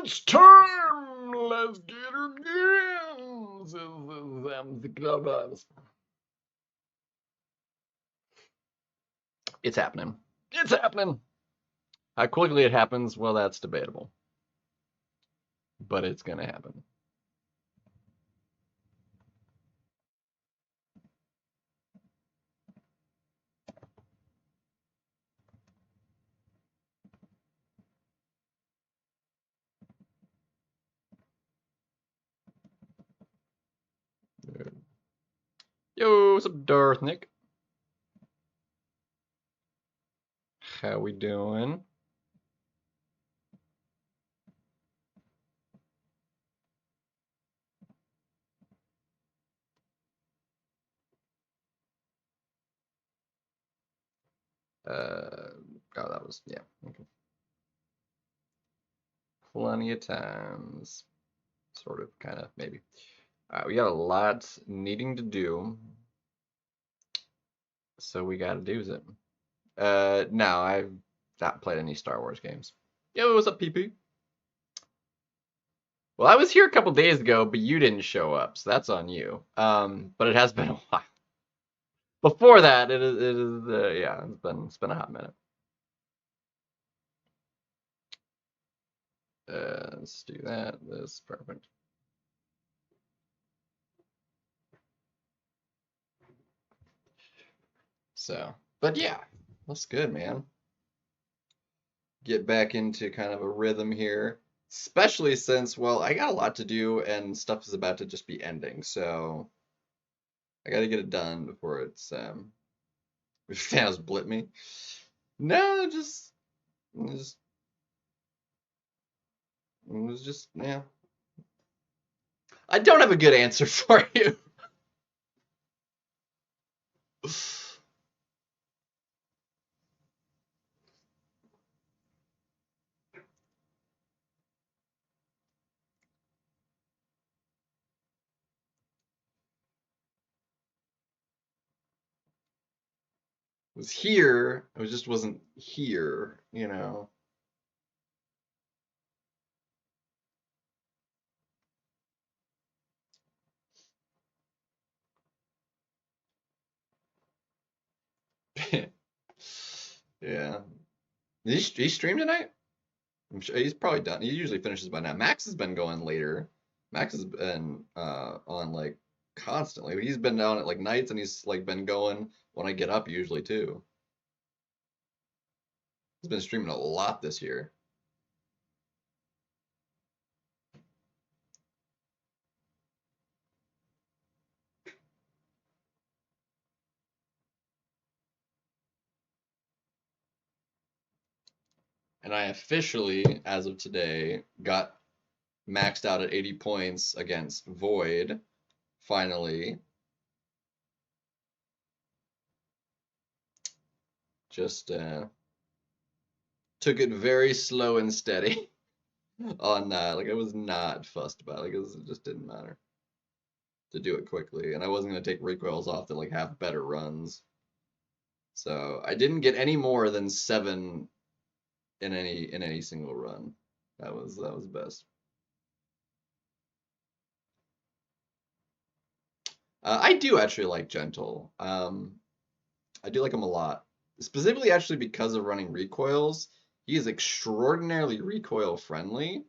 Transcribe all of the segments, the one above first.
It's time! Let's get her games! The clubhouse. It's happening. It's happening! How quickly it happens, well, that's debatable. But it's gonna happen. Yo, what's up, Darth Nick? How we doing? Oh, that was, yeah. Okay. Plenty of times. Sort of, kind of, maybe. We got a lot needing to do. So we gotta do it. No, I've not played any Star Wars games. Yo, what's up, PP? Well, I was here a couple days ago, but you didn't show up, so that's on you. But it has been a while. Before that, it is yeah, it's been a hot minute. Let's do that. This is perfect. So, but yeah, that's good, man. Get back into kind of a rhythm here, especially since, well, I got a lot to do and stuff is about to just be ending, so I got to get it done before it's if Thanos blip me. No, it was just yeah. I don't have a good answer for you. It was here. It just wasn't here, you know. Yeah. Did he stream tonight? I'm sure he's probably done. He usually finishes by now. Max has been going later. Max has been on like constantly. He's been down at like nights and he's like been going when I get up usually too. He's been streaming a lot this year. And I officially, as of today, got maxed out at 80 points against Void. Finally. Just took it very slow and steady on that. Like I was not fussed about it. Like it just didn't matter to do it quickly, and I wasn't gonna take recoils off to like have better runs. So I didn't get any more than 7 in any single run. That was best. I do actually like Gentle. I do like him a lot, specifically actually because of running recoils. He is extraordinarily recoil friendly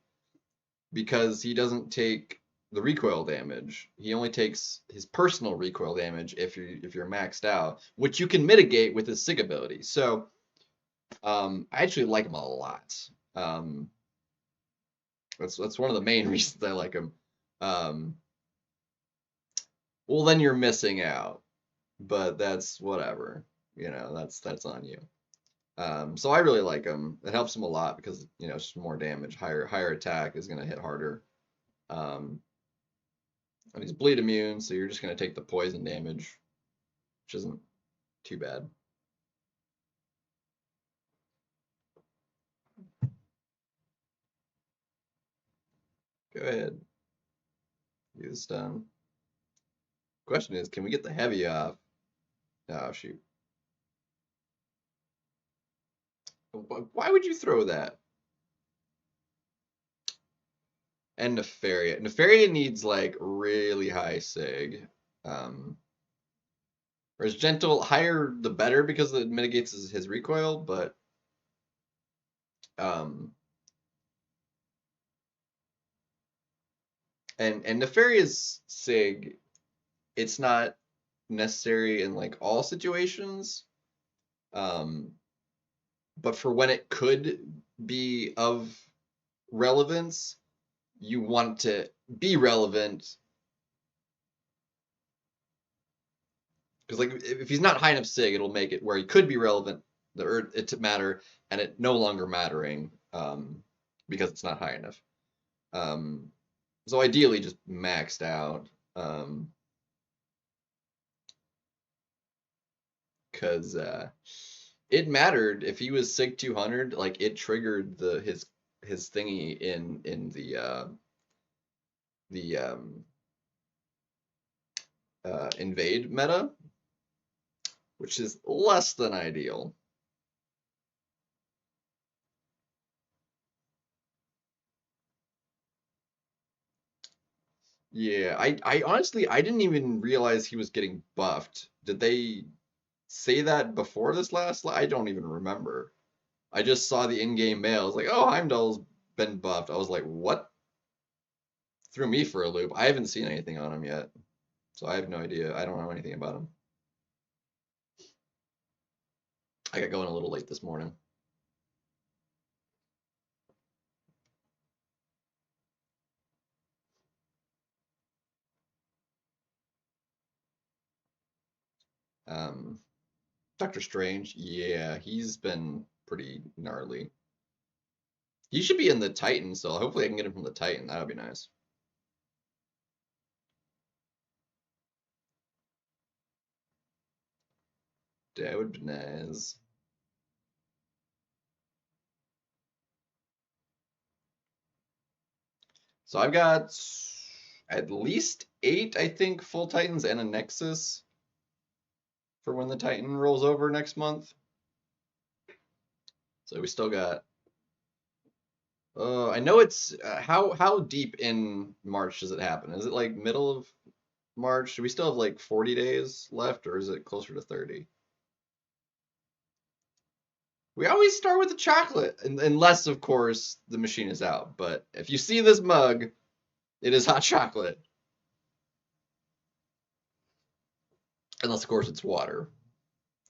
because he doesn't take the recoil damage. He only takes his personal recoil damage if you're maxed out, which you can mitigate with his SIG ability. So I actually like him a lot. That's one of the main reasons I like him. Well, then you're missing out, but that's whatever. You know, that's on you. So I really like him. It helps him a lot because you know it's just more damage. Higher attack is gonna hit harder. Um, and he's bleed immune, so you're just gonna take the poison damage, which isn't too bad. Go ahead. Do the stun. Question is, can we get the heavy off? Oh shoot. Why would you throw that? And Nefaria. Nefaria needs like really high sig. Whereas Gentle, higher the better because it mitigates his recoil, but um and Nefaria's sig, it's not necessary in like all situations. But for when it could be of relevance, you want to be relevant because like if he's not high enough sig, it'll make it where he could be relevant, or it to matter, and it no longer mattering because it's not high enough. So ideally, just maxed out. Because it mattered if he was sig 200, like it triggered his thingy in the invade meta, which is less than ideal. Yeah, I honestly I didn't even realize he was getting buffed. Did they say that before this last? I don't even remember. I just saw the in-game mail. I was like, oh, Heimdall's been buffed. I was like, what? Threw me for a loop. I haven't seen anything on him yet, so I have no idea. I don't know anything about him. I got going a little late this morning. Doctor Strange, yeah, he's been pretty gnarly. He should be in the Titan, so hopefully I can get him from the Titan. That would be nice. That would be nice. So I've got at least 8, I think, full Titans and a Nexus for when the Titan rolls over next month. So we still got. I know it's how deep in March does it happen? Is it like middle of March? Do we still have like 40 days left, or is it closer to 30? We always start with the chocolate, unless, of course, the machine is out. But if you see this mug, it is hot chocolate. Unless, of course, it's water.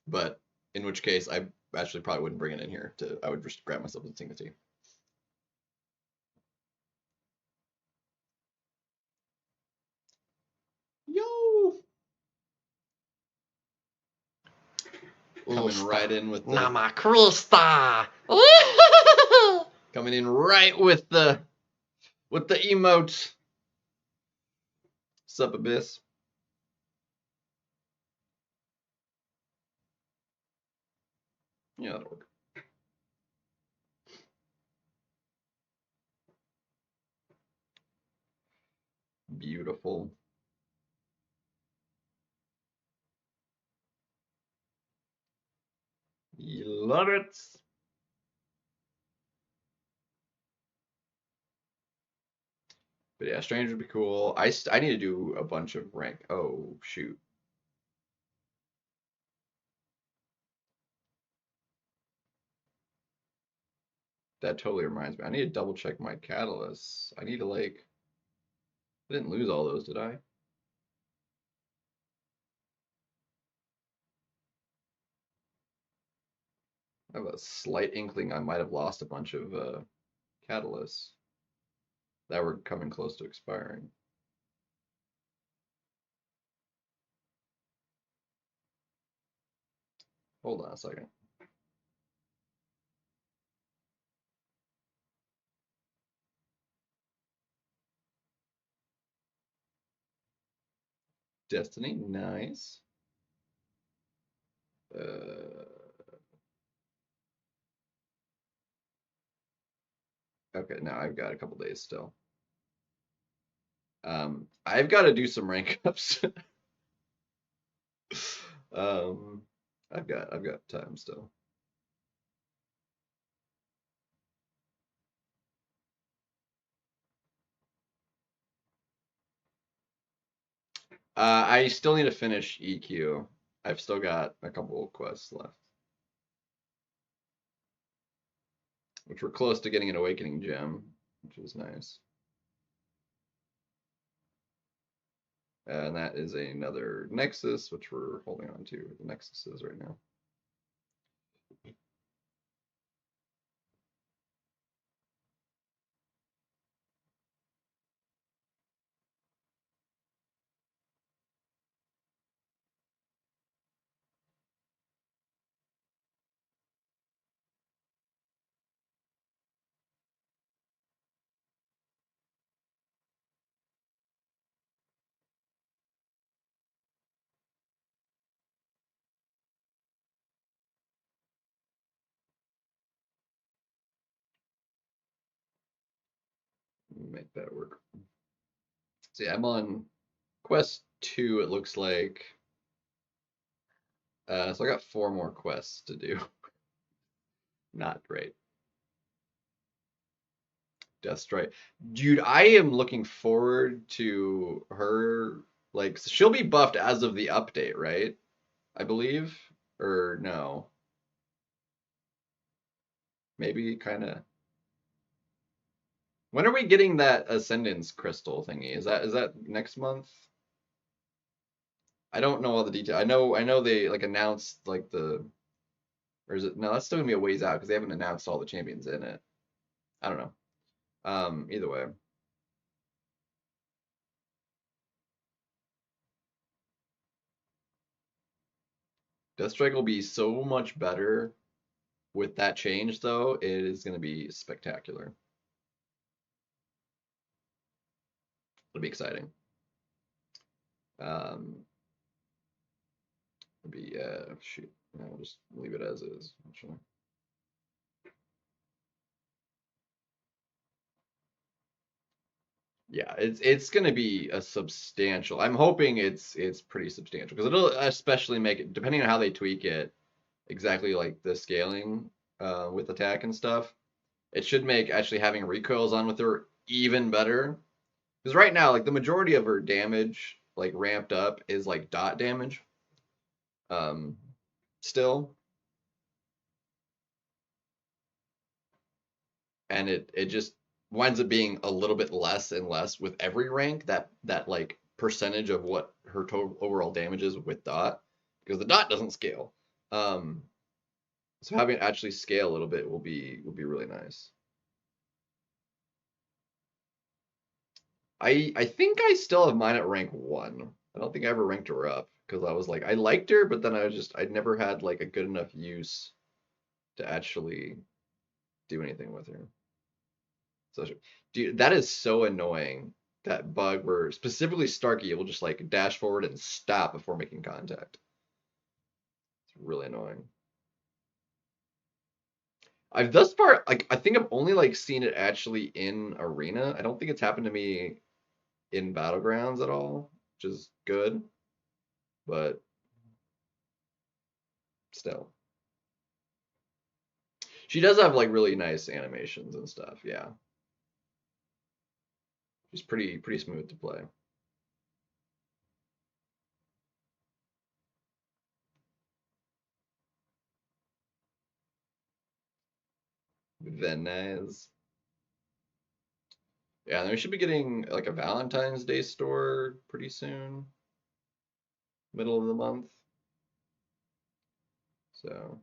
But in which case, I actually probably wouldn't bring it in here. I would just grab myself a thing of tea. Yo! Coming right in with the Namakrista. coming in right with the emote. Sup, Abyss? Yeah, that'll work. Beautiful. You love it. But yeah, Strange would be cool. I need to do a bunch of rank. Oh, shoot. That totally reminds me. I need to double check my catalysts. I need to like. I didn't lose all those, did I? I have a slight inkling I might have lost a bunch of catalysts that were coming close to expiring. Hold on a second. Destiny, nice. Okay, now I've got a couple days still. I've got to do some rank ups. I've got time still. I still need to finish EQ. I've still got a couple of quests left, which we're close to getting an Awakening Gem, which is nice. And that is another Nexus, which we're holding on to the Nexuses right now. Make that work. See, I'm on quest 2, it looks like. So I got 4 more quests to do. Not great. Deathstrike. Dude, I am looking forward to her. Like, she'll be buffed as of the update, right? I believe? Or no? Maybe kind of. When are we getting that Ascendance crystal thingy? Is that next month? I don't know all the details. I know they like announced like the or is it no, that's still gonna be a ways out because they haven't announced all the champions in it. I don't know. Either way. Deathstrike will be so much better with that change though. It is gonna be spectacular. It'll be exciting. Um it'll be shoot. No, we'll just leave it as is, actually. Yeah, it's going to be a substantial. I'm hoping it's pretty substantial because it'll especially make it depending on how they tweak it exactly like the scaling with attack and stuff. It should make actually having recoils on with her even better. Because right now, like the majority of her damage, like ramped up, is like dot damage. Um, still, and it just winds up being a little bit less and less with every rank. That like percentage of what her total overall damage is with dot, because the dot doesn't scale. Um, so having it actually scale a little bit will be really nice. I think I still have mine at rank 1. I don't think I ever ranked her up because I was like I liked her, but then I'd never had like a good enough use to actually do anything with her. So dude, that is so annoying. That bug where specifically Starkey will just like dash forward and stop before making contact. It's really annoying. I've thus far like I think I've only like seen it actually in arena. I don't think it's happened to me in battlegrounds at all, which is good, but still. She does have like really nice animations and stuff. Yeah, she's pretty smooth to play. Venez. Yeah, and we should be getting like a Valentine's Day store pretty soon, middle of the month. So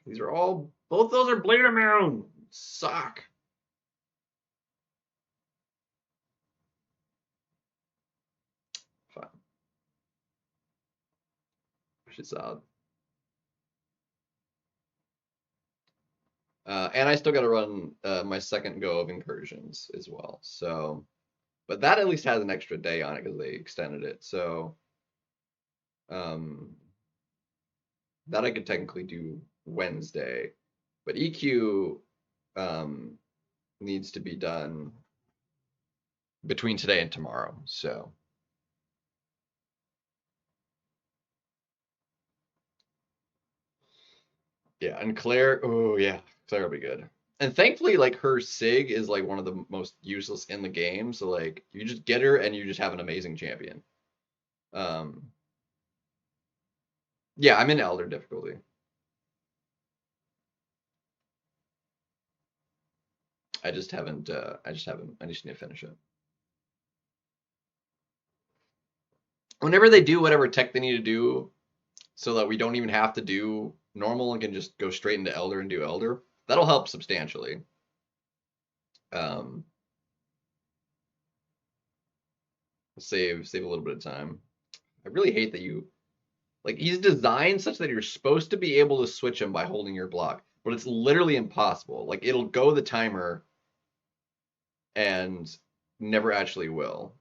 these are all both those are Blader Mound. Suck. Fine. She's solid. And I still got to run my second go of incursions as well. So, but that at least has an extra day on it because they extended it. So, um, that I could technically do Wednesday, but EQ um, needs to be done between today and tomorrow. So, yeah, and Claire, oh yeah, Claire will be good. And thankfully, like her Sig is like one of the most useless in the game. So like you just get her and you just have an amazing champion. Um, yeah, I'm in Elder difficulty. I just haven't. I just haven't. I just need to finish it. Whenever they do whatever tech they need to do, so that we don't even have to do normal and can just go straight into Elder and do Elder, that'll help substantially. Um, save a little bit of time. I really hate that you like he's designed such that you're supposed to be able to switch him by holding your block, but it's literally impossible. Like it'll go the timer and never actually will.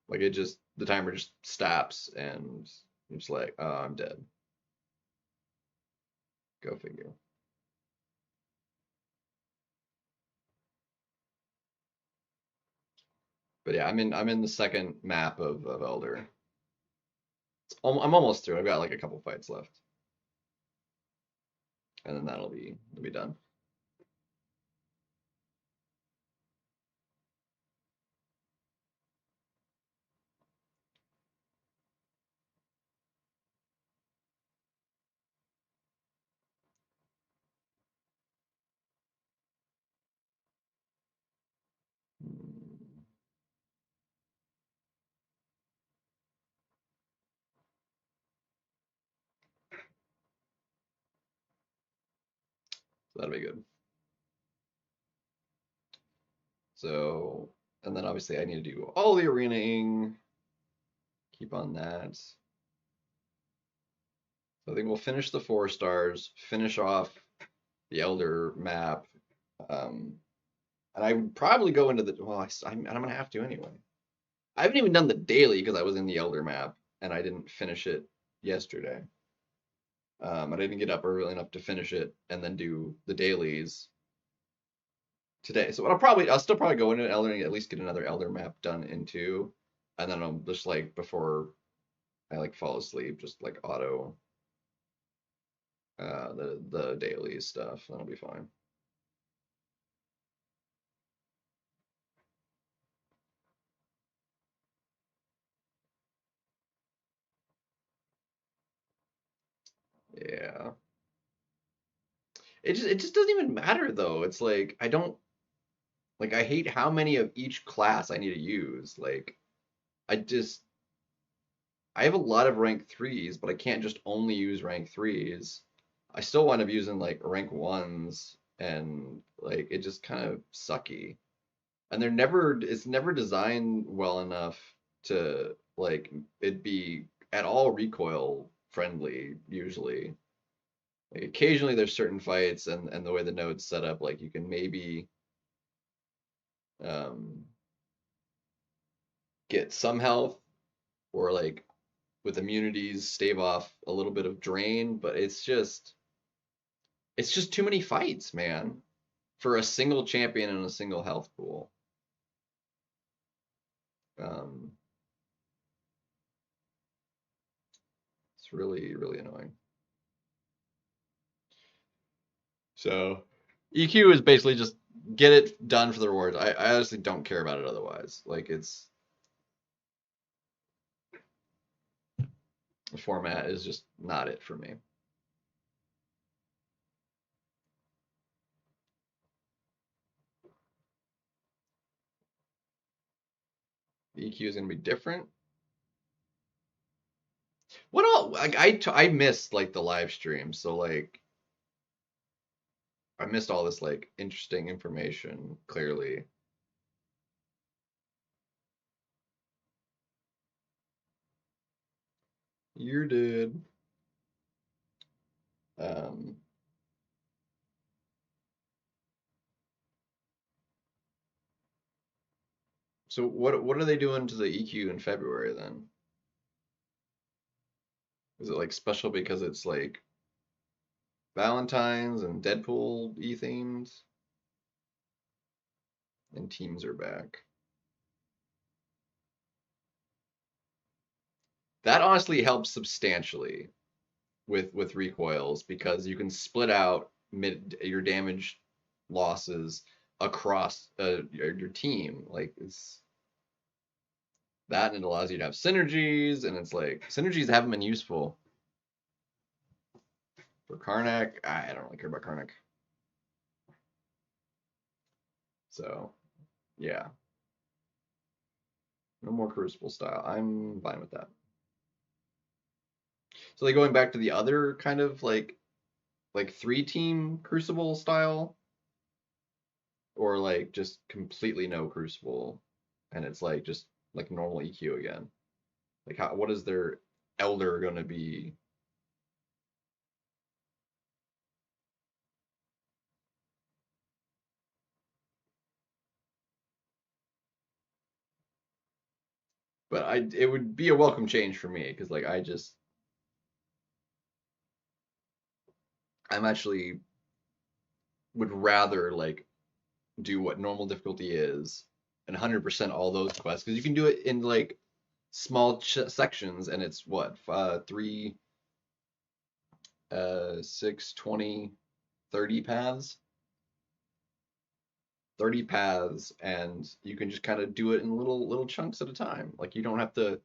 Like it just the timer just stops and you're just like, oh, I'm dead. Go figure. But yeah, I'm in the second map of Elder. I'm almost through. I've got like a couple fights left, and then that'll be done. So that'll be good. So, and then obviously I need to do all the arenaing. Keep on that. So I think we'll finish the 4 stars, finish off the Elder map, and I would probably go into the well. I'm gonna have to anyway. I haven't even done the daily because I was in the Elder map and I didn't finish it yesterday. I didn't get up early enough to finish it and then do the dailies today. So I'll still probably go into Elder and at least get another Elder map done into, and then I'll just like before I like fall asleep, just like auto the daily stuff. That'll be fine. Yeah. It just doesn't even matter though. It's like I don't like I hate how many of each class I need to use. Like I just I have a lot of rank threes, but I can't just only use rank threes. I still wind up using like rank ones and like it just kind of sucky. And it's never designed well enough to like it be at all recoil friendly usually. Like occasionally there's certain fights and the way the node's set up, like you can maybe um get some health or like with immunities stave off a little bit of drain, but it's just too many fights, man, for a single champion and a single health pool. Um, it's really, really annoying. So EQ is basically just get it done for the rewards. I honestly don't care about it otherwise. Like the format is just not it for me. The EQ is gonna be different. What all? Like I missed like the live stream, so like I missed all this like interesting information clearly. You did. Um, so what are they doing to the EQ in February then? Is it like special because it's like Valentine's and Deadpool e themes and teams are back? That honestly helps substantially. with recoils because you can split out your damage losses across your team. Like it's that, and it allows you to have synergies, and it's like synergies haven't been useful for Karnak. I don't really care about Karnak. So yeah, no more Crucible style. I'm fine with that. So like going back to the other kind of like 3-team Crucible style, or like just completely no Crucible, and it's like just like normal EQ again. Like how what is their Elder gonna be? But it would be a welcome change for me because like I'm actually would rather like do what normal difficulty is and 100% all those quests because you can do it in like small sections and it's what 3 6 20 30 paths 30 paths and you can just kind of do it in little chunks at a time. Like you don't have to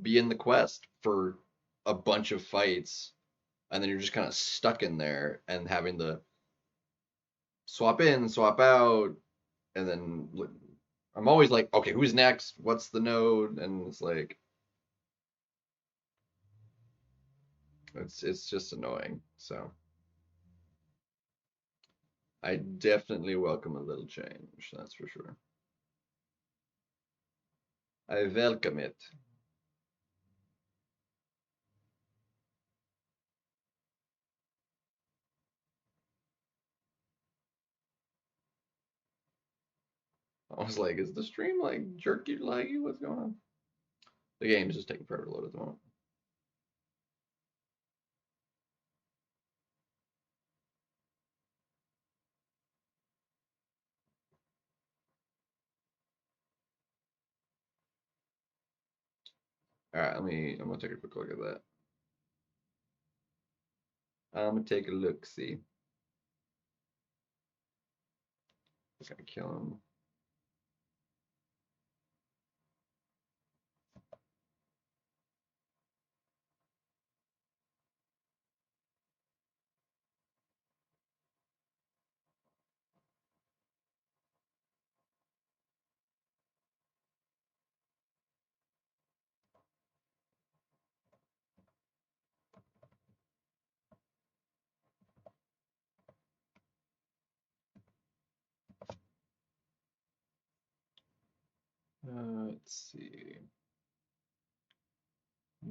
be in the quest for a bunch of fights and then you're just kind of stuck in there and having to swap in, swap out, and then I'm always like, okay, who's next? What's the node? And it's like it's just annoying. So I definitely welcome a little change, that's for sure. I welcome it. I was like, is the stream like jerky laggy? What's going on? The game is just taking forever to load at the moment. All right, I'm gonna take a quick look at that. I'm gonna take a look, see. I gotta kill him. Let's see.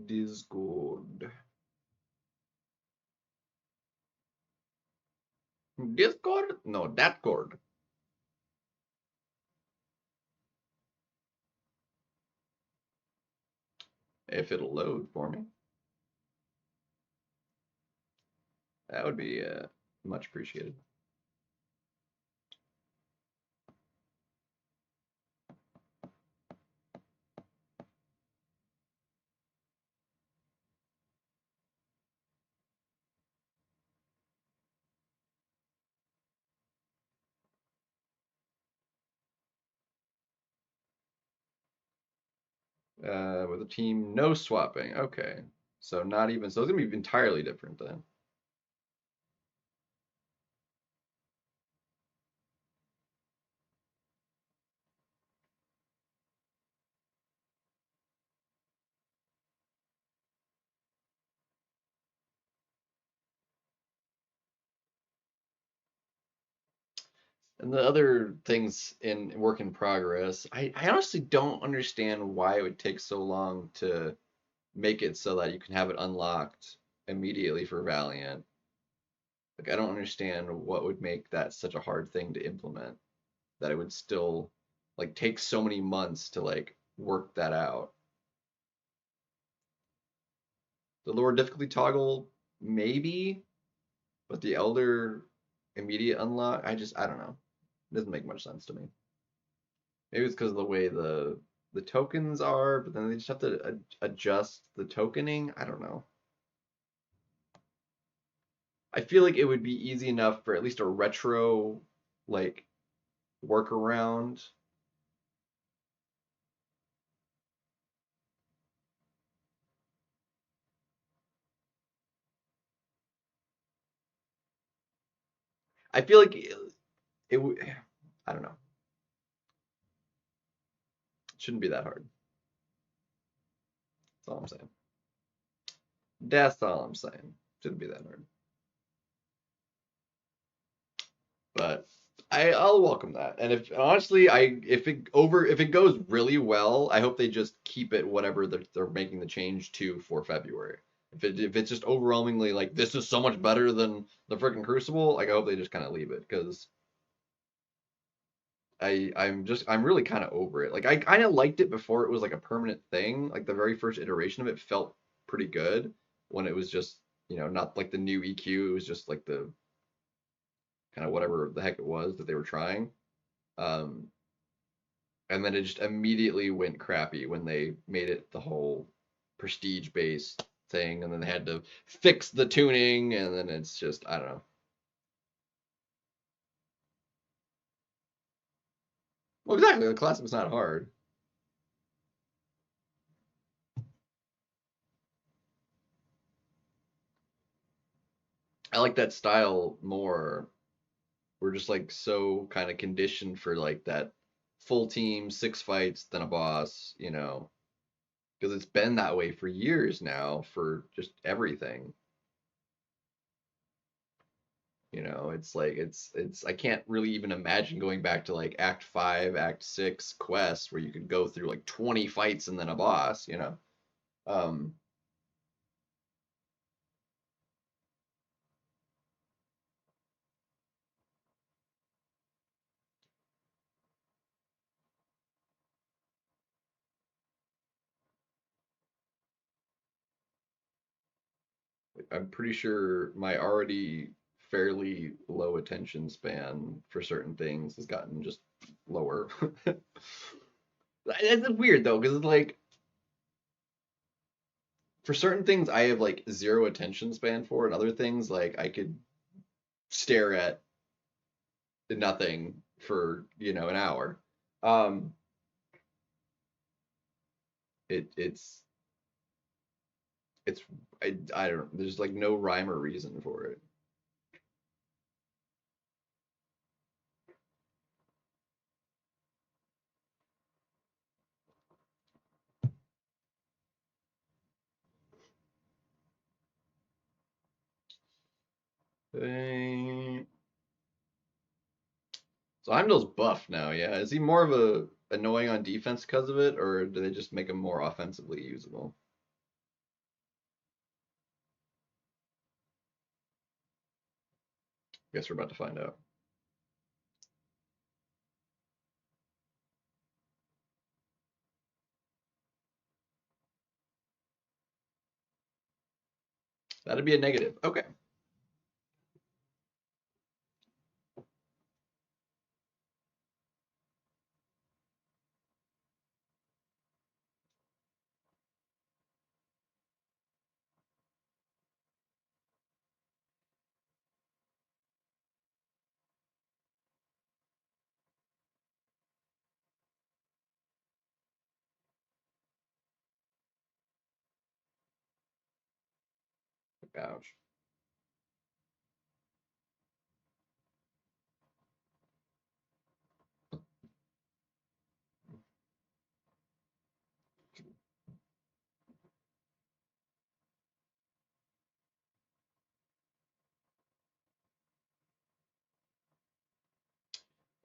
Discord. Discord? No, that cord. If it'll load for me, that would be much appreciated. With a team, no swapping. Okay. So not even, so it's gonna be entirely different then. And the other things in work in progress, I honestly don't understand why it would take so long to make it so that you can have it unlocked immediately for Valiant. Like I don't understand what would make that such a hard thing to implement, that it would still like take so many months to like work that out. The lower difficulty toggle, maybe, but the Elder immediate unlock, I don't know. It doesn't make much sense to me. Maybe it's because of the way the tokens are, but then they just have to adjust the tokening. I don't know. I feel like it would be easy enough for at least a retro like workaround. I feel like it would. I don't know. It shouldn't be that hard. That's all I'm saying. That's all I'm saying. Shouldn't be that hard. But I'll welcome that. And if honestly, if it goes really well, I hope they just keep it whatever they're making the change to for February. If it's just overwhelmingly like this is so much better than the freaking Crucible, like I hope they just kind of leave it because I'm really kind of over it. Like I kind of liked it before it was like a permanent thing. Like the very first iteration of it felt pretty good when it was just not like the new EQ. It was just like the kind of whatever the heck it was that they were trying. Um, and then it just immediately went crappy when they made it the whole prestige based thing, and then they had to fix the tuning, and then it's just I don't know. Well, exactly, the classic was not hard. I like that style more. We're just like so kind of conditioned for like that full team, six fights, then a boss, because it's been that way for years now for just everything. It's like it's I can't really even imagine going back to like Act 5, Act 6 quests where you could go through like 20 fights and then a boss. Um I'm pretty sure my already fairly low attention span for certain things has gotten just lower. It's weird though, because it's like for certain things I have like zero attention span for, and other things like I could stare at nothing for an hour. Um, it's I don't there's like no rhyme or reason for it. Uh, So Heimdall's buff now, yeah. Is he more of a annoying on defense because of it, or do they just make him more offensively usable? Guess we're about to find out. That'd be a negative. Okay. Ouch.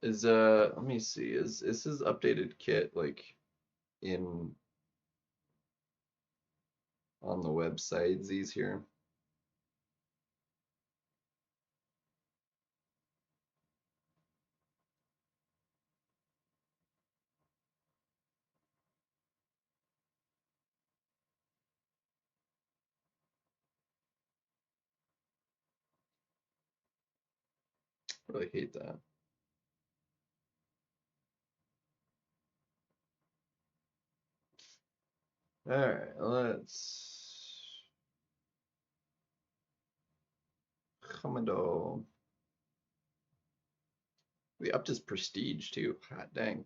Let me see. Is his updated kit like in on the website? Z's here. Really hate that. All right, let's. Commodore. We upped his prestige too. God dang.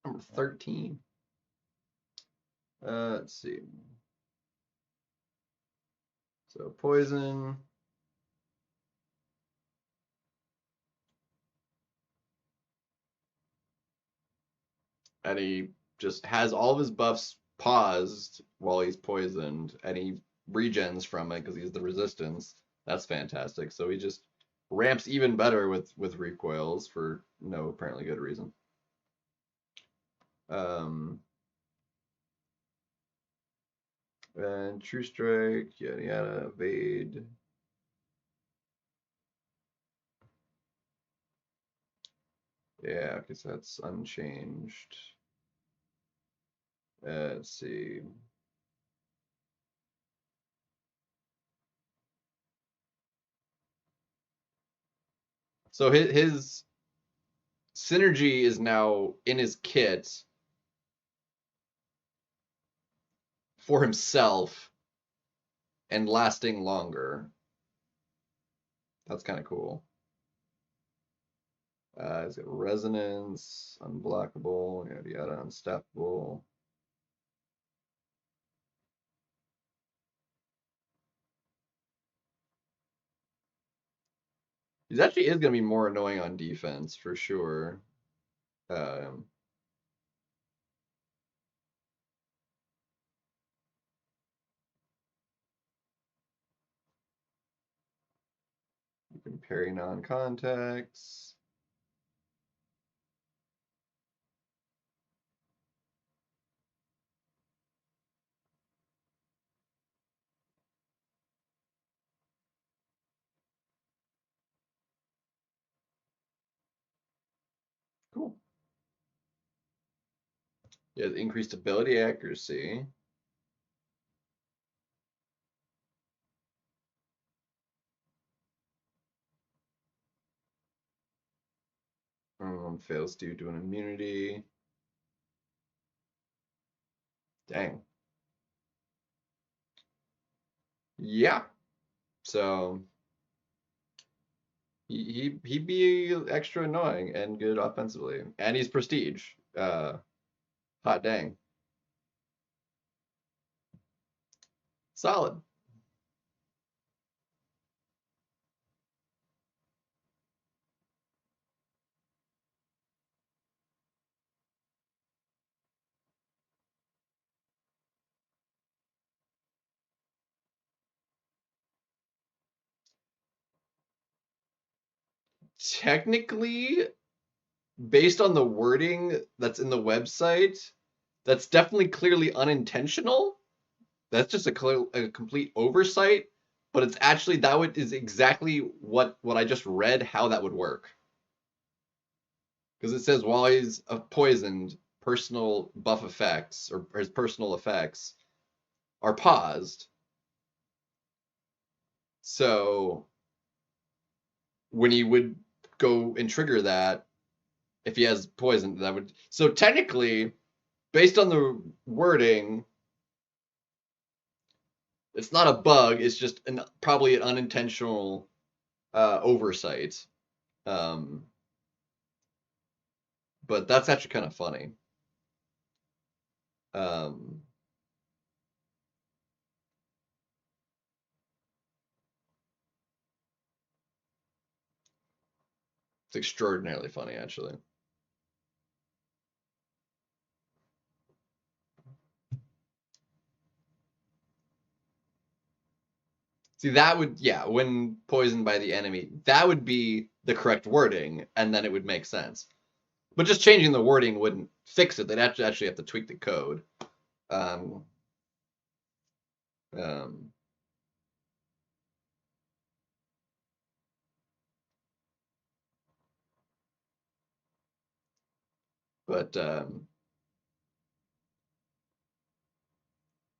Number 13. Let's see. So poison. And he just has all of his buffs paused while he's poisoned, and he regens from it because he's the resistance. That's fantastic. So he just ramps even better with recoils for no apparently good reason. And True Strike, yada yada, evade. Yeah, because that's unchanged. Let's see. So his synergy is now in his kit for himself and lasting longer. That's kind of cool. He's got resonance, unblockable, yada yada, unstoppable. He actually is going to be more annoying on defense for sure. Um, you can parry non-contacts. Cool. He has increased ability accuracy. Fails due to an immunity. Dang. Yeah. So he'd be extra annoying and good offensively, and he's prestige. Hot dang. Solid. Technically, based on the wording that's in the website, that's definitely clearly unintentional. That's just a complete oversight, but it's actually is exactly what I just read how that would work. Because it says while he's poisoned, personal buff effects or his personal effects are paused. So when he would go and trigger that, if he has poison, that would. So technically, based on the wording, it's not a bug. It's just probably an unintentional oversight. Um, but that's actually kind of funny. Um, it's extraordinarily funny, actually. See, that would, yeah, when poisoned by the enemy, that would be the correct wording, and then it would make sense. But just changing the wording wouldn't fix it. They'd actually have to tweak the code. Um, um, but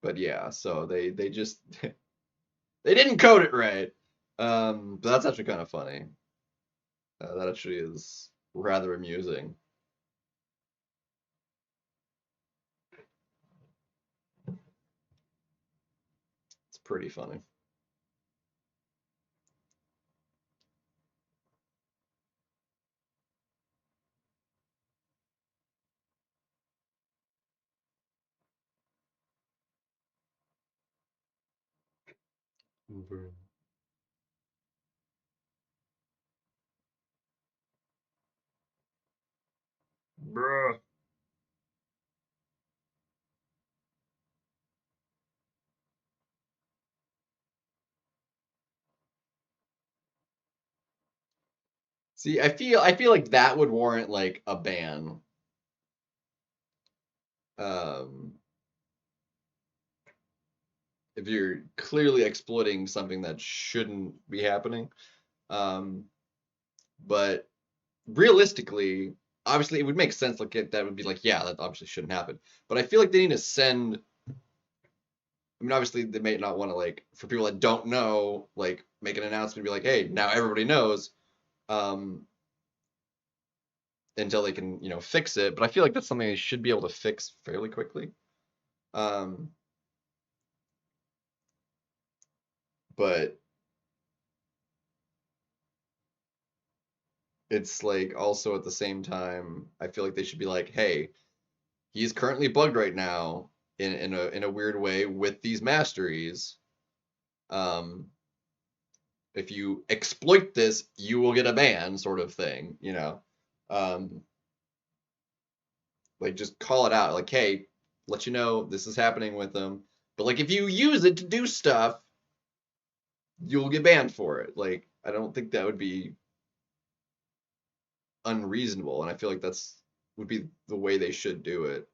but yeah, so they just they didn't code it right. But that's actually kind of funny. That actually is rather amusing. It's pretty funny. Bruh. Bruh. See, I feel like that would warrant like a ban. Um, if you're clearly exploiting something that shouldn't be happening. Um, but realistically, obviously, it would make sense. Like that would be like, yeah, that obviously shouldn't happen. But I feel like they need to send. I mean, obviously, they may not want to like for people that don't know, like make an announcement, and be like, hey, now everybody knows. Um, until they can, fix it. But I feel like that's something they should be able to fix fairly quickly. Um, but it's like also at the same time, I feel like they should be like, hey, he's currently bugged right now in a weird way with these masteries. Um, if you exploit this, you will get a ban, sort of thing. Um, like just call it out, like, hey, let you know this is happening with them. But like if you use it to do stuff, you'll get banned for it. Like I don't think that would be unreasonable, and I feel like that's would be the way they should do it.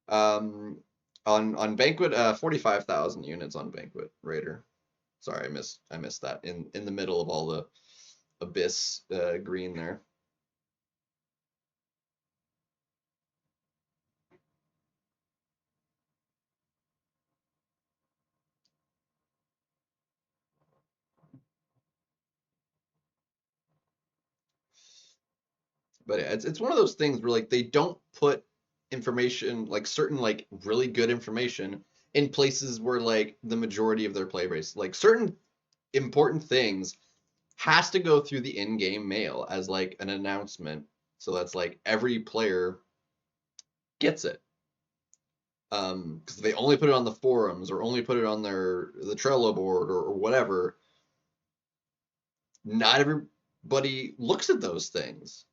Um, on Banquet, 45,000 units on Banquet Raider. Sorry, I missed that in the middle of all the abyss green there. But yeah, it's one of those things where like they don't put information like certain like really good information in places where like the majority of their play base like certain important things has to go through the in-game mail as like an announcement. So that's like every player gets it. Because they only put it on the forums or only put it on the Trello board or whatever. Not everybody looks at those things,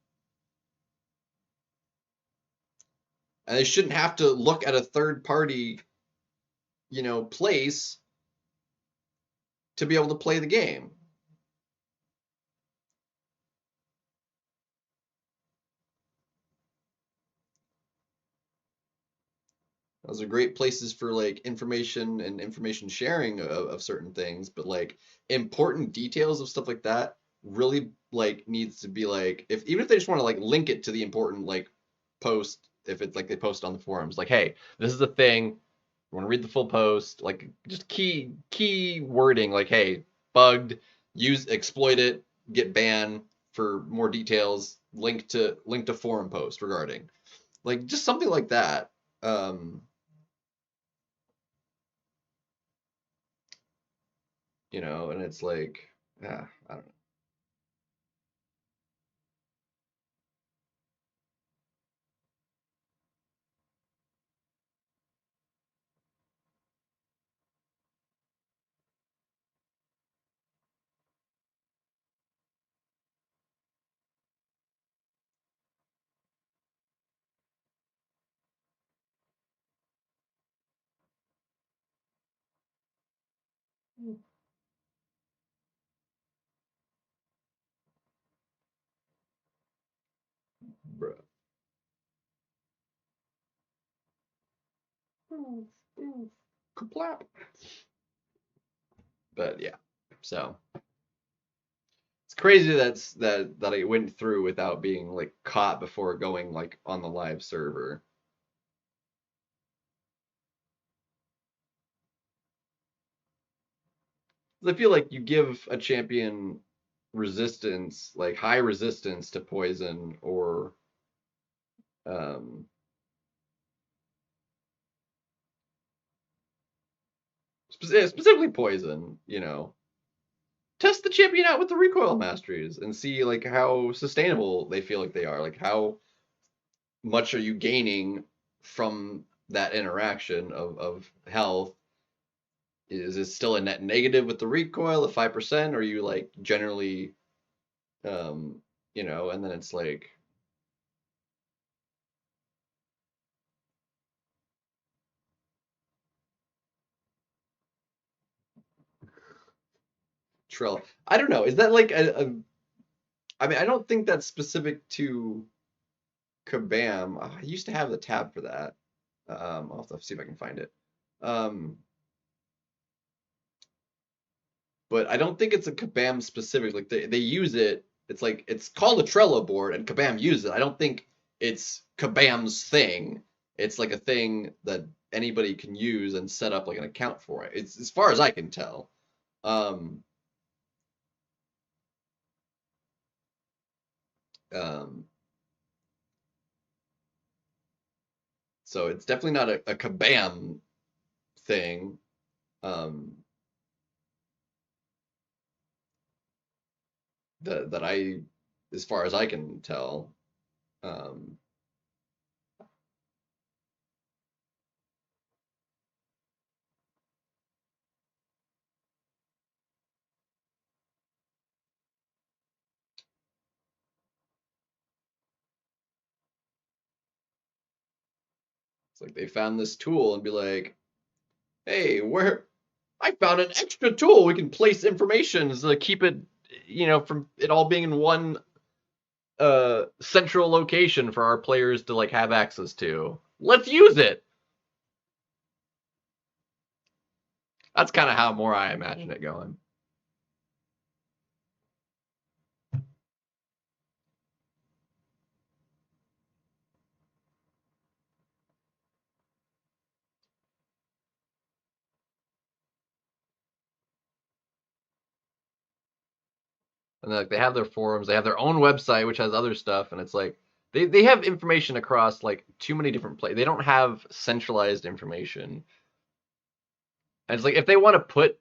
and they shouldn't have to look at a third party, place to be able to play the game. Those are great places for like information and information sharing of certain things, but like important details of stuff like that really like needs to be like if even if they just want to like link it to the important like post if it's like they post on the forums like hey this is a thing you want to read the full post like just key wording like hey bugged use exploit it get banned for more details link to forum post regarding like just something like that. And it's like, yeah, I don't know. Bruh. Kaplap. But yeah, so it's crazy that it went through without being like caught before going like on the live server. I feel like you give a champion resistance, like high resistance to poison or um, specifically poison, test the champion out with the recoil masteries and see like how sustainable they feel like they are. Like how much are you gaining from that interaction of health Is it still a net negative with the recoil of 5%? Or are you like generally, um, and then it's like Trello. I don't know. Is that like I mean, I don't think that's specific to Kabam. I used to have the tab for that. I'll have to see if I can find it. Um, but I don't think it's a Kabam specific. Like they use it. It's like it's called a Trello board, and Kabam uses it. I don't think it's Kabam's thing. It's like a thing that anybody can use and set up like an account for it. It's as far as I can tell. Um, um, so it's definitely not a Kabam thing. Um, that I, as far as I can tell. Um, it's like they found this tool and be like, hey, where I found an extra tool we can place information to keep it, from it all being in one central location for our players to like have access to. Let's use it. That's kind of how more I imagine it going. And like they have their forums, they have their own website which has other stuff, and it's like they have information across like too many different places. They don't have centralized information. And it's like if they want to put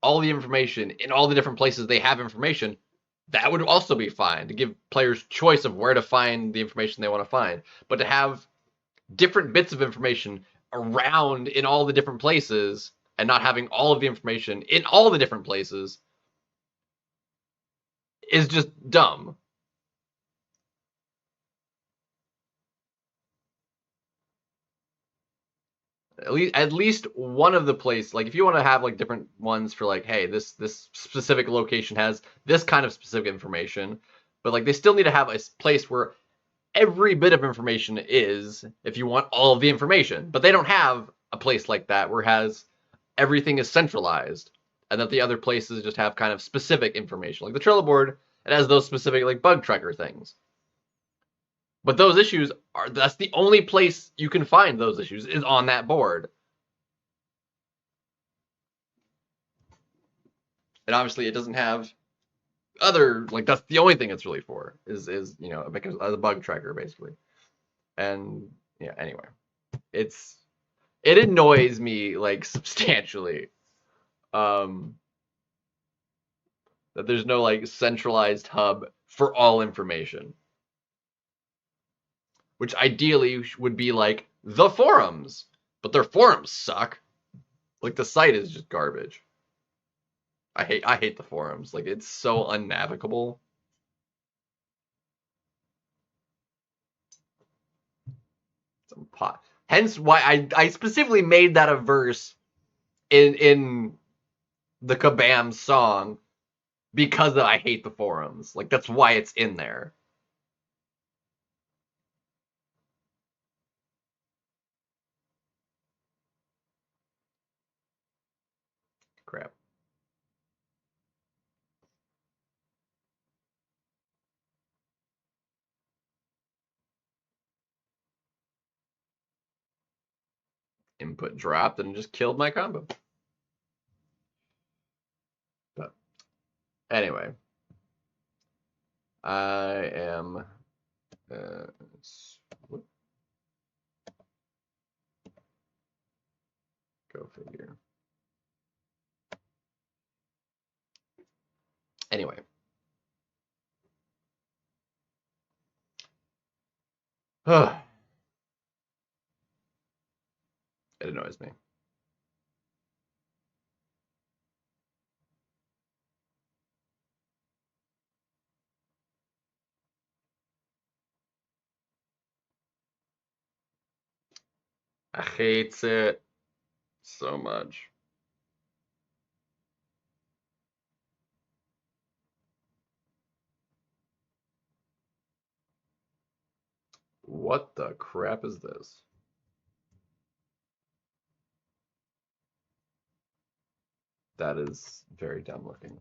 all the information in all the different places they have information, that would also be fine to give players choice of where to find the information they want to find. But to have different bits of information around in all the different places and not having all of the information in all the different places is just dumb. At least one of the place, like if you want to have like different ones for like, hey, this specific location has this kind of specific information, but like they still need to have a place where every bit of information is, if you want all of the information. But they don't have a place like that where it has everything is centralized, and that the other places just have kind of specific information. Like the Trello board, it has those specific like bug tracker things. But those issues that's the only place you can find those issues is on that board. And obviously it doesn't have other, like that's the only thing it's really for is because as a bug tracker basically. And yeah, anyway, it's it annoys me like substantially um that there's no like centralized hub for all information, which ideally would be like the forums, but their forums suck. Like the site is just garbage. I hate the forums. Like it's so unnavigable. Some pot. Hence why I specifically made that a verse in the Kabam song, because I hate the forums. Like that's why it's in there. Crap. Input dropped and just killed my combo. But anyway, I am. Uh, Go figure. Anyway. It annoys me. I hate it so much. What the crap is this? That is very dumb looking.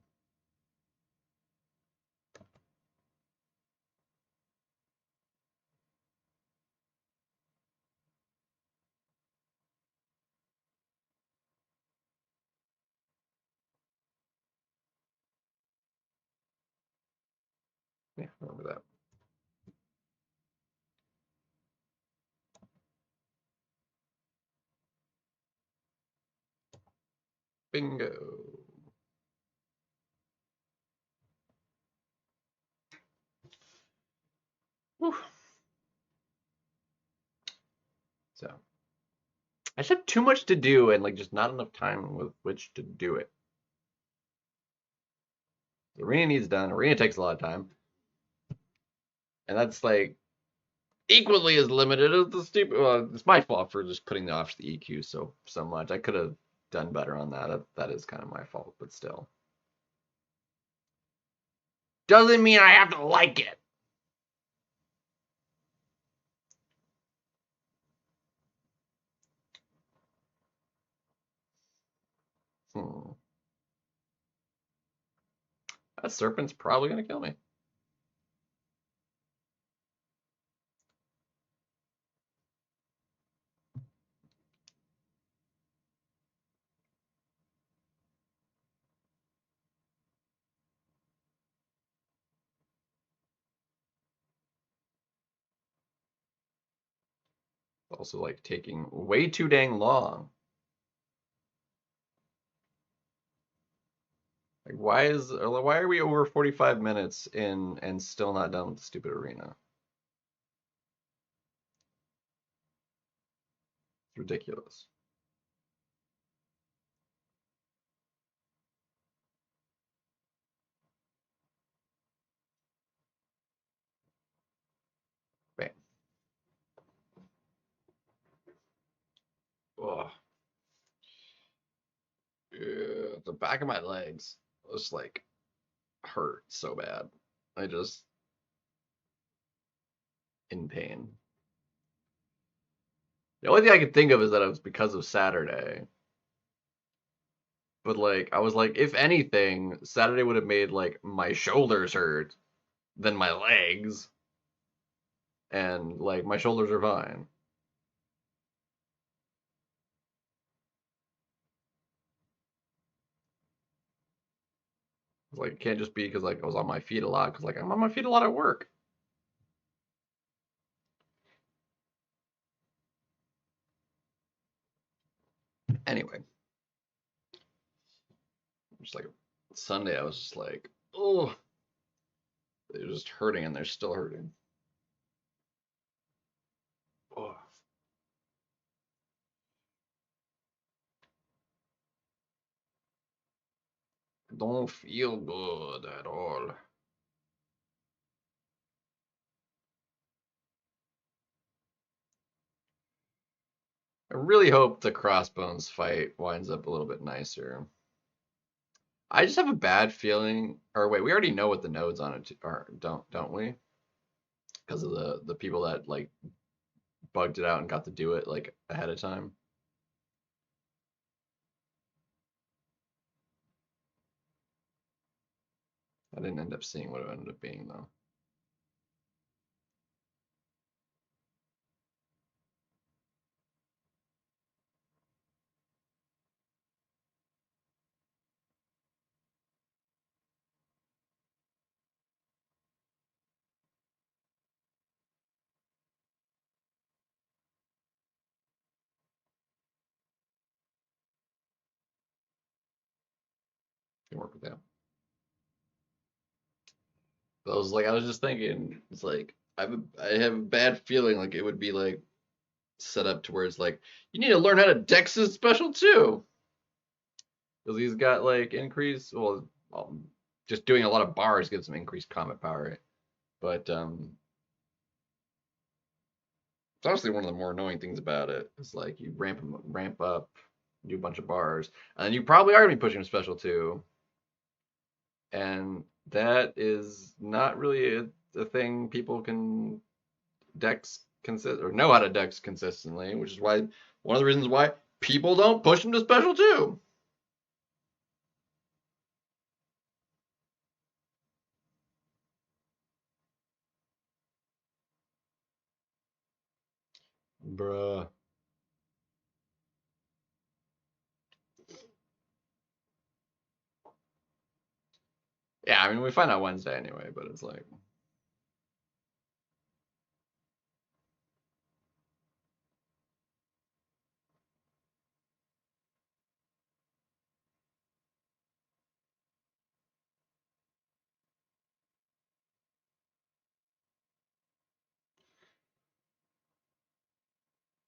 Yeah, remember that. Bingo. Whew. So I just have too much to do and like just not enough time with which to do it. The arena needs done. Arena takes a lot of time, and that's like equally as limited as the stupid. Well, it's my fault for just putting off the EQ so much. I could have done better on that. That is kind of my fault, but still. Doesn't mean I have to like it. Hmm. That serpent's probably gonna kill me. Also, like taking way too dang long. Like, why are we over 45 minutes in and still not done with the stupid arena? It's ridiculous. Bam. Ugh. Yeah, the back of my legs just like hurt so bad. I just in pain. The only thing I could think of is that it was because of Saturday. But like I was like, if anything, Saturday would have made like my shoulders hurt than my legs. And like my shoulders are fine. Like it can't just be because like I was on my feet a lot because like I'm on my feet a lot at work. Anyway, just like Sunday, I was just like, oh, they're just hurting and they're still hurting. Oh, don't feel good at all. I really hope the Crossbones fight winds up a little bit nicer. I just have a bad feeling. Or wait, we already know what the nodes on it are, don't we? Because of the people that like bugged it out and got to do it like ahead of time. I didn't end up seeing what it ended up being though. Can work with that. But I was just thinking, it's like I have a bad feeling like it would be like set up to where it's like you need to learn how to dex his special too, because he's got like increased. Just doing a lot of bars gives him increased combat power, but It's honestly one of the more annoying things about it. It's like you ramp up, do a bunch of bars, and then you probably are gonna be pushing a special two, and that is not really a thing people can dex consist or know how to dex consistently, which is why one of the reasons why people don't push them to special two. Bruh. Yeah, I mean we find out Wednesday anyway, but it's like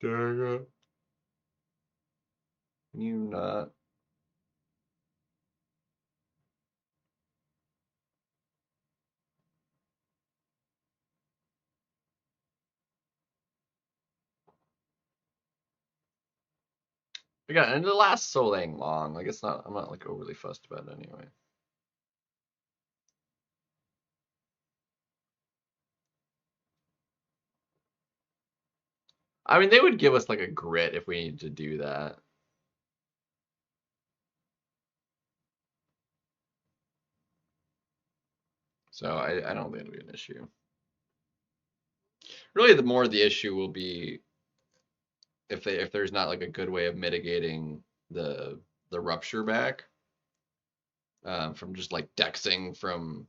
dang it. You not. Again, and it lasts so dang long. Like it's not. I'm not like overly fussed about it anyway. I mean, they would give us like a grit if we need to do that. So I don't think it'll be an issue. Really, the more the issue will be if there's not like a good way of mitigating the rupture back from just like dexing from.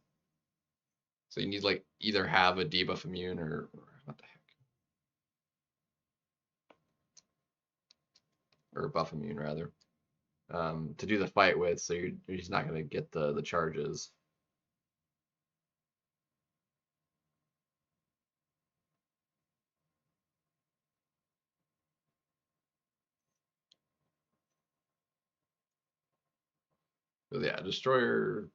So you need like either have a debuff immune or what the heck or a buff immune rather to do the fight with. So you're just not gonna get the charges. So yeah, destroyer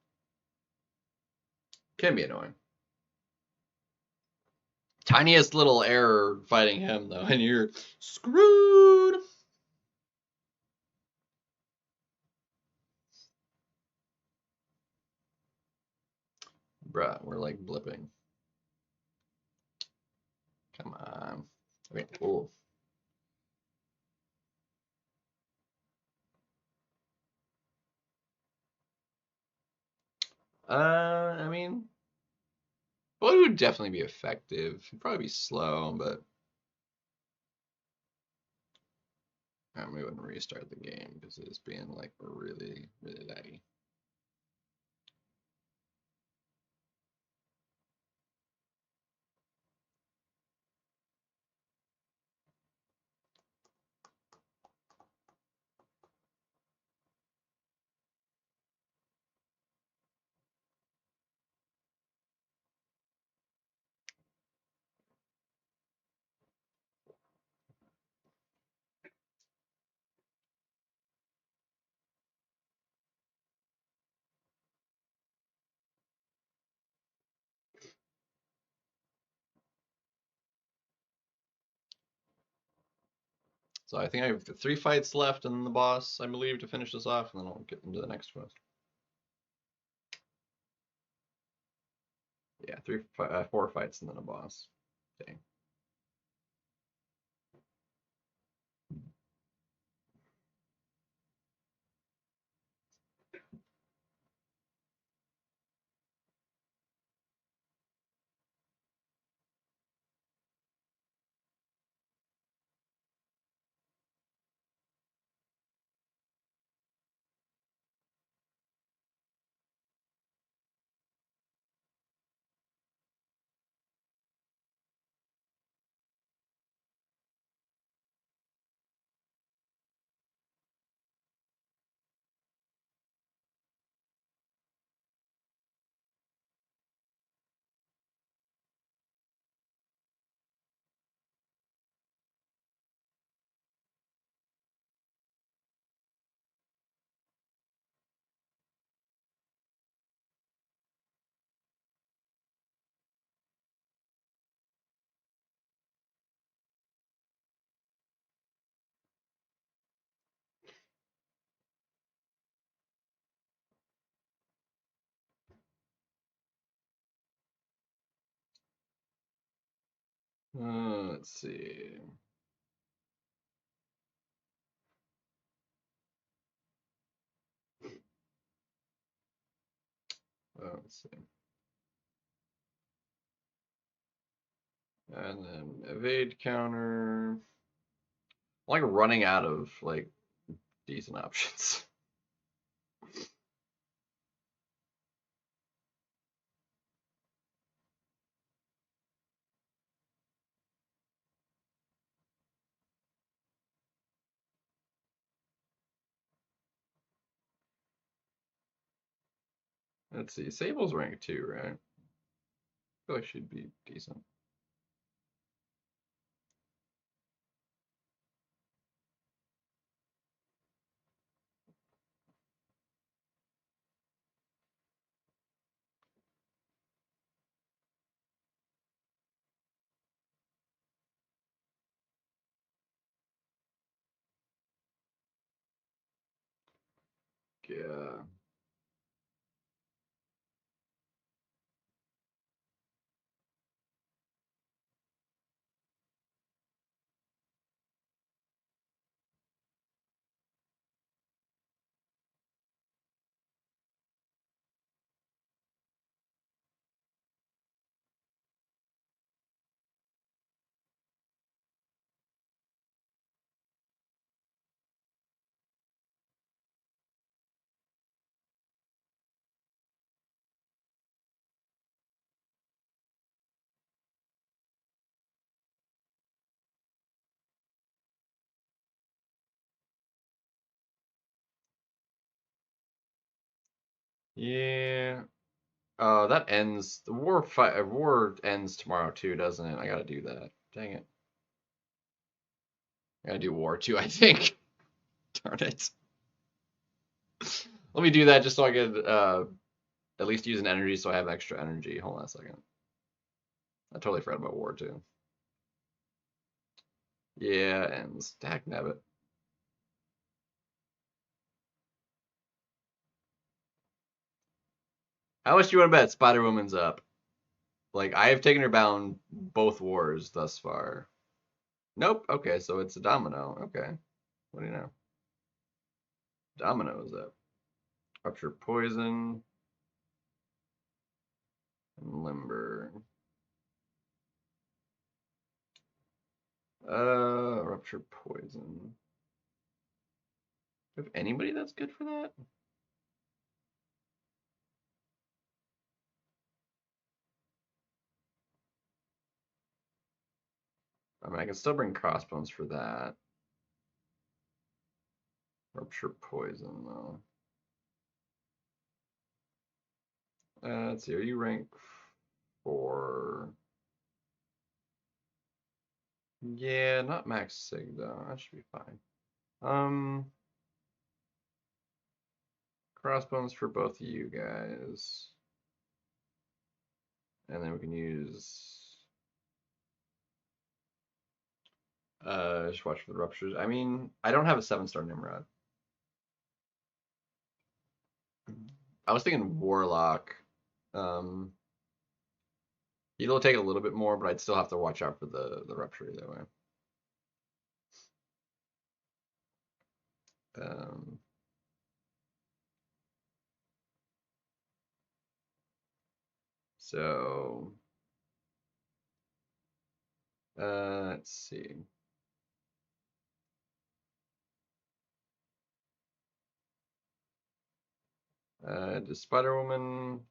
can be annoying. Tiniest little error fighting him though, and you're screwed. Bruh, we're like blipping. Come on. Okay, cool. I mean, well, it would definitely be effective. It'd probably be slow, but we wouldn't restart the game because it's being like really, really laggy. So I think I have 3 fights left and then the boss, I believe, to finish this off, and then I'll get into the next one. Yeah, 4 fights and then a boss. Dang. Let's see. Let's see. And then evade counter. I'm like running out of like decent options. Let's see. Sable's rank 2, right? I feel like she'd be decent. Yeah. Yeah. That ends the war fight. War ends tomorrow too, doesn't it? I gotta do that. Dang it. I gotta do war too, I think. Darn it. Let me do that just so I could at least use an energy so I have extra energy. Hold on a second. I totally forgot about war too. Yeah, ends. Dag nabbit. How much do you want to bet Spider Woman's up? Like I have taken her down both wars thus far. Nope. Okay, so it's a domino. Okay. What do you know? Domino is up. Rupture poison and limber. Rupture poison. Do you have anybody that's good for that? I mean, I can still bring crossbones for that. Rupture poison though. Let's see. Are you rank 4? Yeah, not max sig though. That should be fine. Crossbones for both of you guys, and then we can use. Just watch for the ruptures. I mean, I don't have a 7-star Nimrod. I was thinking Warlock. Um, It'll take a little bit more, but I'd still have to watch out for the rupture either way. Um, so let's see. Does Spider Woman?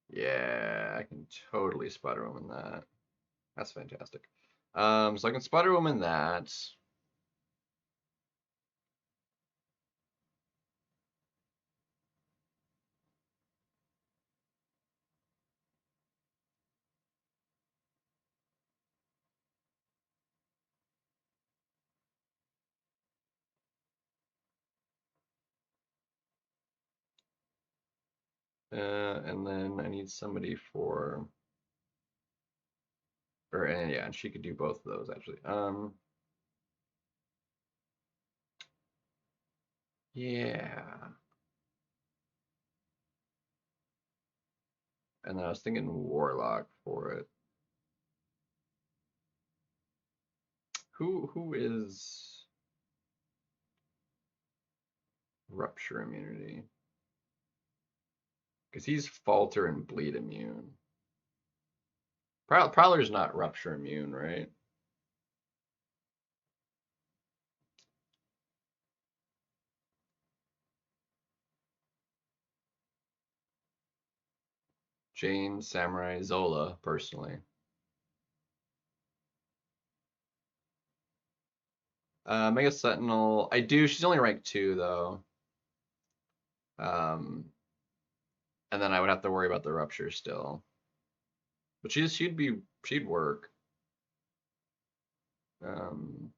Yeah, I can totally Spider Woman that. That's fantastic. So I can Spider Woman that. And then I need somebody for, or and yeah, and she could do both of those actually. Yeah. And then I was thinking Warlock for it. Who is rupture immunity? Because he's falter and bleed immune. Prowler's not rupture immune, right? Jane, Samurai, Zola, personally. Mega Sentinel, I do. She's only rank 2 though. And then I would have to worry about the rupture still. But she'd work. Um,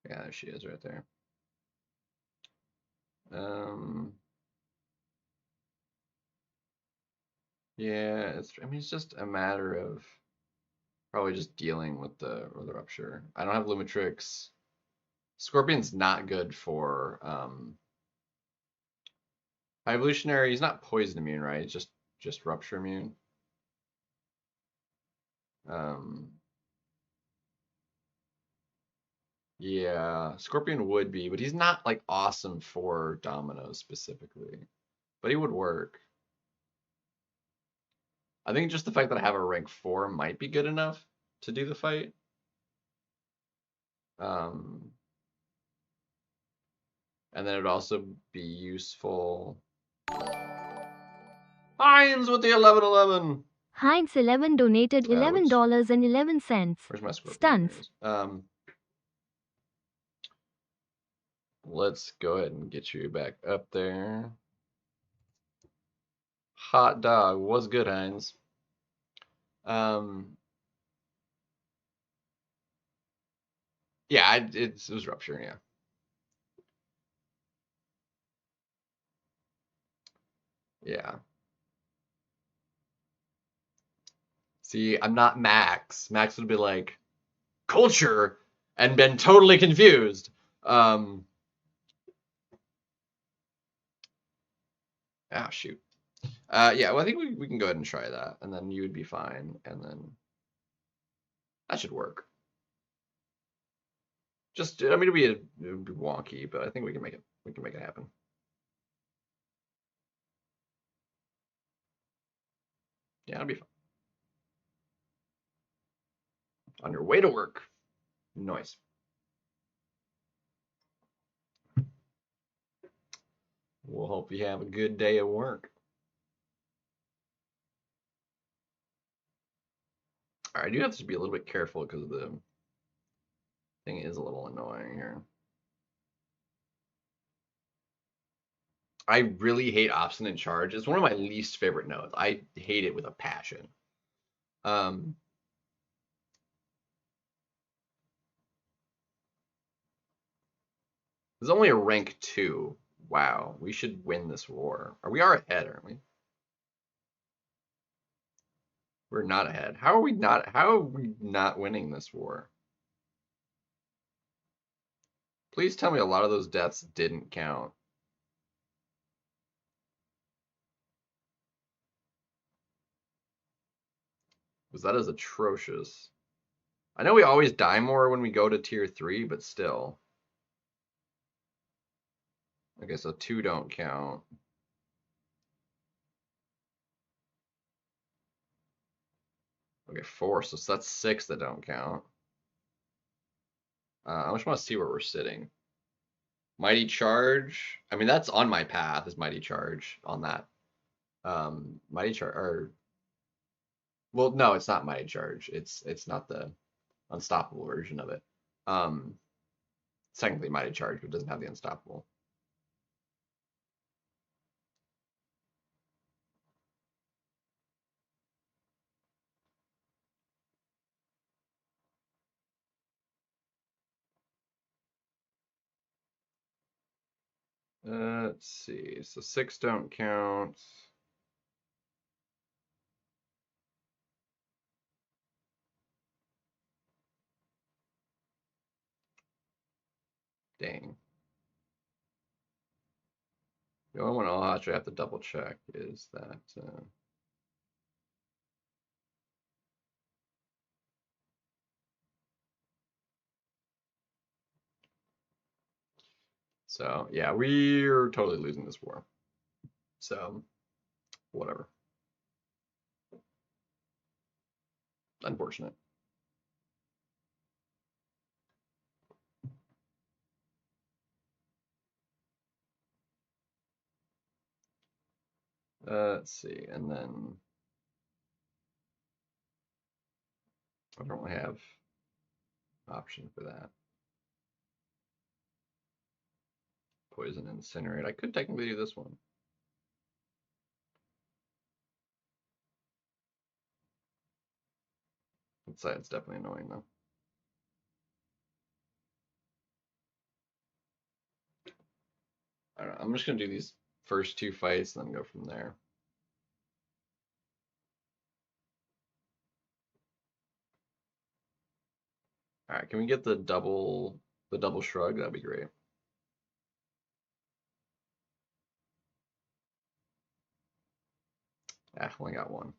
yeah, there she is right there. Yeah, it's just a matter of probably just dealing with the rupture. I don't have Lumitrix. Scorpion's not good for high evolutionary. He's not poison immune, right? It's just rupture immune. Um, yeah, Scorpion would be, but he's not like awesome for Dominoes specifically. But he would work. I think just the fact that I have a rank 4 might be good enough to do the fight. Um, and then it would also be useful. Heinz with the 1111. Heinz11 donated $11.11. Where's my Scorpion? Stunts. Let's go ahead and get you back up there. Hot dog was good, Heinz. Yeah, it was rupture, yeah. Yeah. See, I'm not Max. Max would be like, culture, and been totally confused. Shoot. Yeah, well, I think we can go ahead and try that, and then you would be fine, and then that should work. Just, I mean, it would be wonky, but I think we can make it happen. Yeah, it'll be fun. On your way to work. Nice. We'll hope you have a good day at work. All right, I do have to be a little bit careful because the thing is a little annoying here. I really hate obstinate charge. It's one of my least favorite nodes. I hate it with a passion. There's only a rank 2. Wow, we should win this war. We are ahead, aren't we? We're not ahead. How are we not winning this war? Please tell me a lot of those deaths didn't count. Because that is atrocious. I know we always die more when we go to tier 3, but still. Okay, so 2 don't count. Okay, 4, so that's 6 that don't count. I just want to see where we're sitting. Mighty Charge. I mean, that's on my path, is Mighty Charge on that. Mighty Charge, or... Well, no, it's not Mighty Charge. It's not the unstoppable version of it. Technically Mighty Charge, but it doesn't have the unstoppable. Let's see. So 6 don't count. Dang. The only one I'll actually have to double check is that. So yeah, we're totally losing this war. So whatever. Unfortunate. Let's see, and then I don't really have option for that. Poison incinerate. I could technically do this one. Let's say it's definitely annoying though. I don't know. I'm just gonna do these first two fights and then go from there. All right, can we get the double shrug? That'd be great. Ah, only got one.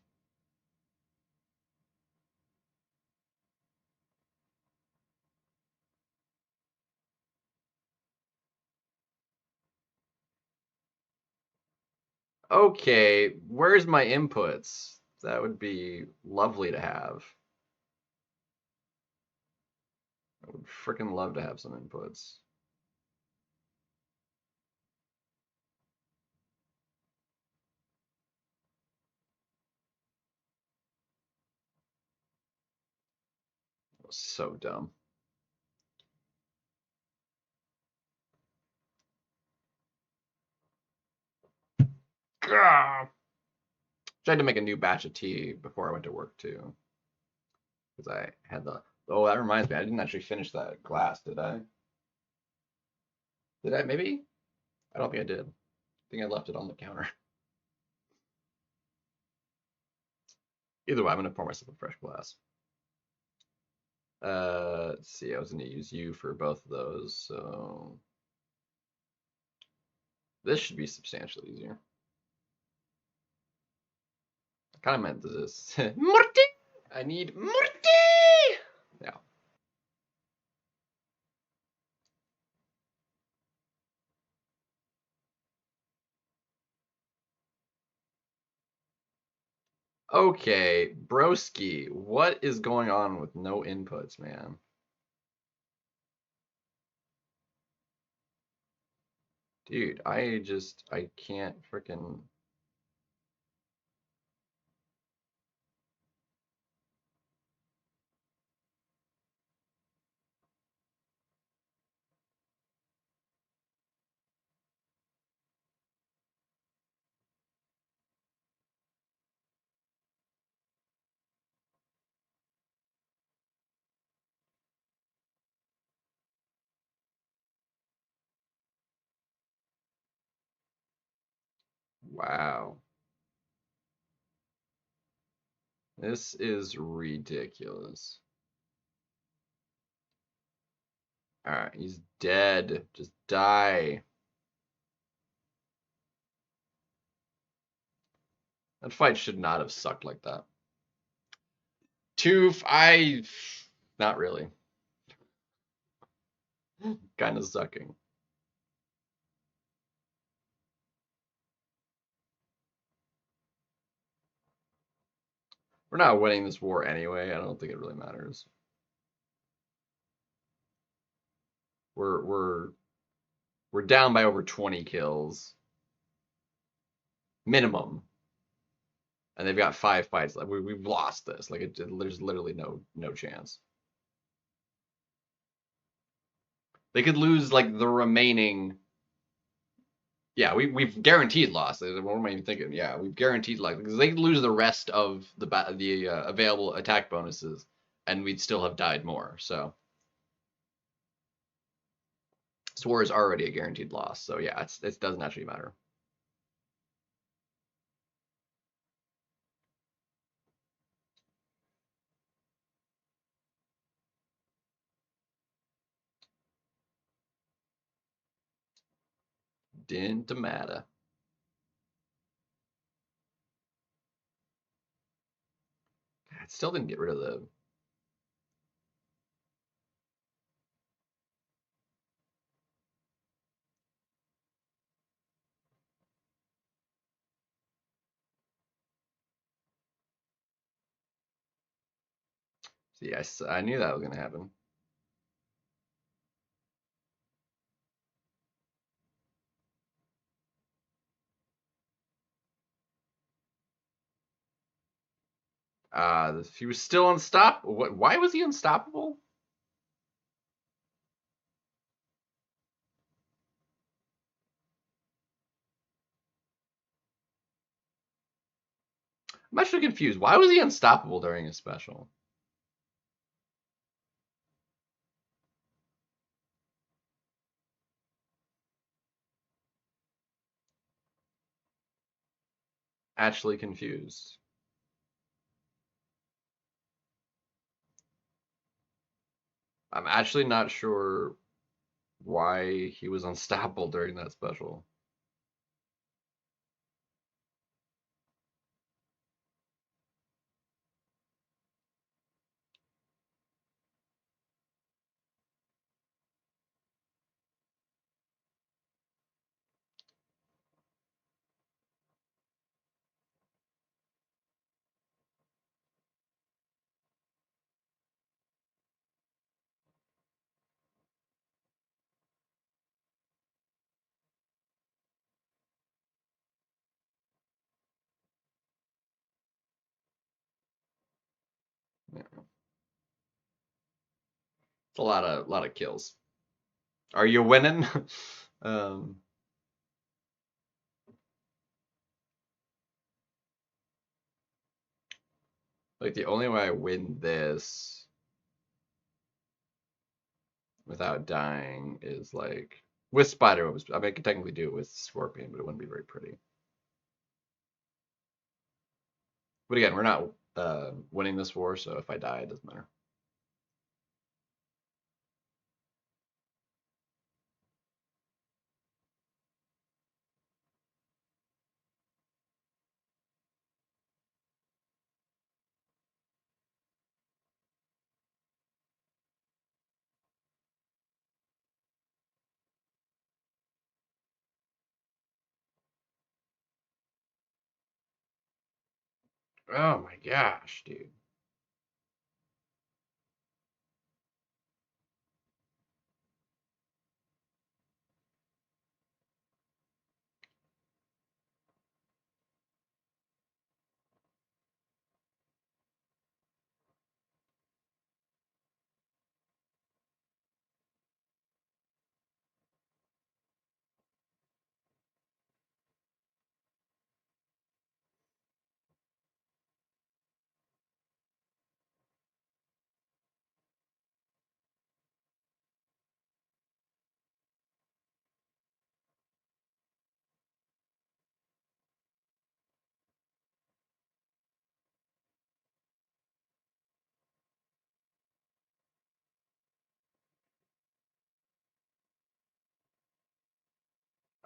Okay, where's my inputs? That would be lovely to have. I would freaking love to have some inputs. That was so dumb. Gah! Tried to make a new batch of tea before I went to work too. Because I had the. Oh, that reminds me. I didn't actually finish that glass, did I? Did I? Maybe? I don't think I did. I think I left it on the counter. Either way, I'm going to pour myself a fresh glass. Let's see. I was going to use you for both of those. So this should be substantially easier. I kind of meant this. Morty! I need Morty! Yeah. Okay, broski, what is going on with no inputs, man? Dude, I can't freaking. Wow. This is ridiculous. Alright, he's dead. Just die. That fight should not have sucked like that. Not really. Kind of sucking. We're not winning this war anyway. I don't think it really matters. We're down by over 20 kills. Minimum. And they've got 5 fights left. We've lost this. Like there's literally no chance. They could lose like the remaining. Yeah, we've guaranteed loss. What am I even thinking? Yeah, we've guaranteed loss because they could lose the rest of the available attack bonuses, and we'd still have died more. So this war is already a guaranteed loss. So yeah, it doesn't actually matter. Didn't matter. I still didn't get rid of the. See, I knew that was gonna happen. He was still unstoppable. What? Why was he unstoppable? I'm actually confused. Why was he unstoppable during his special? Actually confused. I'm actually not sure why he was unstoppable during that special. Yeah. It's a lot of kills. Are you winning? um, like the only way I win this without dying is like with Spider. I mean, I could technically do it with Scorpion, but it wouldn't be very pretty. But again, we're not winning this war, so if I die, it doesn't matter. Oh my gosh, dude.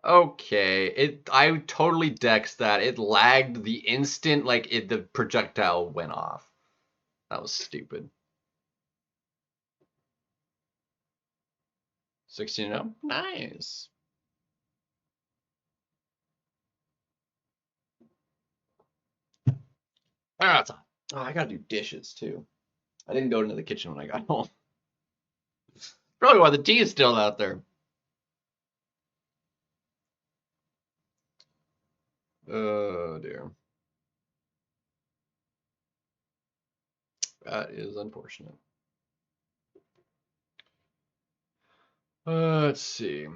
Okay, I totally dexed that. It lagged the instant the projectile went off. That was stupid. 16-0. Nice. Ah, oh, I gotta do dishes too. I didn't go into the kitchen when I got home. Probably why the tea is still out there. Oh dear. That is unfortunate. Let's see.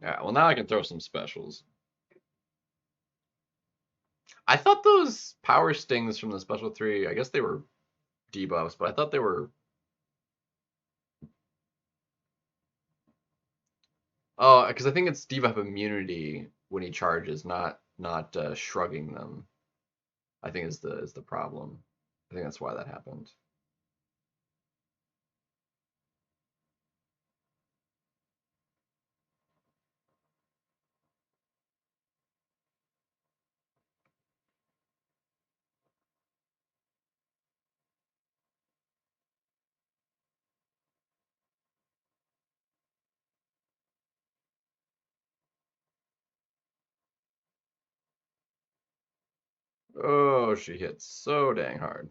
Yeah, well now I can throw some specials. I thought those power stings from the special 3, I guess they were debuffs, but I thought they were. Oh, because I think it's debuff immunity when he charges, not shrugging them. I think is the problem. I think that's why that happened. Oh, she hits so dang hard.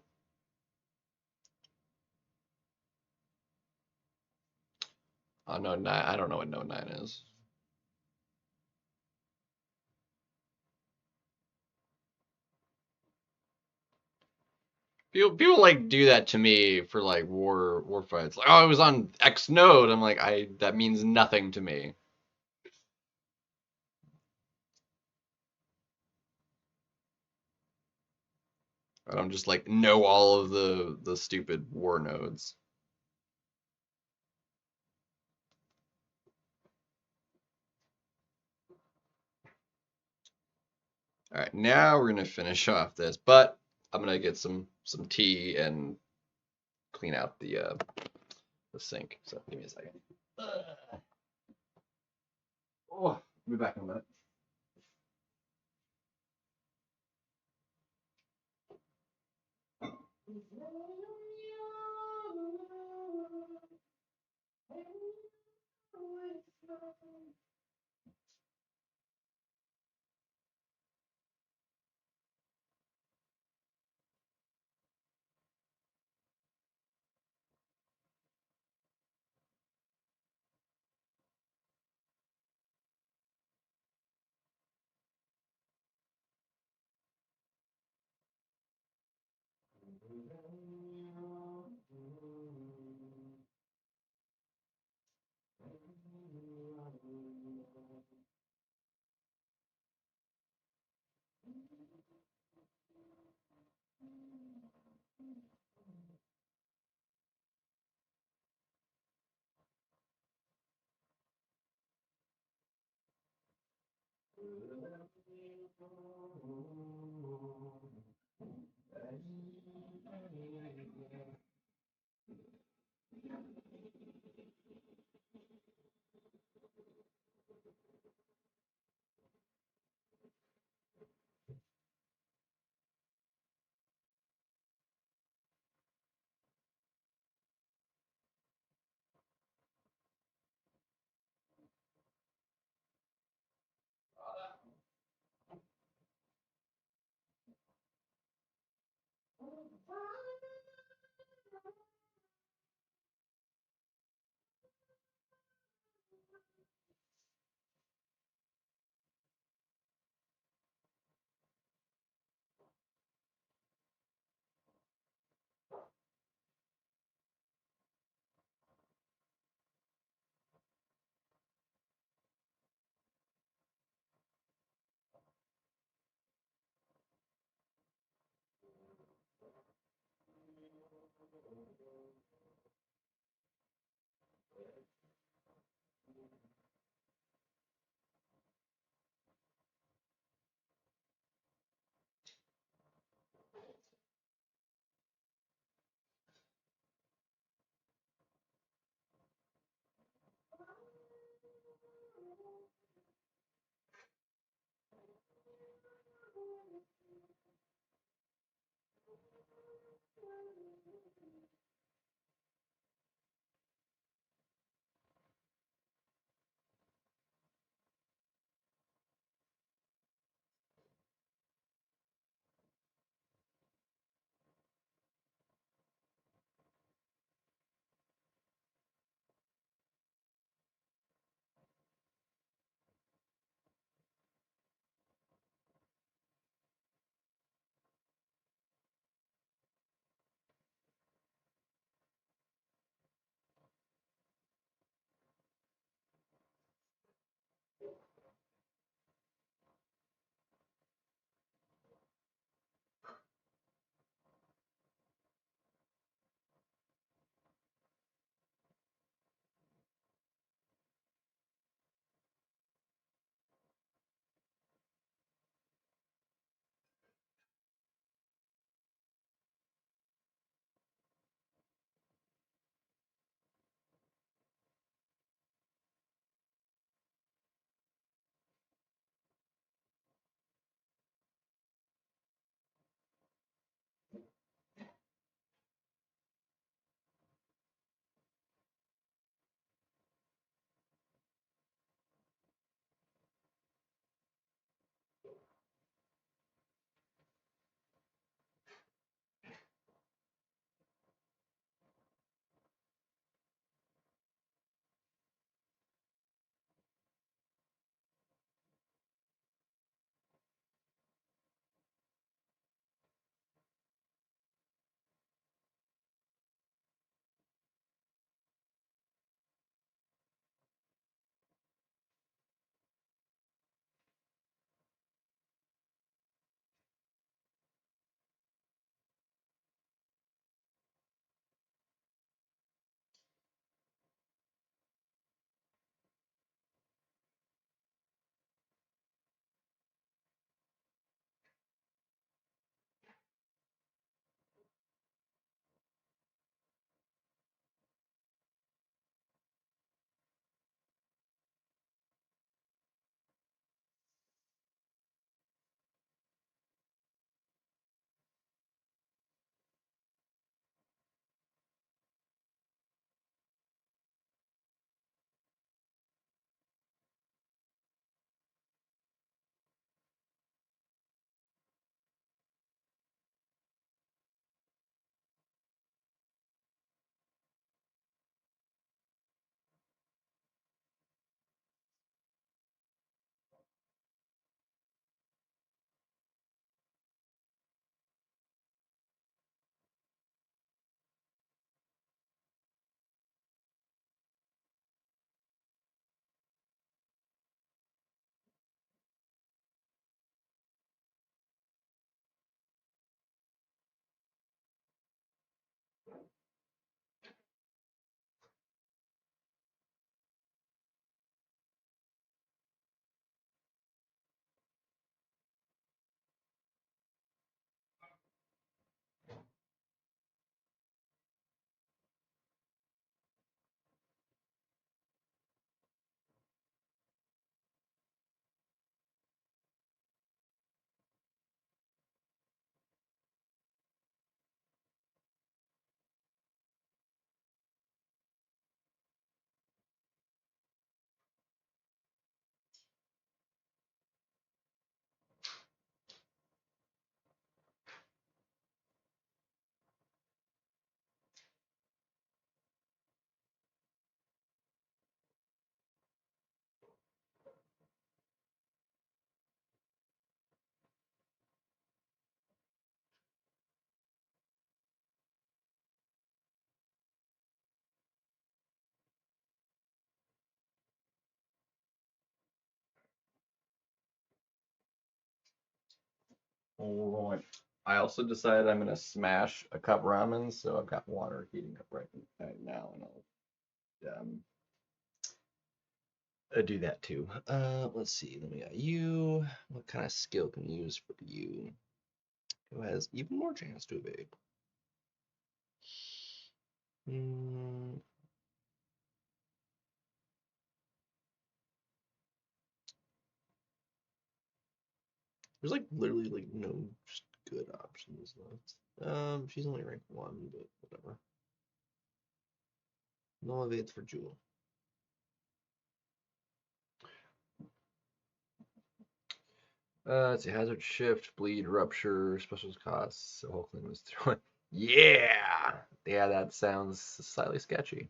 Oh no, nine. I don't know what no 9 is. People like do that to me for like war fights. Like, oh, it was on X node. I'm like, that means nothing to me. I don't just like know all of the stupid war nodes. All right, now we're gonna finish off this, but I'm gonna get some tea and clean out the sink. So give me a second. Oh, I'll be back in a minute. All right. I also decided I'm gonna smash a cup ramen, so I've got water heating up right now, and I'll do that too. Let's see. Then we got you. What kind of skill can we use for you? Who has even more chance to evade? Hmm. There's like literally like no just good options left. She's only ranked 1, but whatever. No evades for Jewel. Let's see, hazard shift, bleed, rupture, special costs, so whole thing was thrown. Yeah! Yeah, that sounds slightly sketchy.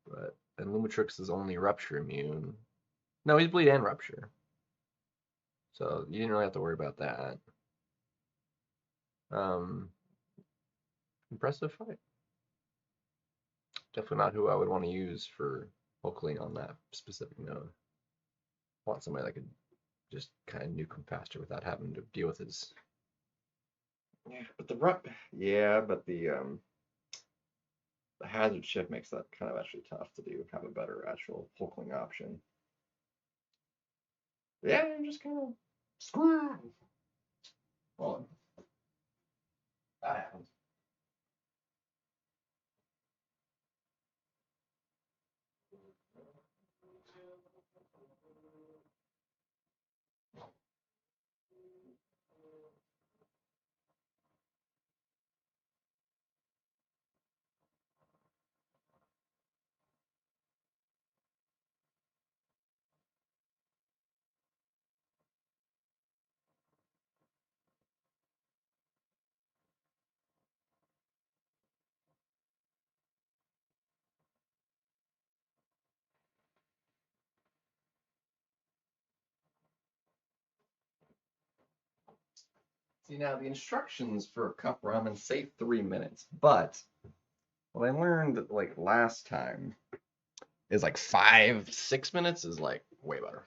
But and Lumitrix is only rupture immune. No, he's bleed and rupture. So you didn't really have to worry about that. Um Impressive fight. Definitely not who I would want to use for Hulkling on that specific node. I want somebody that could just kind of nuke him faster without having to deal with his. Yeah, but the hazard shift makes that kind of actually tough to do. Have a better actual Hulkling option. Yeah, I'm just kind of screwed. Well, that happens. See, now the instructions for a cup ramen say 3 minutes, but what I learned like last time is like 5, 6 minutes is like way better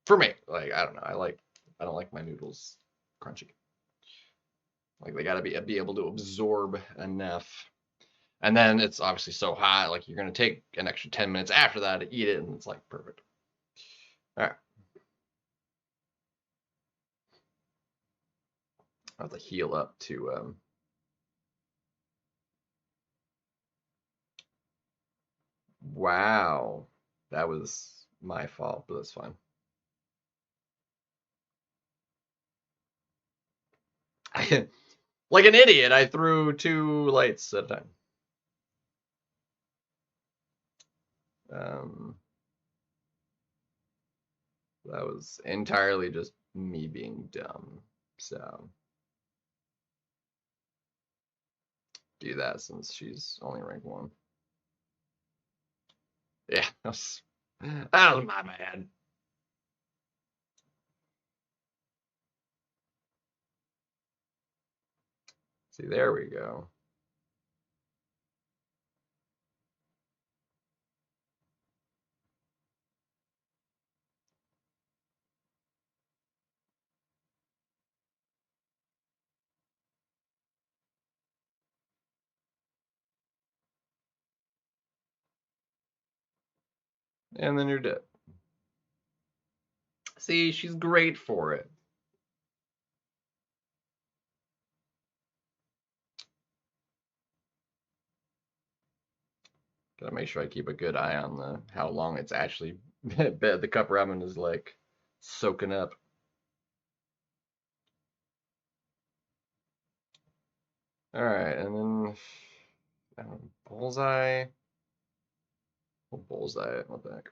for me. Like I don't know, I don't like my noodles crunchy. Like they gotta be able to absorb enough. And then it's obviously so hot, like you're gonna take an extra 10 minutes after that to eat it, and it's like perfect. All right. I have to heal up to wow. That was my fault, but that's fine. Like an idiot, I threw 2 lights at a time. Um, that was entirely just me being dumb. So do that since she's only rank 1. Yeah, that was my bad. See, there we go. And then you're dead. See, she's great for it. Gotta make sure I keep a good eye on the how long it's actually the cup ramen is like soaking up. All right, and then bullseye. Oh, bullseye. What the heck?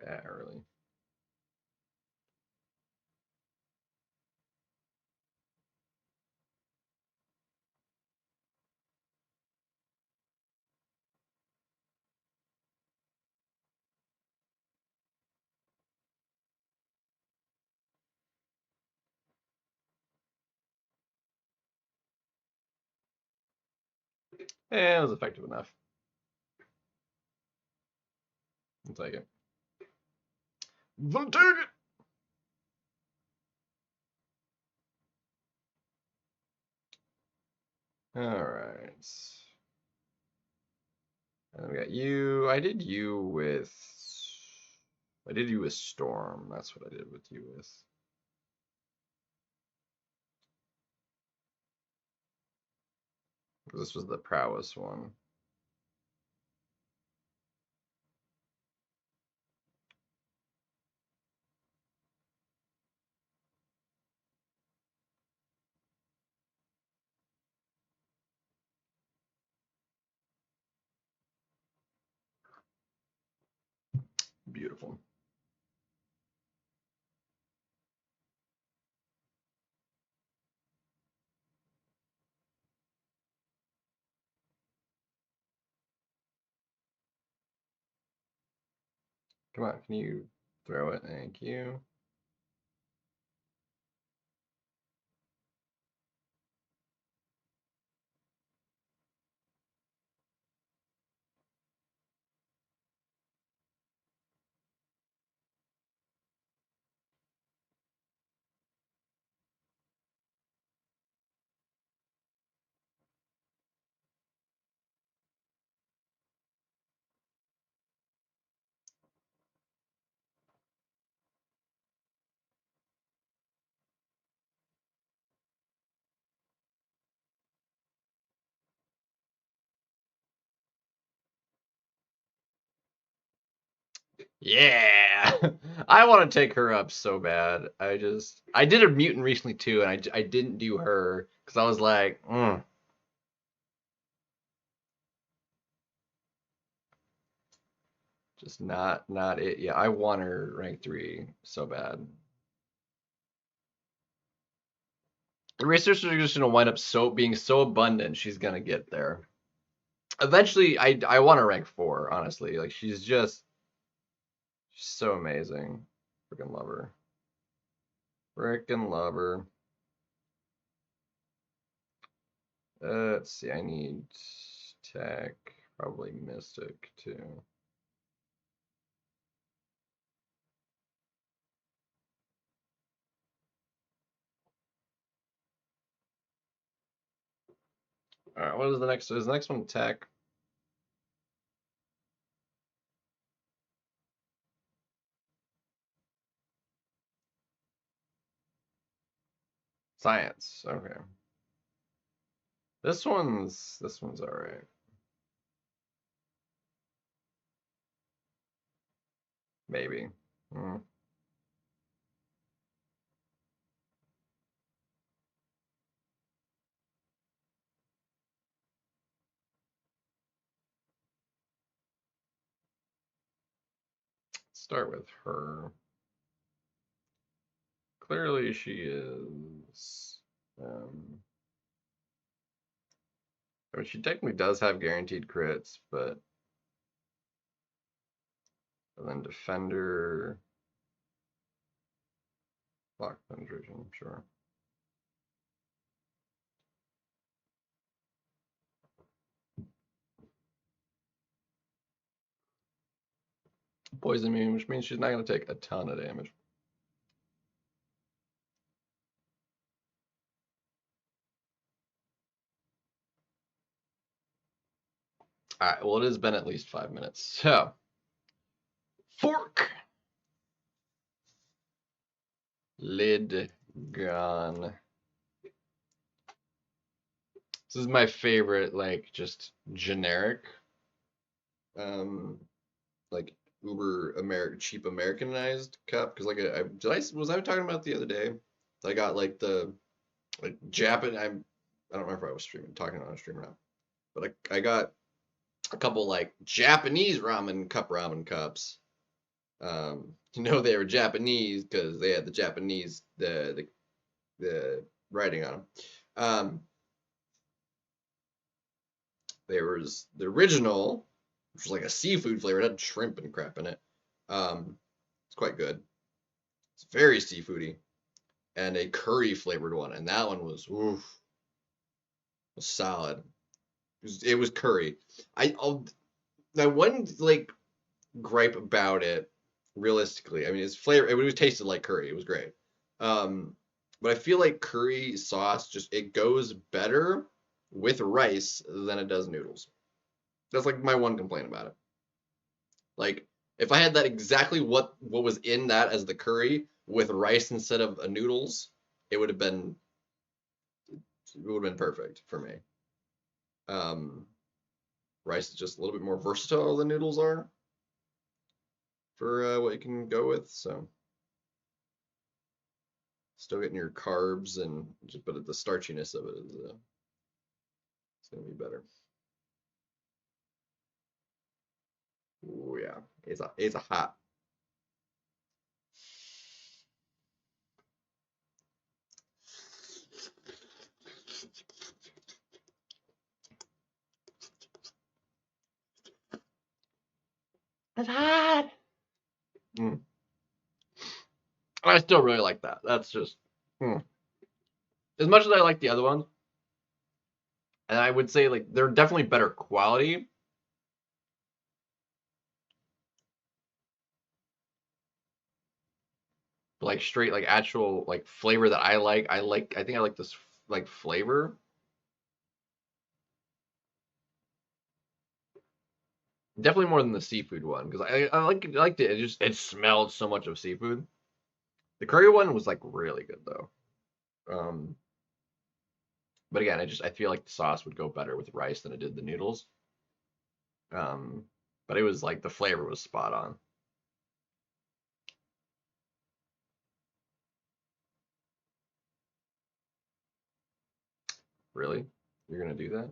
that early. It was effective enough. I'll take it. I'll take it! Alright. And then we got you. I did you with Storm. That's what I did with you with. This was the prowess one. Beautiful. Come on, can you throw it? Thank you. Yeah, I want to take her up so bad. I did a mutant recently too, and I didn't do her because I was like, just not it. Yeah, I want her rank 3 so bad. The researchers are just gonna wind up being so abundant. She's gonna get there. Eventually, I want her rank 4. Honestly, like she's so amazing. Freaking love her. Freaking love her. Let's see. I need tech, probably mystic too. All right, what is the next? Is the next one tech? Science. Okay. This one's all right. Maybe. Start with her. Clearly, she is. I mean, she technically does have guaranteed crits, but and then defender, block penetration, sure. Poison immune, which means she's not going to take a ton of damage. All right, well, it has been at least 5 minutes. So, fork. Lid gone. This is my favorite, like, just generic, like, cheap Americanized cup. Because, like, was I talking about the other day? I got, like, the, like, Japan, I don't remember if I was talking on a stream or not. But I got a couple, like, Japanese ramen cups. You know they were Japanese because they had the Japanese the writing on them. There was the original, which was like a seafood flavor. It had shrimp and crap in it. It's quite good. It's very seafoody, and a curry flavored one, and that one was oof, was solid. It was curry. My one like gripe about it, realistically, I mean, it's flavor. It was tasted like curry. It was great. But I feel like curry sauce just it goes better with rice than it does noodles. That's like my one complaint about it. Like if I had that exactly what was in that as the curry with rice instead of a noodles, it would have been perfect for me. Um, Rice is just a little bit more versatile than noodles are for what you can go with. So still getting your carbs and just but the starchiness of it is it's gonna be better. Oh yeah, it's a hot. It's hot. Mm. I still really like that. That's just as much as I like the other ones, and I would say like they're definitely better quality. But like straight like actual like flavor that I like. I think I like this like flavor. Definitely more than the seafood one because I liked it. It smelled so much of seafood. The curry one was like really good though. Um, but again, I feel like the sauce would go better with rice than it did the noodles. Um, but it was like the flavor was spot on. Really? You're gonna do that?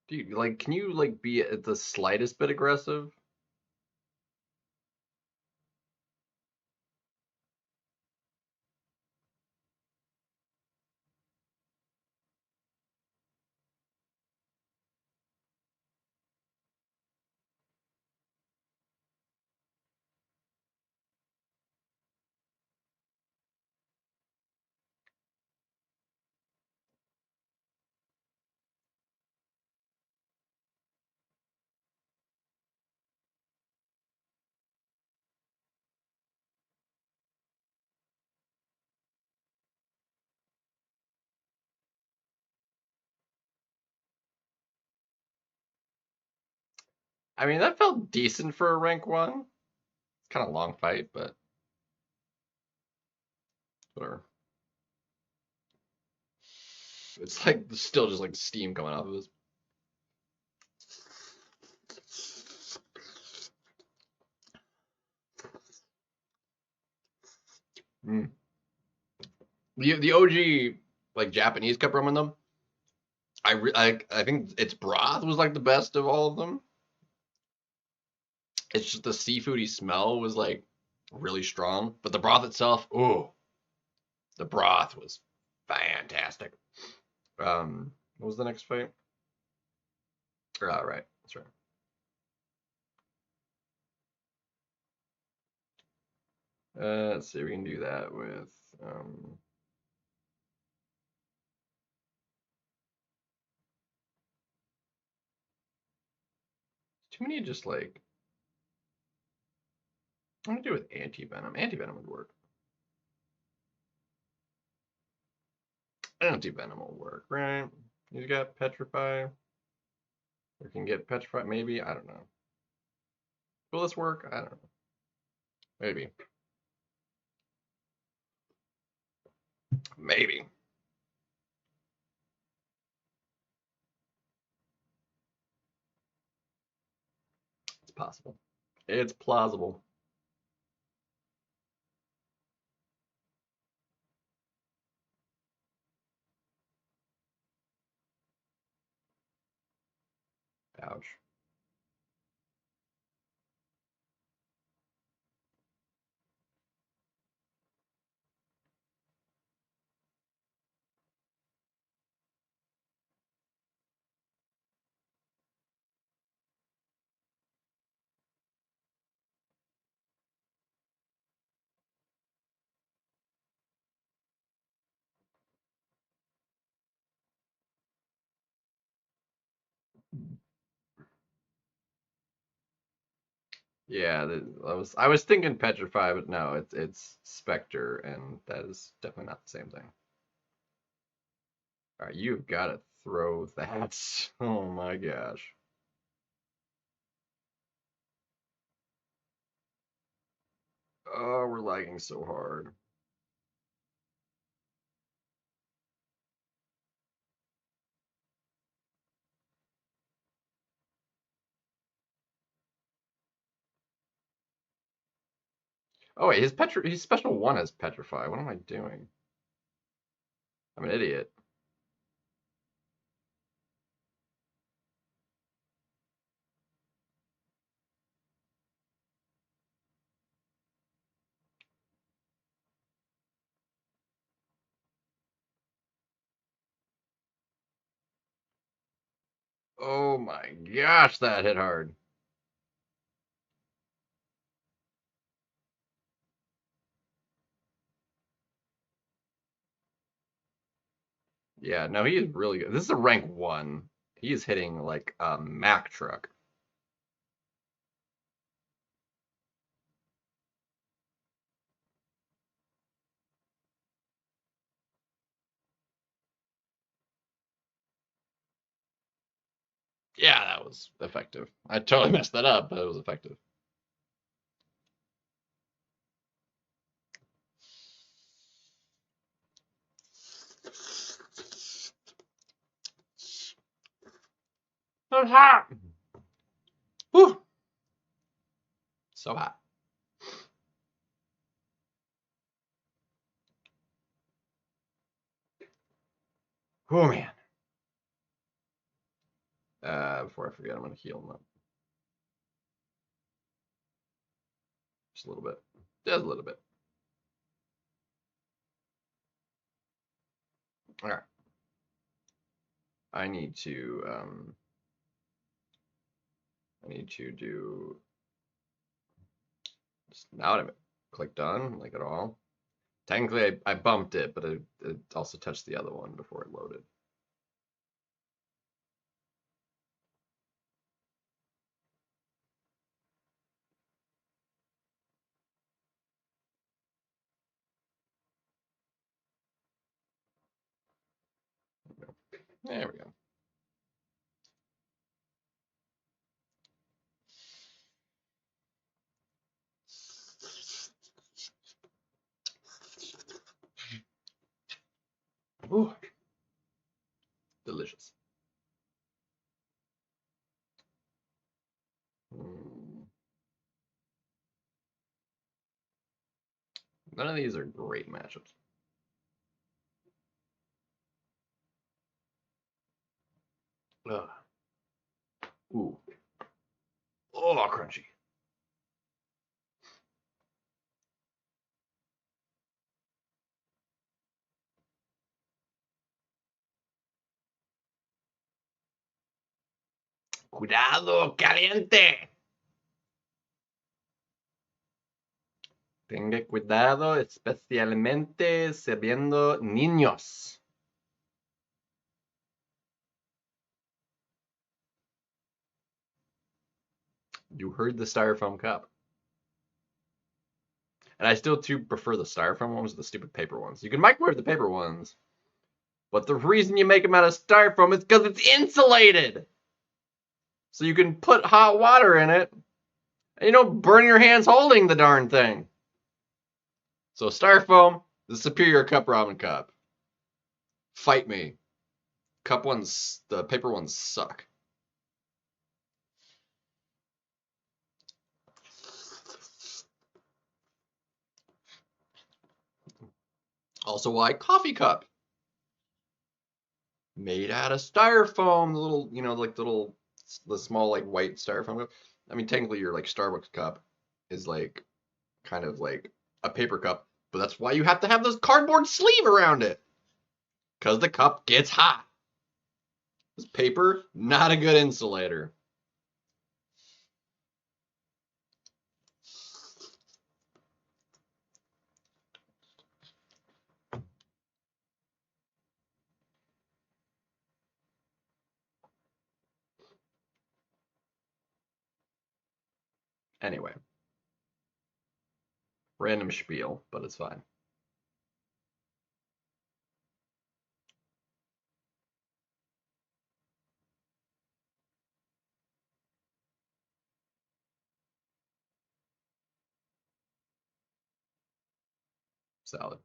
Dude, like, can you like be at the slightest bit aggressive? I mean, that felt decent for a rank one. It's kind of long fight, but whatever. It's like still just like steam coming off of this. Mm. The OG like Japanese kept rumming them. I think its broth was like the best of all of them. It's just the seafoody smell was like really strong, but the broth itself, ooh, the broth was fantastic. What was the next fight? Right, that's right. Let's see, we can do that with too many just like I'm gonna do it with anti-venom. Anti-venom would work. Anti-venom will work, right? He's got petrify. Or can get petrify, maybe. I don't know. Will this work? I don't know. Maybe. Maybe. possible. It's plausible. Ouch. Yeah, I was thinking petrify, but no, it's specter, and that is definitely not the same thing. All right, you've got to throw that. Oh my gosh. Oh, we're lagging so hard. Oh wait, his special one is petrify. What am I doing? I'm an idiot. Oh my gosh, that hit hard. Yeah, no, he is really good. This is a rank 1. He is hitting like a Mack truck. Yeah, that was effective. I totally messed that up, but it was effective. So hot. Whew. So hot. Oh man. Before I forget, I'm gonna heal him up. Just a little bit. Just a little bit. Alright. I need to do just now that I click done, like at all. Technically I bumped it, but it also touched the other one before it loaded. There we go. Ooh. Delicious. None of these are great matchups. Ugh. Ooh. Oh, crunchy. Cuidado, caliente. Tenga cuidado, especialmente sirviendo niños. You heard the styrofoam cup. And I still do prefer the styrofoam ones to the stupid paper ones. You can microwave the paper ones, but the reason you make them out of styrofoam is because it's insulated. So you can put hot water in it, and you don't burn your hands holding the darn thing. So styrofoam, the superior cup ramen cup. Fight me. Cup ones, the paper ones suck. Also, why coffee cup? Made out of styrofoam, the little, like the small like white styrofoam cup. I mean, technically, your like Starbucks cup is like kind of like a paper cup, but that's why you have to have this cardboard sleeve around it, because the cup gets hot. This paper, not a good insulator. Anyway, random spiel, but it's fine. Salad.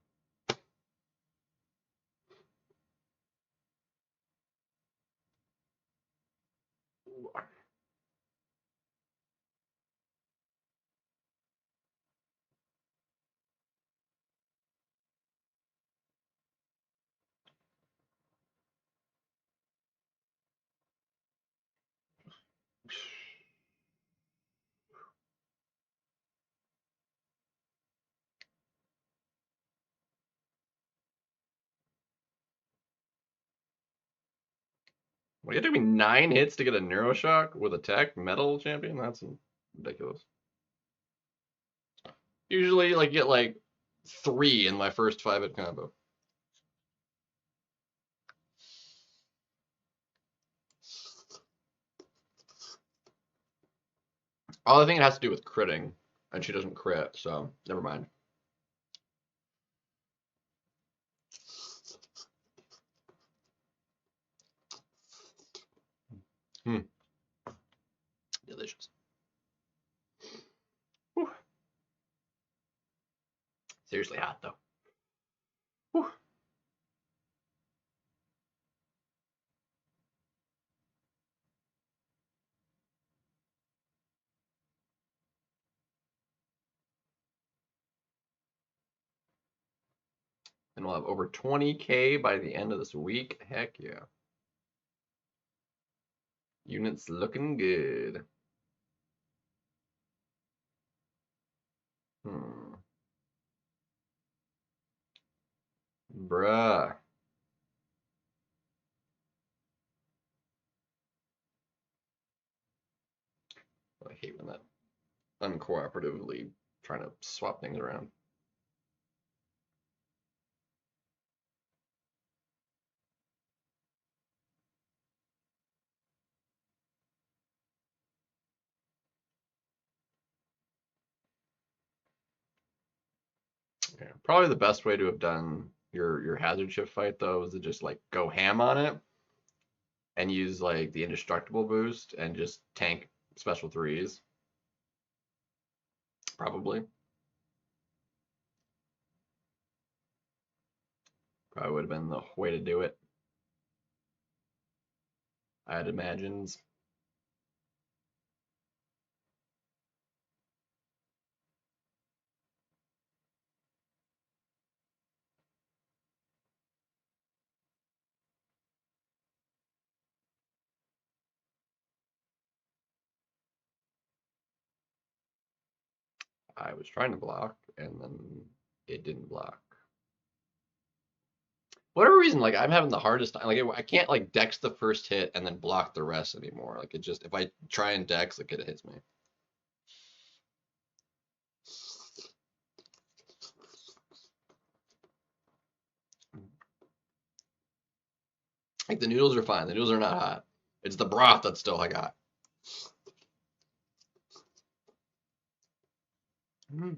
Well, it took me 9 hits to get a Neuroshock with a tech metal champion? That's ridiculous. Usually, like, get like 3 in my first 5-hit combo. Oh, I think it has to do with critting, and she doesn't crit, so never mind. Delicious. Whew. Seriously hot, though. Whew. And we'll have over 20K by the end of this week. Heck yeah. Units looking good. Bruh. I hate when that uncooperatively trying to swap things around. Yeah, probably the best way to have done your hazard shift fight though is to just like go ham on it and use like the indestructible boost and just tank special threes. Probably. Probably would have been the way to do it. I'd imagine. I was trying to block and then it didn't block. Whatever reason, like I'm having the hardest time. Like I can't like dex the first hit and then block the rest anymore. Like it just if I try and dex, like it hits me. Like the noodles are fine. The noodles are not hot. It's the broth that's still hot. Mm.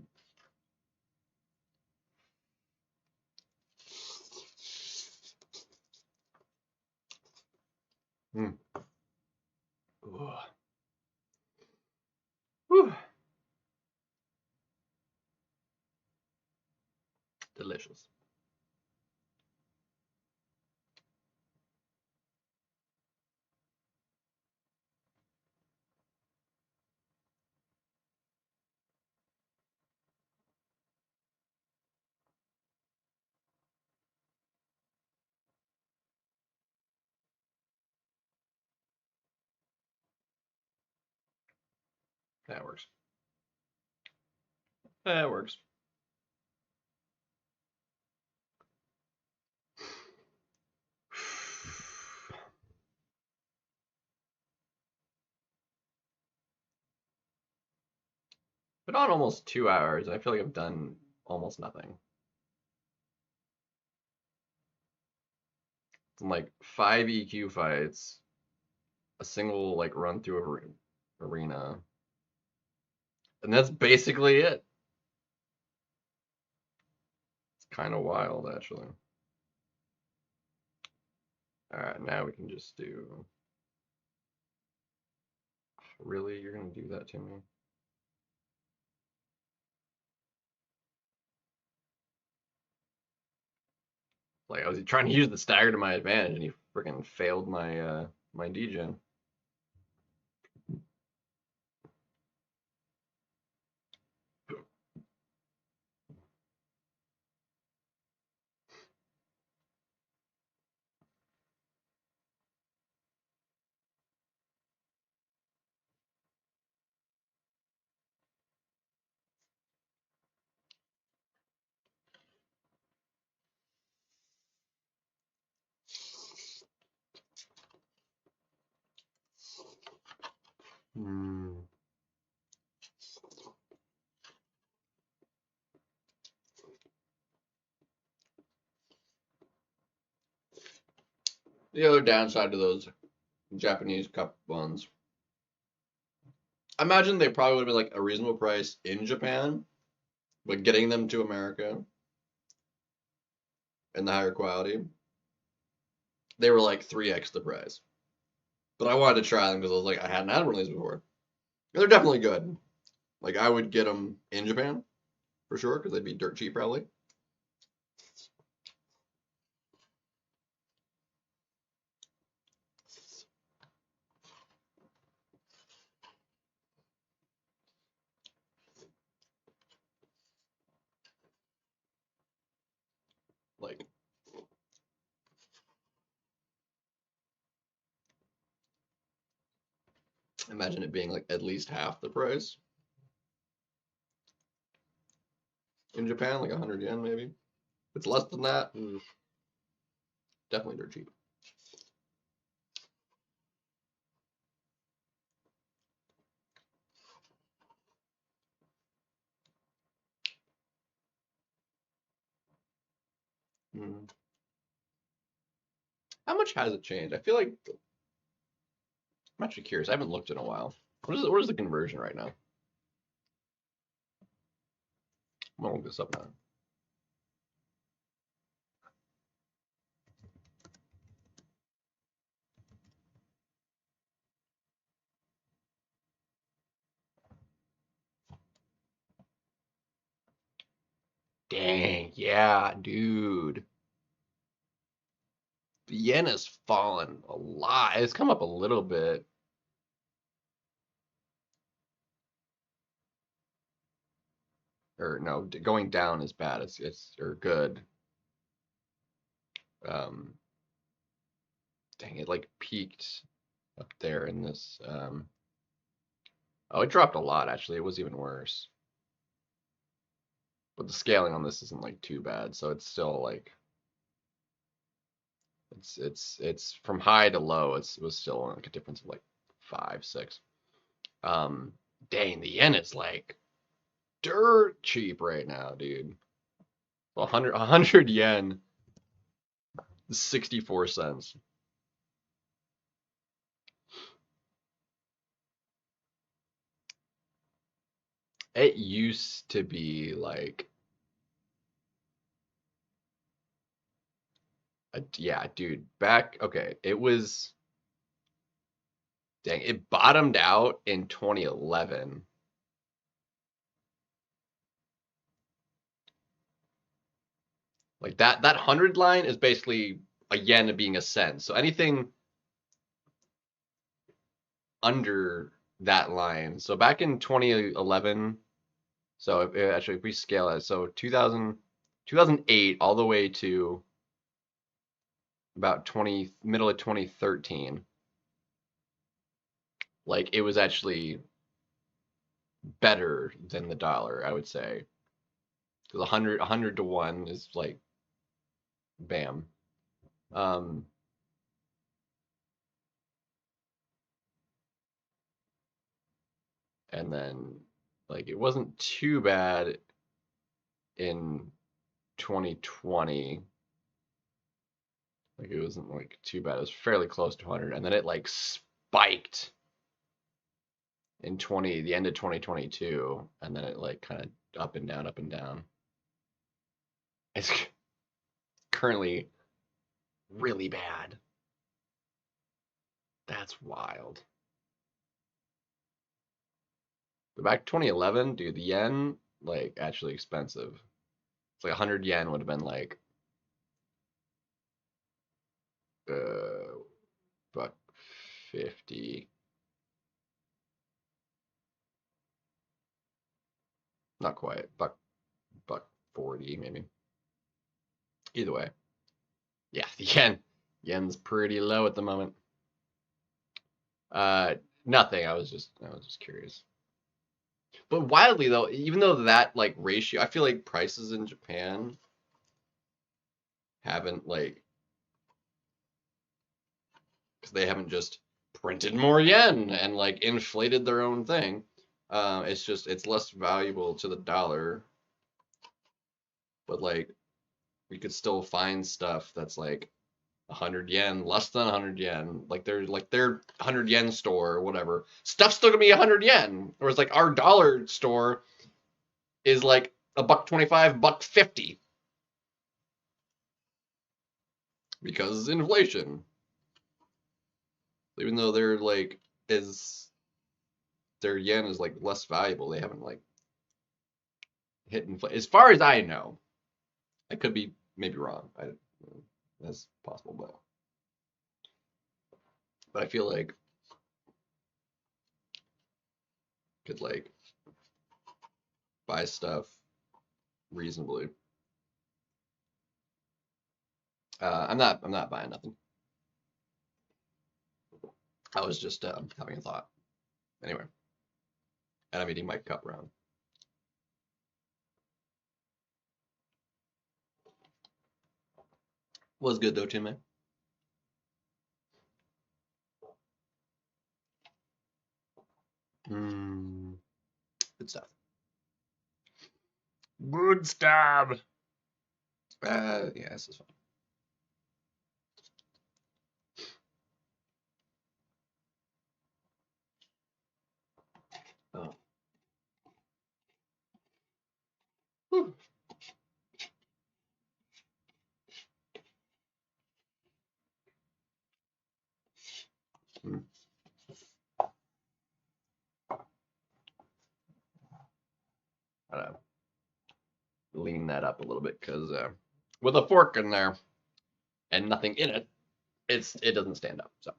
Mm. Whew. Delicious. That works. That works. Been on almost 2 hours. I feel like I've done almost nothing. From like 5 EQ fights, a single like run through arena, and that's basically it. It's kind of wild, actually. All right, now we can just do. Really, you're gonna do that to me? Like I was trying to use the stagger to my advantage, and you freaking failed my my degen. Hmm. The other downside to those Japanese cup ones, I imagine they probably would have been like a reasonable price in Japan, but getting them to America and the higher quality, they were like 3x the price. But I wanted to try them because I was like, I hadn't had one of these before. They're definitely good. Like I would get them in Japan for sure because they'd be dirt cheap probably. Like imagine it being like at least half the price in Japan, like 100 yen maybe. If it's less than that, definitely dirt cheap. Mm. How much has it changed? I feel like I'm actually curious. I haven't looked in a while. What is the conversion right now? I'm gonna look this up now. Dang, yeah, dude. The yen has fallen a lot. It's come up a little bit. Or no, going down is bad. It's or good. Um, dang, it like peaked up there in this. Oh, it dropped a lot actually. It was even worse. But the scaling on this isn't like too bad, so it's still like it's from high to low. It was still like a difference of like 5, 6. Um, dang, the yen is like dirt cheap right now, dude. 100 yen, 64 cents. It used to be like, yeah, dude, okay, it was, dang, it bottomed out in 2011. Like that 100 line is basically a yen being a cent. So anything under that line. So back in 2011, so actually if we scale it, so 2008 all the way to about middle of 2013, like it was actually better than the dollar, I would say. Because 100 to 1 is like, bam. And then, like, it wasn't too bad in 2020. Like, it wasn't, like, too bad. It was fairly close to 100. And then it, like, spiked in the end of 2022. And then it, like, kind of up and down, up and down. It's currently really bad. That's wild. But back 2011, dude, the yen, like, actually expensive. It's like 100 yen would have been like buck 50. Not quite. Buck 40 maybe. Either way. Yeah, the yen's pretty low at the moment. Nothing. I was just curious. But wildly though, even though that like ratio, I feel like prices in Japan haven't like, because they haven't just printed more yen and like inflated their own thing. It's just, it's less valuable to the dollar, but like we could still find stuff that's like 100 yen, less than 100 yen, like their 100 yen store or whatever. Stuff's still gonna be 100 yen. Whereas like our dollar store is like $1.25, $1.50. Because inflation. Even though they're like their yen is like less valuable, they haven't like hit inflation. As far as I know, I could be maybe wrong. That's possible, but I feel like could like buy stuff reasonably. I'm not buying nothing. I was just having a thought. Anyway, and I'm eating my cup round. Was good though, Tim. Good stuff. Good stuff. Yeah, this is fun. Oh. Whew. Gotta lean that up a little bit because with a fork in there and nothing in it, it doesn't stand up. So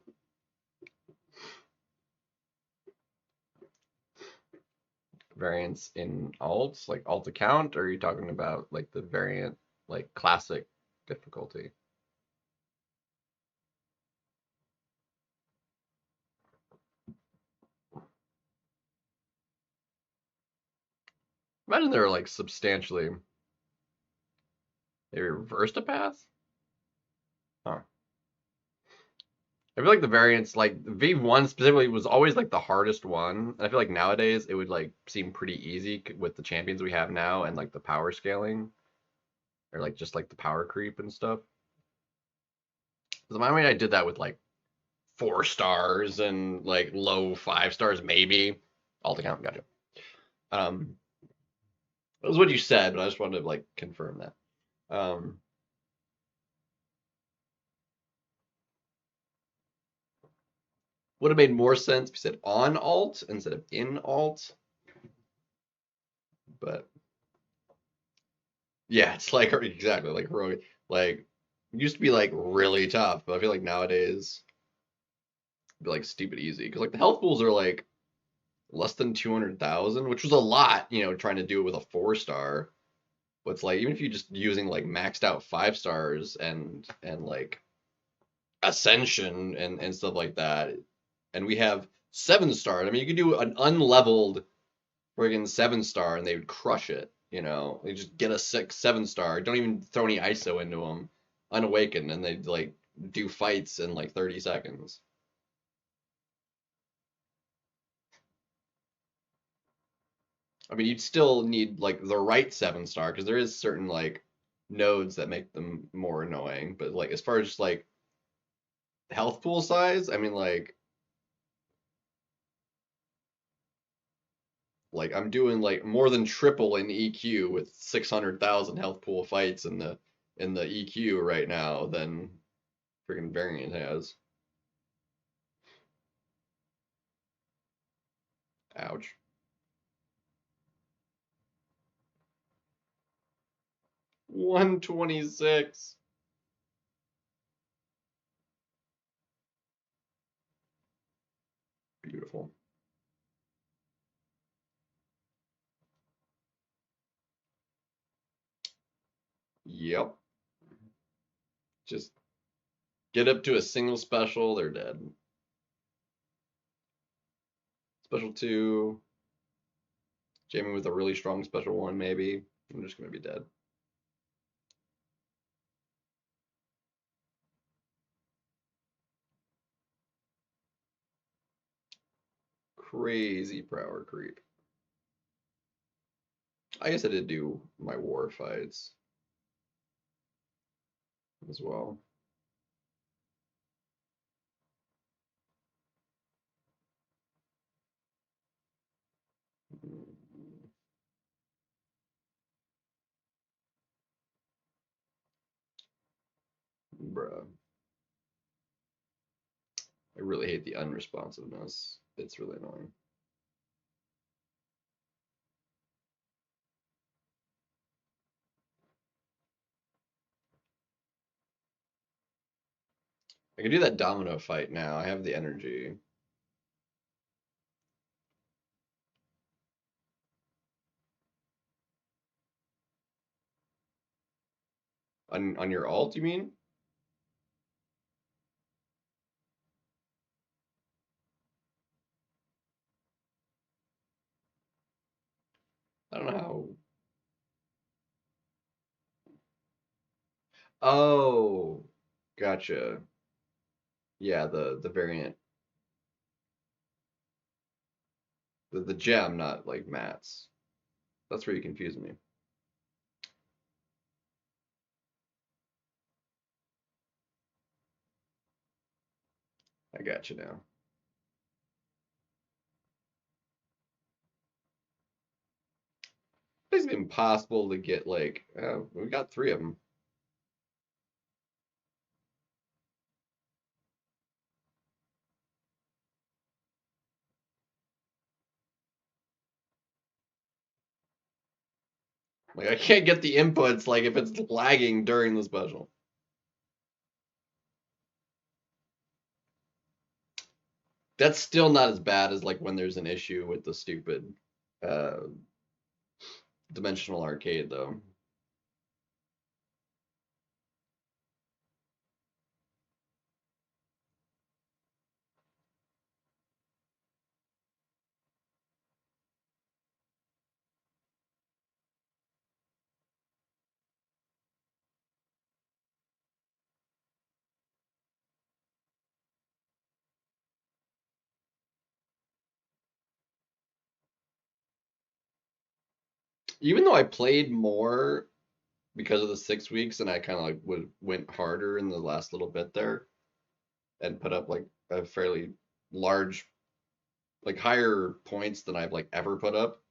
variance in alts, like alt account, or are you talking about like the variant, like classic difficulty? Imagine they're like substantially, they reversed a path. Huh. I feel like the variance, like V1 specifically, was always like the hardest one. And I feel like nowadays it would like seem pretty easy with the champions we have now and like the power scaling, or like just like the power creep and stuff. Because I mean, I did that with like 4 stars and like low 5 stars maybe. Alt account, got you. That was what you said, but I just wanted to like confirm that. Would have made more sense if you said on alt instead of in alt. But yeah, it's like exactly like heroic. Like it used to be like really tough, but I feel like nowadays it'd be like stupid easy because like the health pools are like less than 200,000, which was a lot, you know, trying to do it with a 4 star. But it's like even if you're just using like maxed out 5 stars and like ascension and stuff like that, and we have 7 stars. I mean, you could do an unleveled friggin' 7-star and they would crush it. You know, they just get a 7-star, don't even throw any ISO into them, unawakened, and they'd like do fights in like 30 seconds. I mean, you'd still need like the right 7-star because there is certain like nodes that make them more annoying. But like as far as just like health pool size, I mean like I'm doing like more than triple in EQ with 600,000 health pool fights in the EQ right now than freaking variant has. Ouch. 126. Beautiful. Yep. Just get up to a single special, they're dead. Special 2, jamming with a really strong special 1 maybe. I'm just gonna be dead. Crazy power creep. I guess I did do my war fights as well. Bruh. I really hate the unresponsiveness. It's really annoying. I can do that domino fight now. I have the energy. On your alt, you mean? I don't know how. Oh, gotcha. Yeah, the variant, the gem, not like mats. That's where you confuse me. I got you now. It's impossible to get like. We got 3 of them. Like I can't get the inputs like if it's lagging during the special. That's still not as bad as like when there's an issue with the stupid uh, dimensional arcade though. Even though I played more because of the 6 weeks and I kind of like went harder in the last little bit there and put up like a fairly large like higher points than I've like ever put up.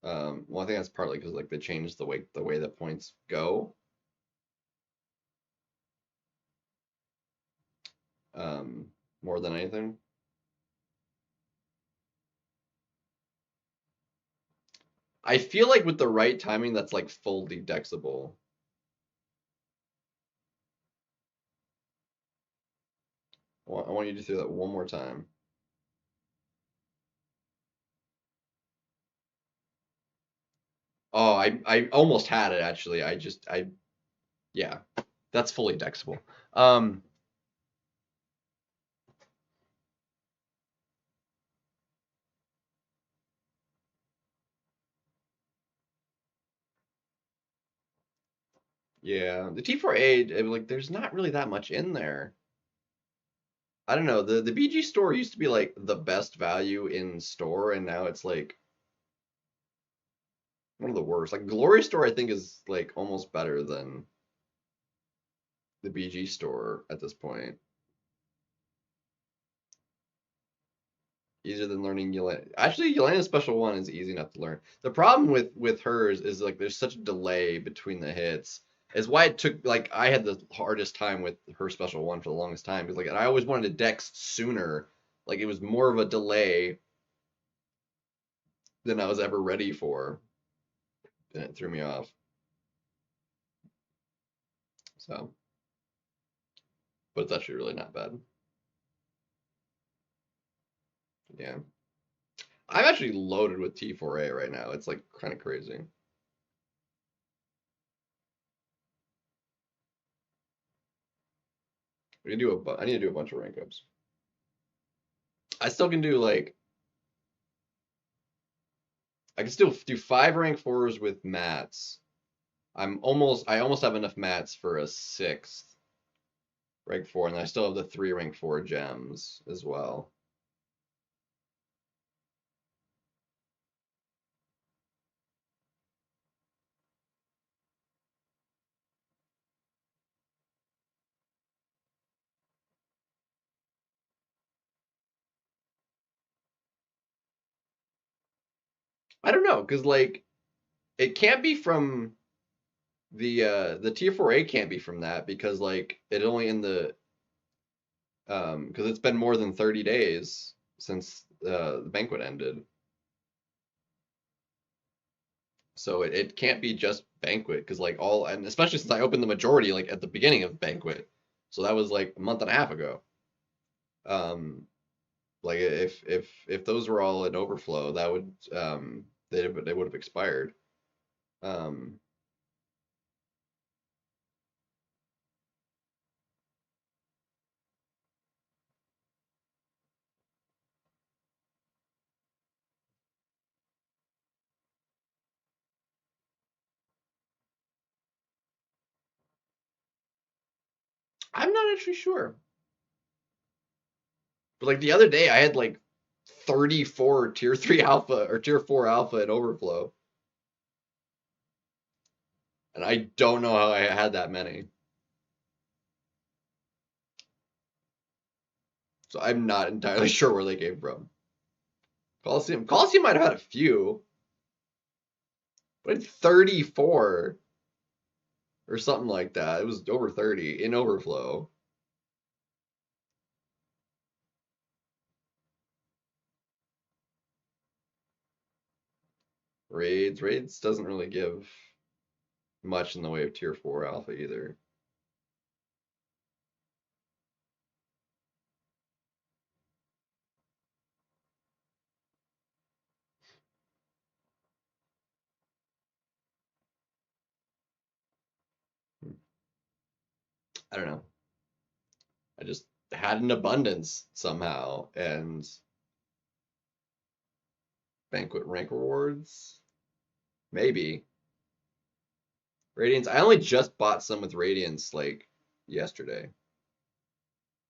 Well, I think that's partly because like they changed the way that points go. More than anything. I feel like with the right timing, that's like fully dexable. I want you to do that one more time. Oh, I almost had it actually. Yeah, that's fully dexable. Yeah, the T4A, like, there's not really that much in there. I don't know. The BG store used to be like the best value in store, and now it's like one of the worst. Like Glory Store, I think is like almost better than the BG store at this point. Easier than learning Yelena. Actually, Yelena's special one is easy enough to learn. The problem with hers is like there's such a delay between the hits. Is why it took like I had the hardest time with her special one for the longest time because like and I always wanted to dex sooner. Like it was more of a delay than I was ever ready for, and it threw me off. So, but it's actually really not bad. Yeah, I'm actually loaded with T4A right now. It's like kind of crazy. We can do I need to do a bunch of rank ups. I still can do like I can still do 5 rank 4s with mats. I almost have enough mats for a 6th rank 4, and I still have the 3 rank 4 gems as well. I don't know, because like it can't be from the tier 4A can't be from that because like it only in the because it's been more than 30 days since the banquet ended. So it can't be just banquet because like all and especially since I opened the majority like at the beginning of banquet. So that was like a month and a half ago. Um like if those were all in overflow, that would they would have expired. Um I'm not actually sure. But like the other day I had like 34 tier 3 alpha or tier 4 alpha in overflow. And I don't know how I had that many. So I'm not entirely sure where they came from. Coliseum might have had a few, but 34 or something like that. It was over 30 in overflow. Raids doesn't really give much in the way of tier 4 alpha either. I don't know. I just had an abundance somehow and banquet rank rewards maybe. Radiance. I only just bought some with Radiance like yesterday.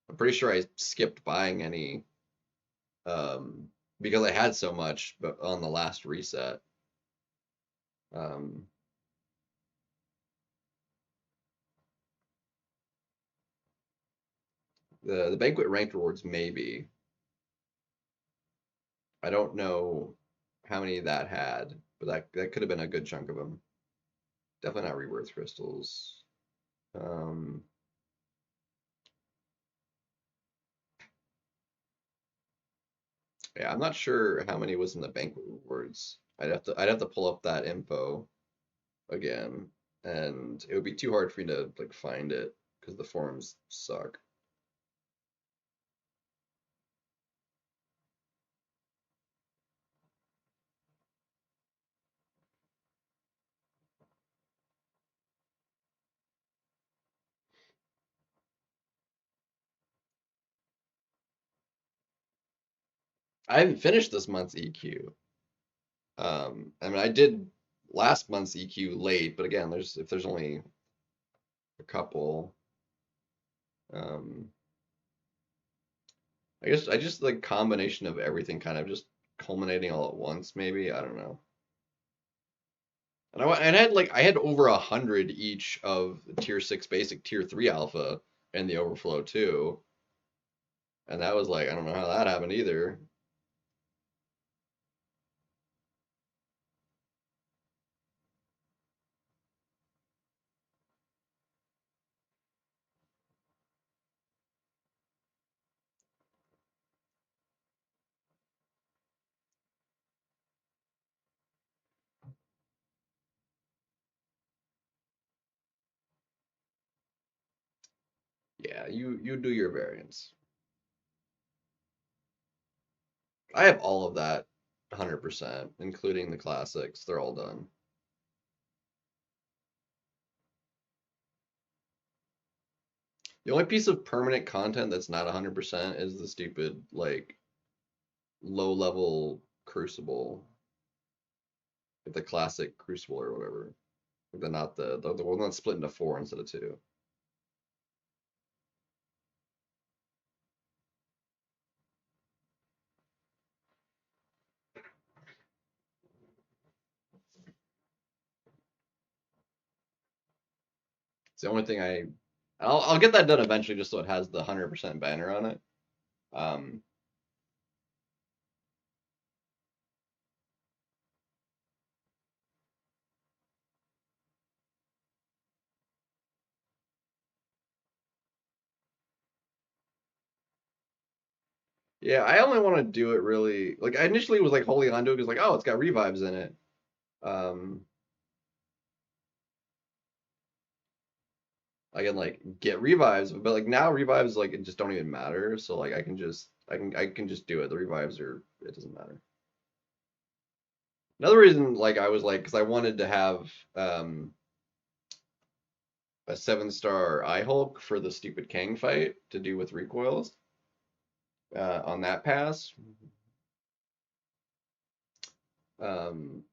I'm pretty sure I skipped buying any because I had so much but on the last reset. Um, the banquet ranked rewards maybe. I don't know how many that had, but that could have been a good chunk of them. Definitely not rebirth crystals. Um, yeah, I'm not sure how many was in the banquet rewards. I'd have to pull up that info again, and it would be too hard for me to like find it because the forums suck. I haven't finished this month's EQ. I mean, I did last month's EQ late, but again, there's if there's only a couple. I guess I just like combination of everything kind of just culminating all at once, maybe. I don't know. And I had over 100 each of tier 6 basic, tier 3 alpha, and the overflow too. And that was like, I don't know how that happened either. Yeah, you do your variants. I have all of that 100%, including the classics. They're all done. The only piece of permanent content that's not 100% is the stupid, like, low level Crucible. Like the classic Crucible or whatever. Like not the one that's split into 4 instead of 2. It's the only thing I'll get that done eventually just so it has the 100% banner on it. Um, yeah, I only want to do it really like I initially was like holding on to it because like, oh, it's got revives in it. Um, I can like get revives, but like now revives like it just don't even matter. So like I can just do it. The revives are it doesn't matter. Another reason like I was like because I wanted to have a 7-star Eye Hulk for the stupid Kang fight to do with recoils on that pass. Um,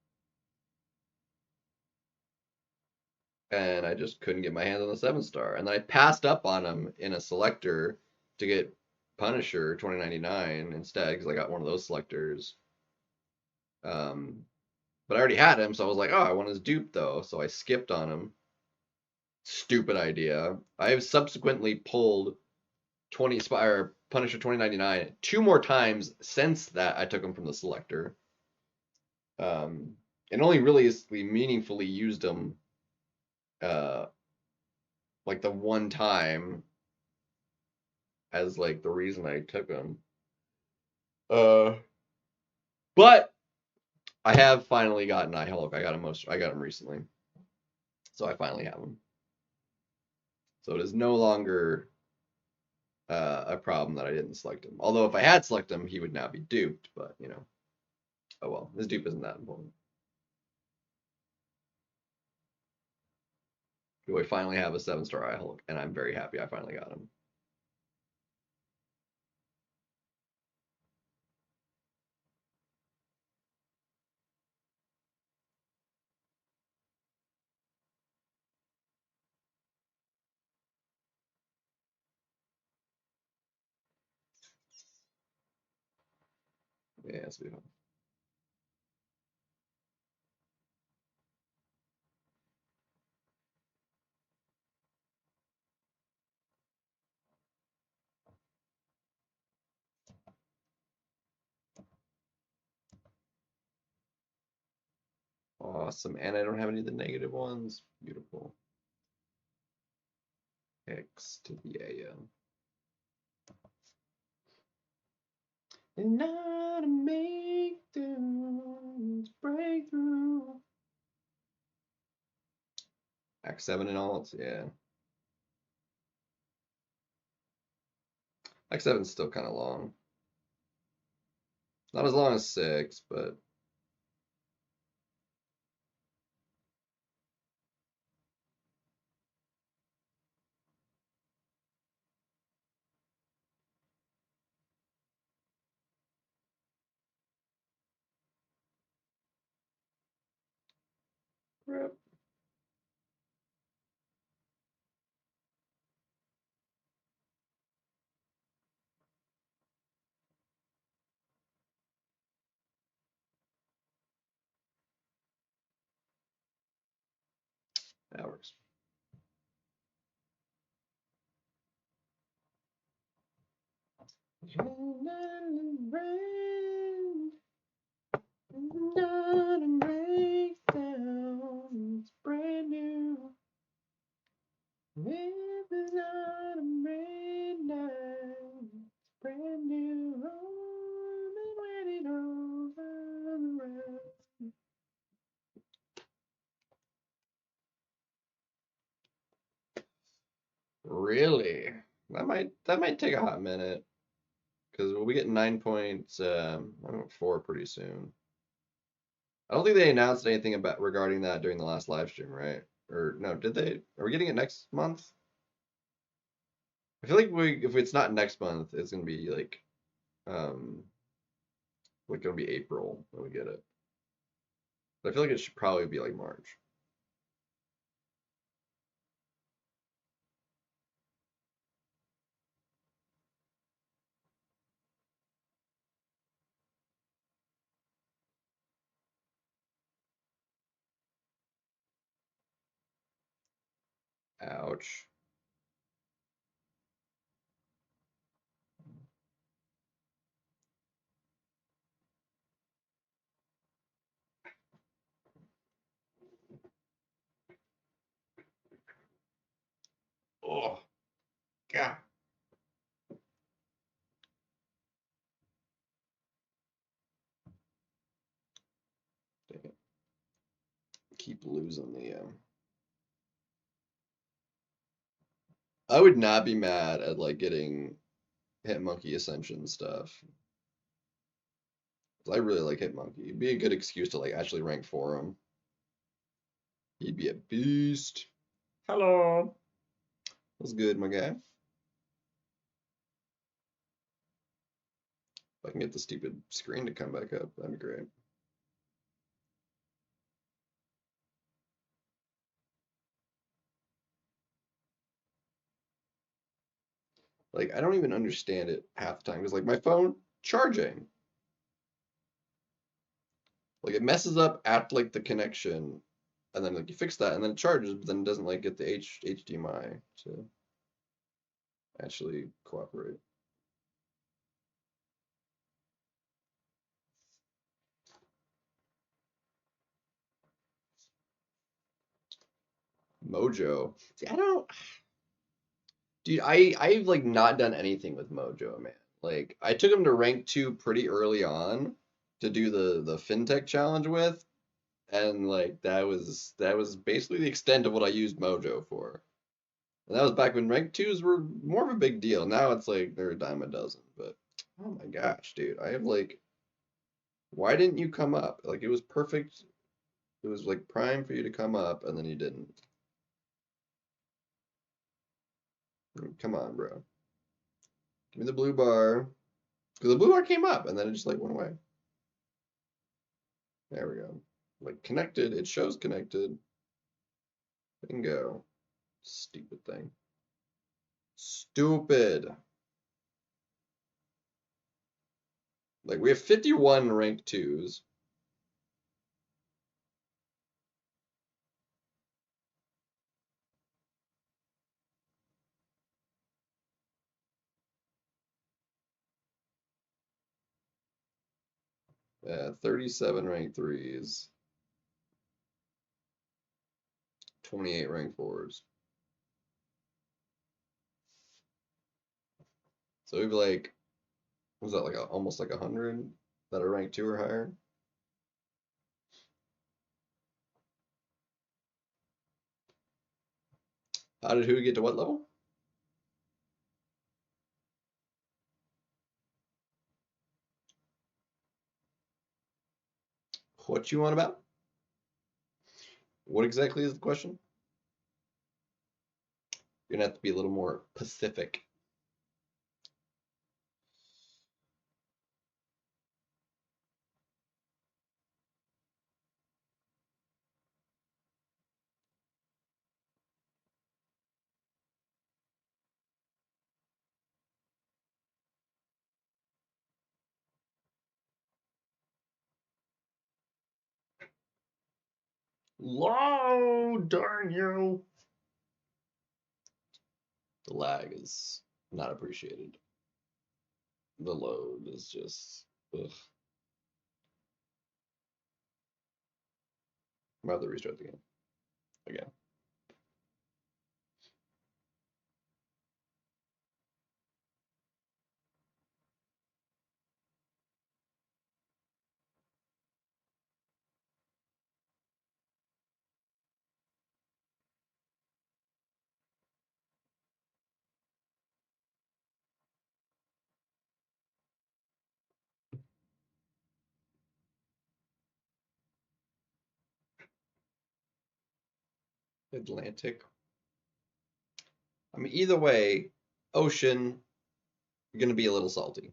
and I just couldn't get my hands on the 7-star. And then I passed up on him in a selector to get Punisher 2099 instead because I got one of those selectors. But I already had him, so I was like, oh, I want his dupe though. So I skipped on him. Stupid idea. I have subsequently pulled 20 Spire Punisher 2099 2 more times since that I took him from the selector. And only really meaningfully used him uh like the one time as like the reason I took him. But I have finally gotten Eye Hulk. I got him recently. So I finally have him. So it is no longer a problem that I didn't select him. Although if I had selected him, he would now be duped, but you know. Oh well, his dupe isn't that important. Do I finally have a 7-star Eye Hulk? And I'm very happy I finally got him. Yeah, it's beautiful. Awesome. And I don't have any of the negative ones. Beautiful. X to the AM. And now to make this breakthrough. Act 7 and alts, yeah. Act 7's still kind of long. Not as long as 6, but rip. That works. It's brand new. It's not a rain night. It's brand new. When it rolls around. Really? That might take a hot minute because we'll be getting 9.4 pretty soon. I don't think they announced anything about regarding that during the last live stream, right? Or no, did they? Are we getting it next month? I feel like if it's not next month, it's gonna be um gonna be April when we get it. But I feel like it should probably be like March. Ouch. Oh, God. Dang it. Keep losing the I would not be mad at like getting Hitmonkey Ascension stuff. I really like Hitmonkey. It'd be a good excuse to like actually rank for him. He'd be a beast. Hello. What's good, my guy? If I can get the stupid screen to come back up, that'd be great. Like, I don't even understand it half the time because, like, my phone charging, like, it messes up at like the connection, and then like you fix that, and then it charges, but then it doesn't like get the HDMI to actually cooperate. Mojo. See, I don't, dude. I've like not done anything with Mojo, man. Like, I took him to rank 2 pretty early on to do the fintech challenge with, and like that was basically the extent of what I used Mojo for. And that was back when rank 2s were more of a big deal. Now it's like they're a dime a dozen. But oh my gosh, dude, I have like, why didn't you come up? Like it was perfect. It was like prime for you to come up, and then you didn't. Come on, bro. Give me the blue bar. Because the blue bar came up, and then it just like went away. There we go. Like connected. It shows connected. Bingo. Stupid thing. Stupid. Like we have 51 rank 2s. Yeah, 37 rank 3s. 28 rank 4s. So we've like, was that like almost like 100 that are ranked 2 or higher? How did who get to what level? What you want about? What exactly is the question? You're gonna have to be a little more Pacific. Load, darn you. The lag is not appreciated. The load is just ugh. I'm about to restart the game again. Atlantic. I mean, either way, ocean, gonna be a little salty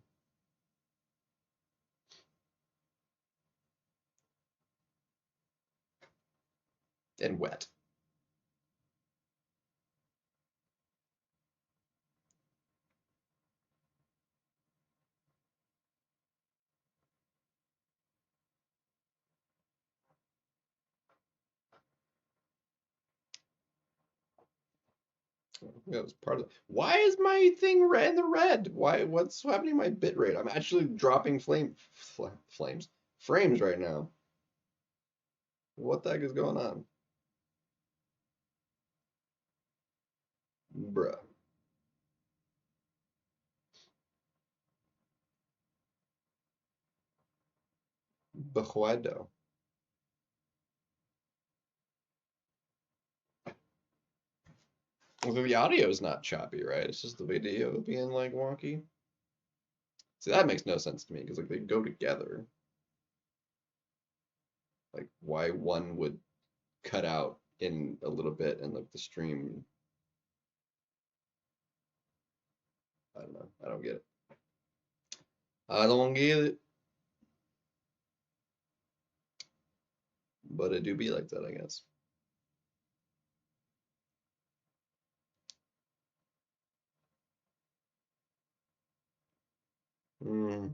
and wet. That was part of the. Why is my thing red in the red? Why? What's happening to my bit rate? I'm actually dropping frames right now. What the heck is going on? Bruh. Bejuado. Well, the audio is not choppy, right? It's just the video being like wonky. See, that makes no sense to me because like they go together. Like why one would cut out in a little bit and like the stream. I don't know. I don't get it. I don't get it. But it do be like that, I guess. Mm.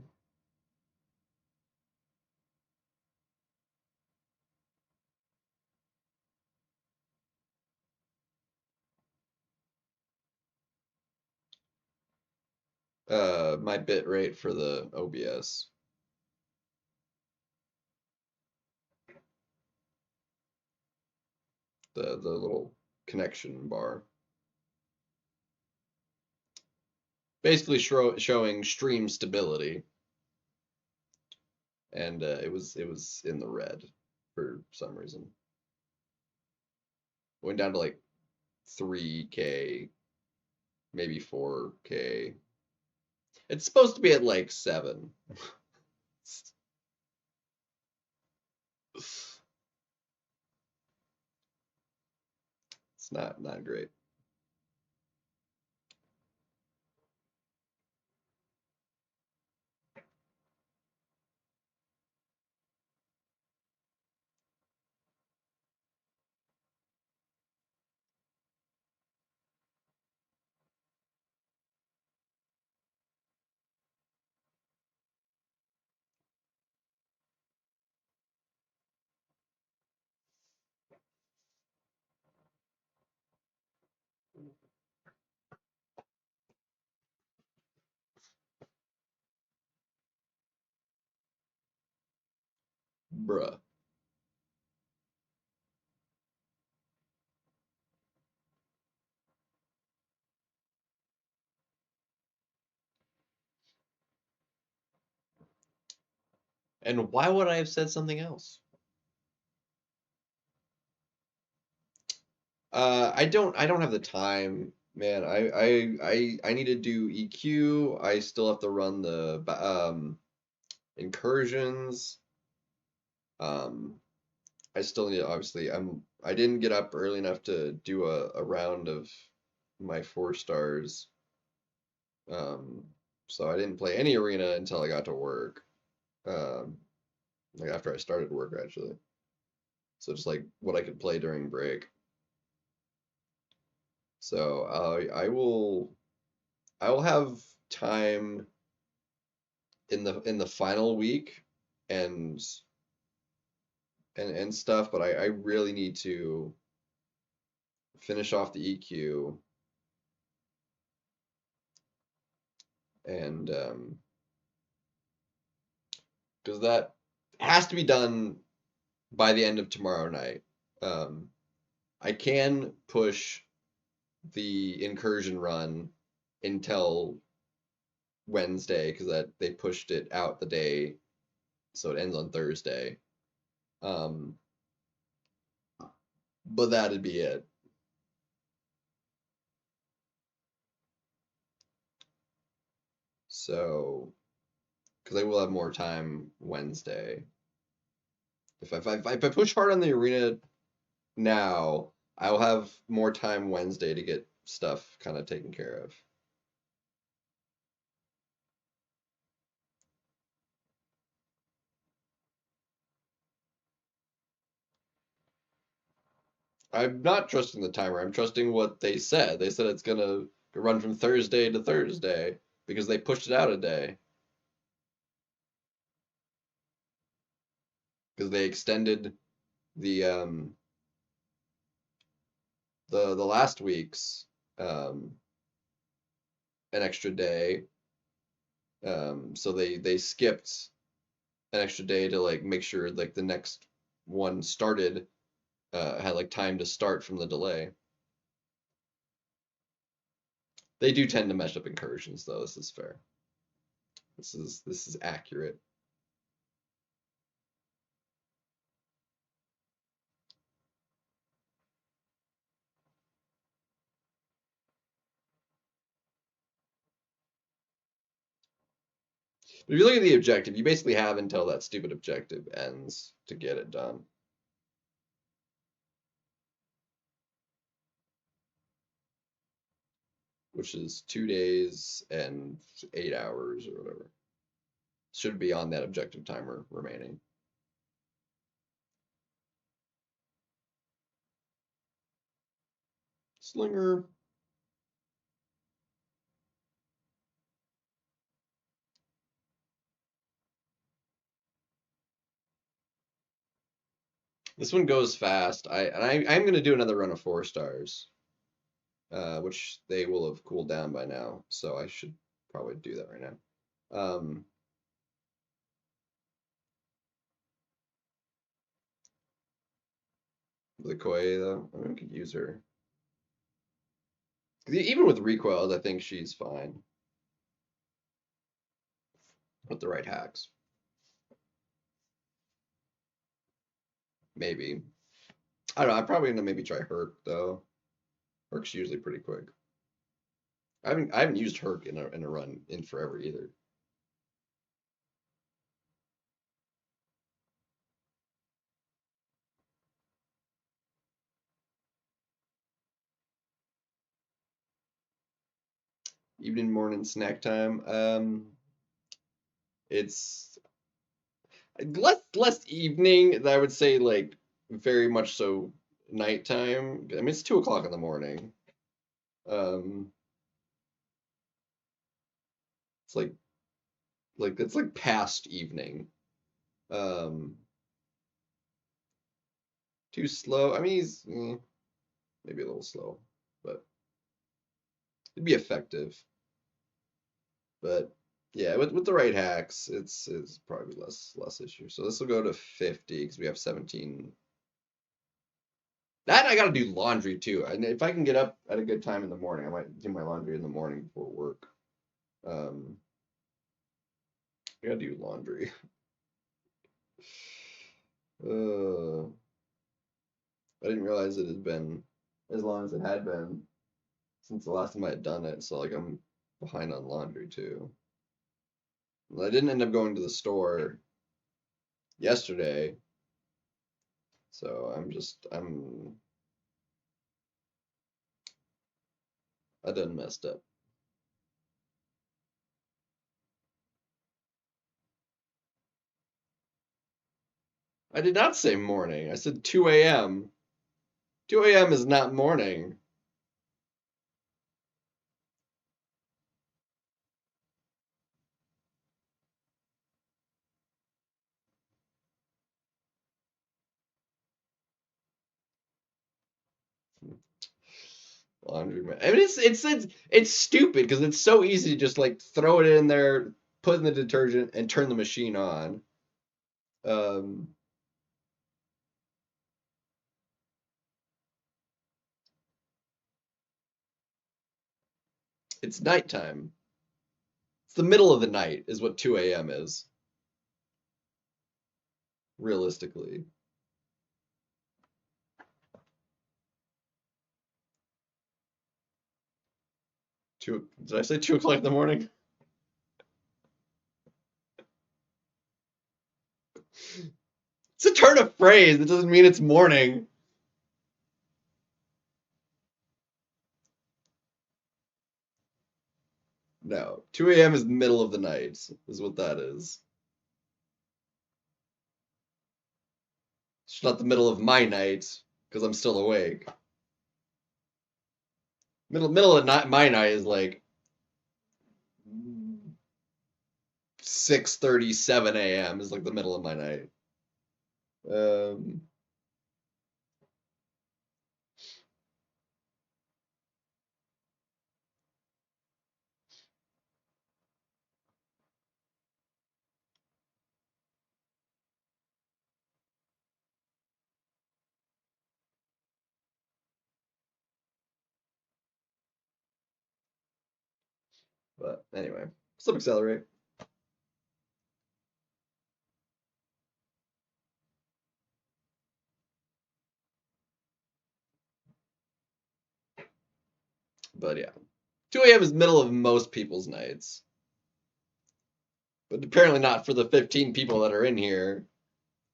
My bit rate for the OBS. The little connection bar. Basically showing stream stability. And it was in the red for some reason. Went down to like 3K, maybe 4K. It's supposed to be at like 7. It's not great. Bruh. And why would I have said something else? I don't have the time, man. I need to do EQ. I still have to run the incursions. I still need obviously I didn't get up early enough to do a round of my 4 stars. So I didn't play any arena until I got to work. Like after I started work actually. So just like what I could play during break. So I will have time in the final week and and stuff, but I really need to finish off the EQ and because that has to be done by the end of tomorrow night. I can push the incursion run until Wednesday because that they pushed it out the day, so it ends on Thursday. Um, but that'd be it. So, because I will have more time Wednesday. If I push hard on the arena now, I will have more time Wednesday to get stuff kind of taken care of. I'm not trusting the timer. I'm trusting what they said. They said it's gonna run from Thursday to Thursday because they pushed it out a day. Because they extended the the last week's an extra day. So they skipped an extra day to like make sure like the next one started had like time to start from the delay. They do tend to mess up incursions though. This is fair. This is accurate. If you look at the objective, you basically have until that stupid objective ends to get it done. Which is 2 days and 8 hours or whatever. Should be on that objective timer remaining. Slinger. This one goes fast. I'm gonna do another run of 4 stars, which they will have cooled down by now, so I should probably do that right now. The Koi though, I mean, I could use her. Even with recoils, I think she's fine with the right hacks. Maybe. I don't know. I'm probably gonna maybe try Herc though. Herc's usually pretty quick. I haven't used Herc in a run in forever either. Evening, morning, snack time. It's less evening. I would say like very much so nighttime. I mean it's 2 o'clock in the morning. Um, it's like it's like past evening. Um, too slow. I mean he's maybe a little slow, but it'd be effective. But yeah, with the right hacks, it's probably less issue. So this will go to 50 because we have 17. That I gotta do laundry too. And if I can get up at a good time in the morning, I might do my laundry in the morning before work. I gotta do laundry. I didn't realize it had been as long as it had been since the last time I had done it. So like I'm behind on laundry too. Well, I didn't end up going to the store yesterday, so I done messed up. I did not say morning. I said 2 a.m. 2 a.m. is not morning. laundromat. I mean, it's stupid because it's so easy to just like throw it in there, put in the detergent, and turn the machine on. Um, it's nighttime. It's the middle of the night, is what 2 a.m. is, realistically. Did I say 2 o'clock in the morning? It's a turn of phrase. It doesn't mean it's morning. No, 2 a.m. is middle of the night, is what that is. It's not the middle of my night, because I'm still awake. Middle of my night is like 6:37 a.m. is like the middle of my night. Um, but anyway, slip accelerate. But yeah, 2 a.m. is middle of most people's nights. But apparently not for the 15 people that are in here,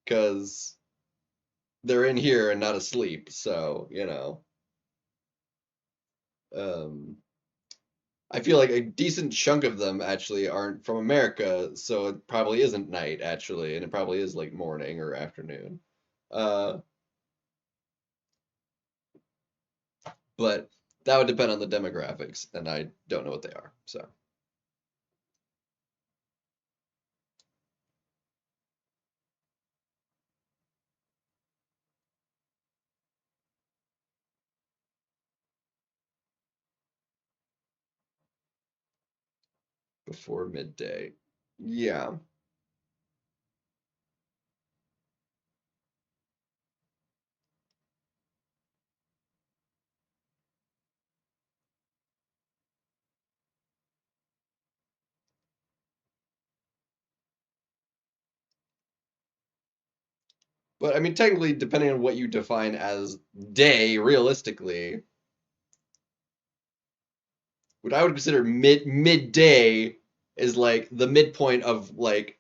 because they're in here and not asleep. So, I feel like a decent chunk of them actually aren't from America, so it probably isn't night, actually, and it probably is like morning or afternoon. Uh, but that would depend on the demographics, and I don't know what they are, so. Before midday. Yeah. But I mean, technically, depending on what you define as day, realistically, what I would consider midday is like the midpoint of like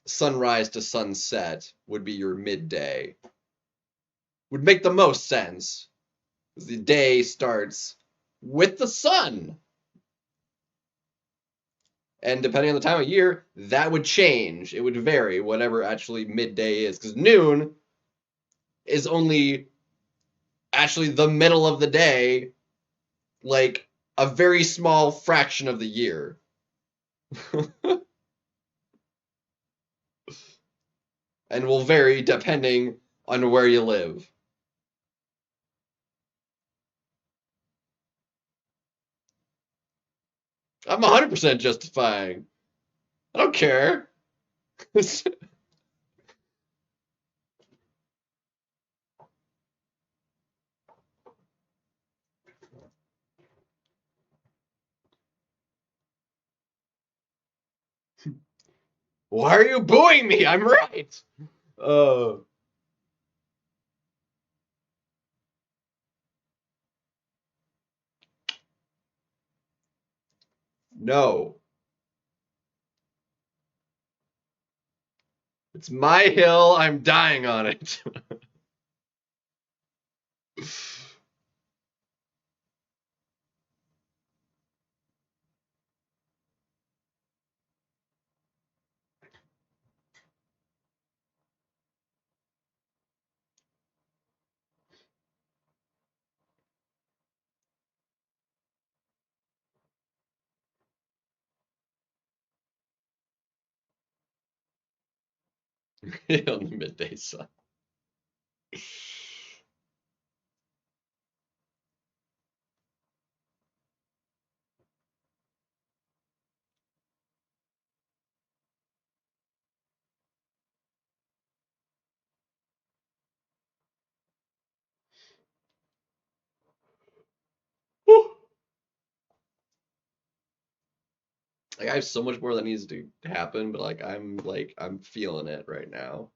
sunrise to sunset would be your midday. Would make the most sense. The day starts with the sun. And depending on the time of year, that would change. It would vary, whatever actually midday is. Because noon is only actually the middle of the day, like a very small fraction of the year. And will vary depending on where you live. I'm 100% justifying. I don't care. Why are you booing me? I'm right. Uh, no. It's my hill. I'm dying on it. On the midday sun. Like I have so much more that needs to happen, but I'm feeling it right now.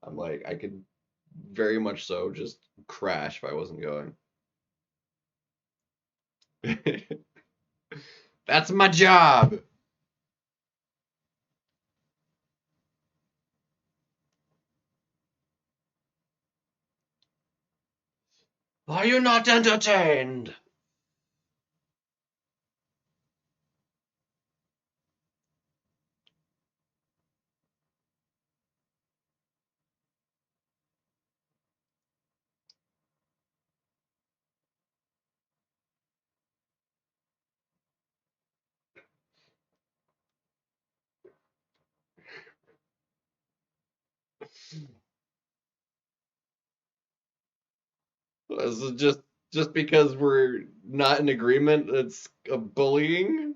I'm like I could very much so just crash if I wasn't going. That's my job. Are you not entertained? This is just because we're not in agreement, it's a bullying.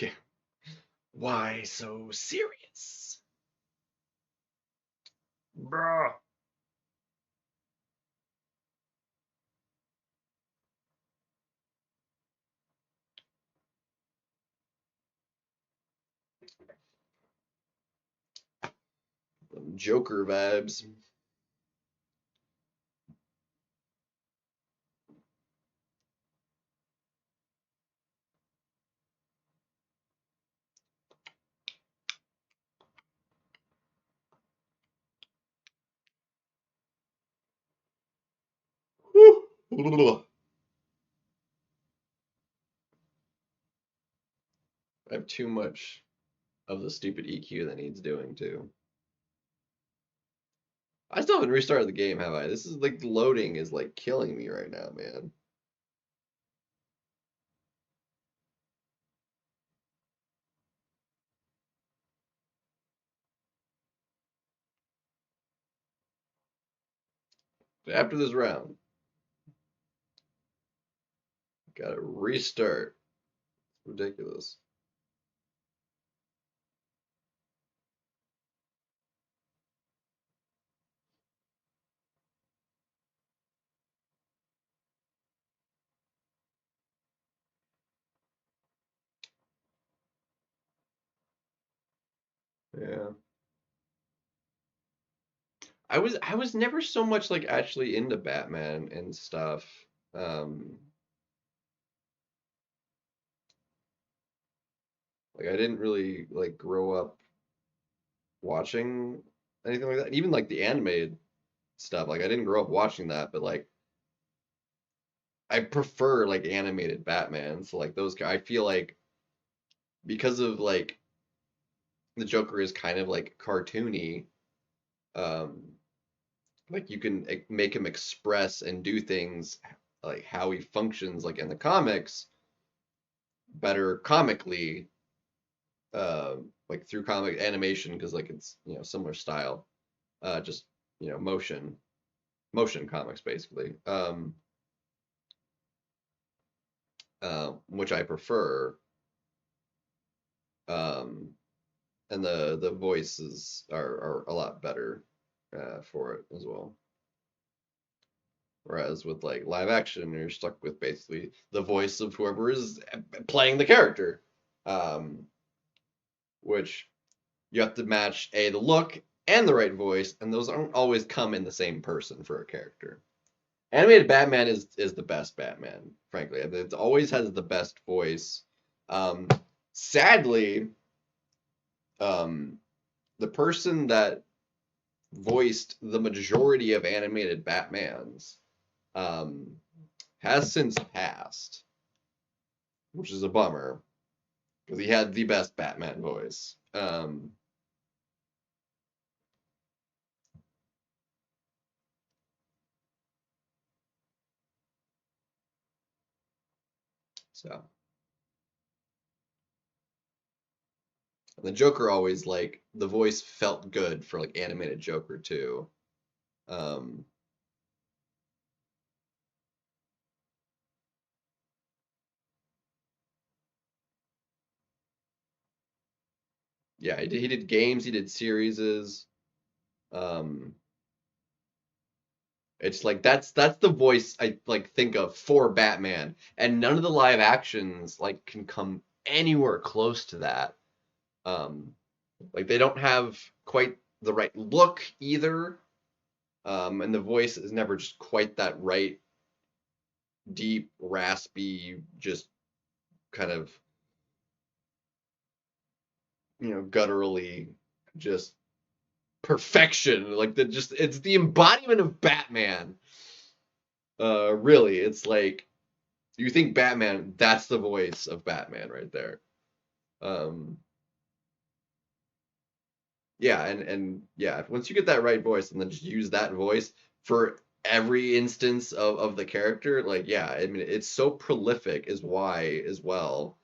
Yeah. Why so serious? Bruh. Joker vibes. Whew. I have too much of the stupid EQ that needs doing too. I still haven't restarted the game, have I? This is like loading is like killing me right now, man. After this round, gotta restart. Ridiculous. Yeah. I was never so much like actually into Batman and stuff. Um like I didn't really like grow up watching anything like that. Even like the animated stuff. Like I didn't grow up watching that, but like I prefer like animated Batman. So like those I feel like because of like the Joker is kind of like cartoony, um like you can make him express and do things like how he functions like in the comics better comically like through comic animation because like it's similar style just motion comics basically which I prefer um and the voices are a lot better for it as well. Whereas with like live action, you're stuck with basically the voice of whoever is playing the character, um, which you have to match the look and the right voice, and those don't always come in the same person for a character. Animated Batman is the best Batman, frankly. It always has the best voice. Um, Sadly, um, the person that voiced the majority of animated Batmans um, has since passed, which is a bummer because he had the best Batman voice. So And the Joker always like the voice felt good for like animated Joker too. Um, yeah, he did games, he did series. Um, it's like that's the voice I like think of for Batman, and none of the live actions like can come anywhere close to that. Um, like they don't have quite the right look either, and the voice is never just quite that right, deep, raspy, just kind of gutturally, just perfection. Like the just it's the embodiment of Batman. Really, it's like you think Batman, that's the voice of Batman right there. Um, yeah, and yeah, once you get that right voice and then just use that voice for every instance of the character, like yeah, I mean it's so prolific is why as well,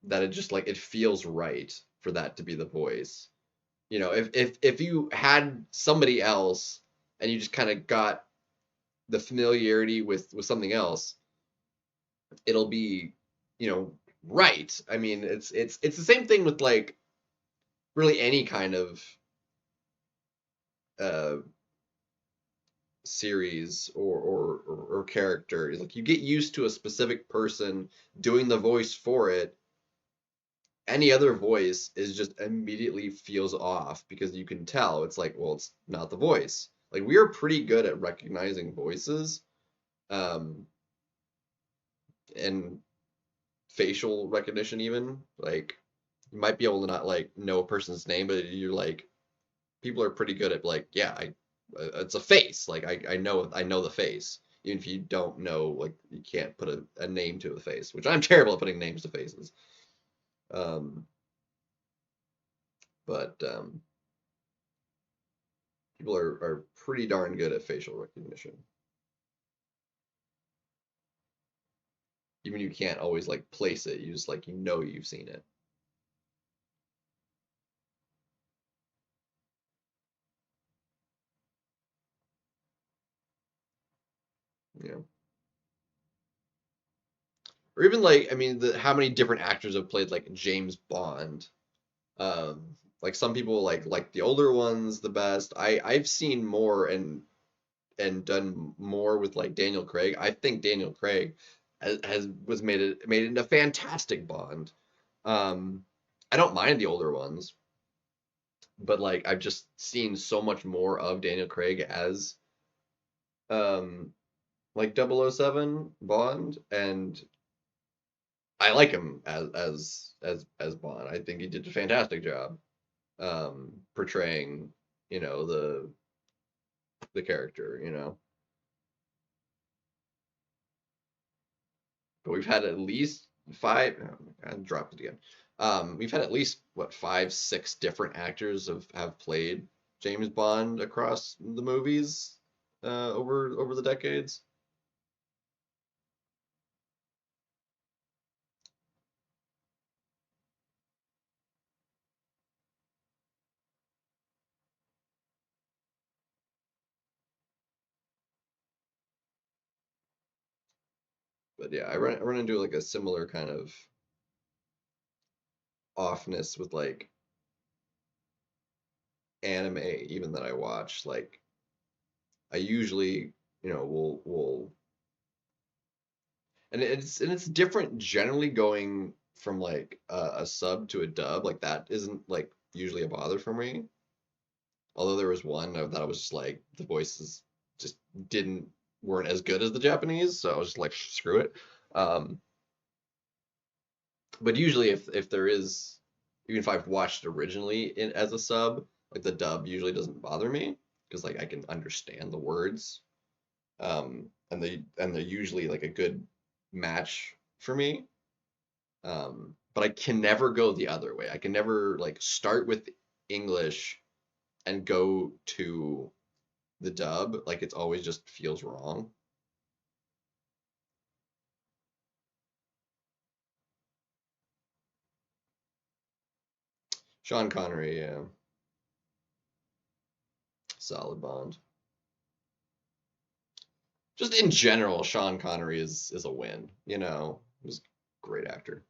that it just like it feels right for that to be the voice. If you had somebody else and you just kind of got the familiarity with something else, it'll be, right. I mean, it's the same thing with like really any kind of uh series or character. Like you get used to a specific person doing the voice for it. Any other voice is just immediately feels off because you can tell it's like, well, it's not the voice. Like we are pretty good at recognizing voices, um, and facial recognition even. Like you might be able to not like know a person's name, but you're like people are pretty good at like, yeah, it's a face. Like I know the face. Even if you don't know, like you can't put a name to a face, which I'm terrible at putting names to faces. Um, but people are pretty darn good at facial recognition. Even you can't always like place it. You just like you've seen it. Yeah. Or even like I mean how many different actors have played like James Bond. Like some people like the older ones the best. I've seen more and done more with like Daniel Craig. I think Daniel Craig has was made it into fantastic Bond. Um, I don't mind the older ones, but like I've just seen so much more of Daniel Craig as um like 007 Bond, and I like him as Bond. I think he did a fantastic job portraying, the character. But we've had at least five. Oh, I dropped it again. We've had at least what 5, 6 different actors have played James Bond across the movies over the decades. But yeah, I run into like a similar kind of offness with like anime, even that I watch. Like I usually, will and it's different generally going from like a sub to a dub. Like that isn't like usually a bother for me. Although there was one that I was just like the voices just didn't weren't as good as the Japanese, so I was just like screw it. Um, but usually if there is, even if I've watched originally as a sub, like the dub usually doesn't bother me because like I can understand the words, and they're usually like a good match for me. But I can never go the other way. I can never like start with English and go to the dub. Like it's always just feels wrong. Sean Connery, yeah. Solid Bond. Just in general, Sean Connery is a win. You know, he was a great actor.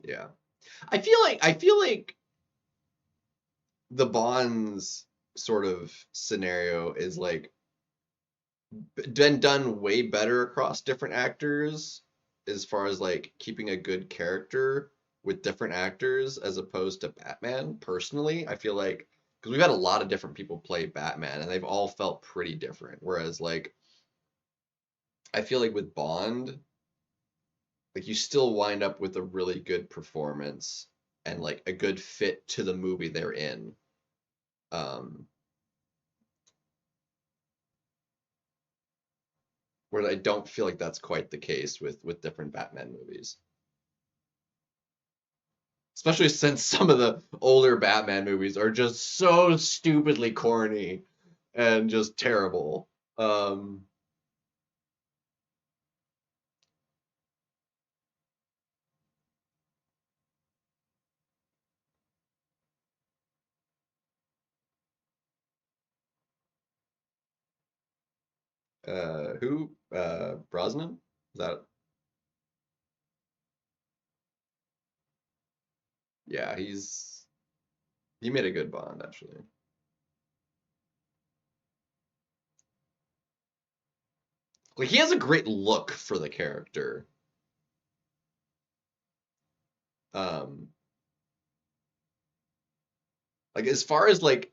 Yeah. I feel like the Bonds sort of scenario is like been done way better across different actors as far as like keeping a good character with different actors as opposed to Batman. Personally, I feel like because we've had a lot of different people play Batman and they've all felt pretty different. Whereas like I feel like with Bond, like you still wind up with a really good performance and like a good fit to the movie they're in. Um, where I don't feel like that's quite the case with different Batman movies. Especially since some of the older Batman movies are just so stupidly corny and just terrible. Um, who? Brosnan? Is that? Yeah, he made a good Bond actually. Like he has a great look for the character. Um, like as far as like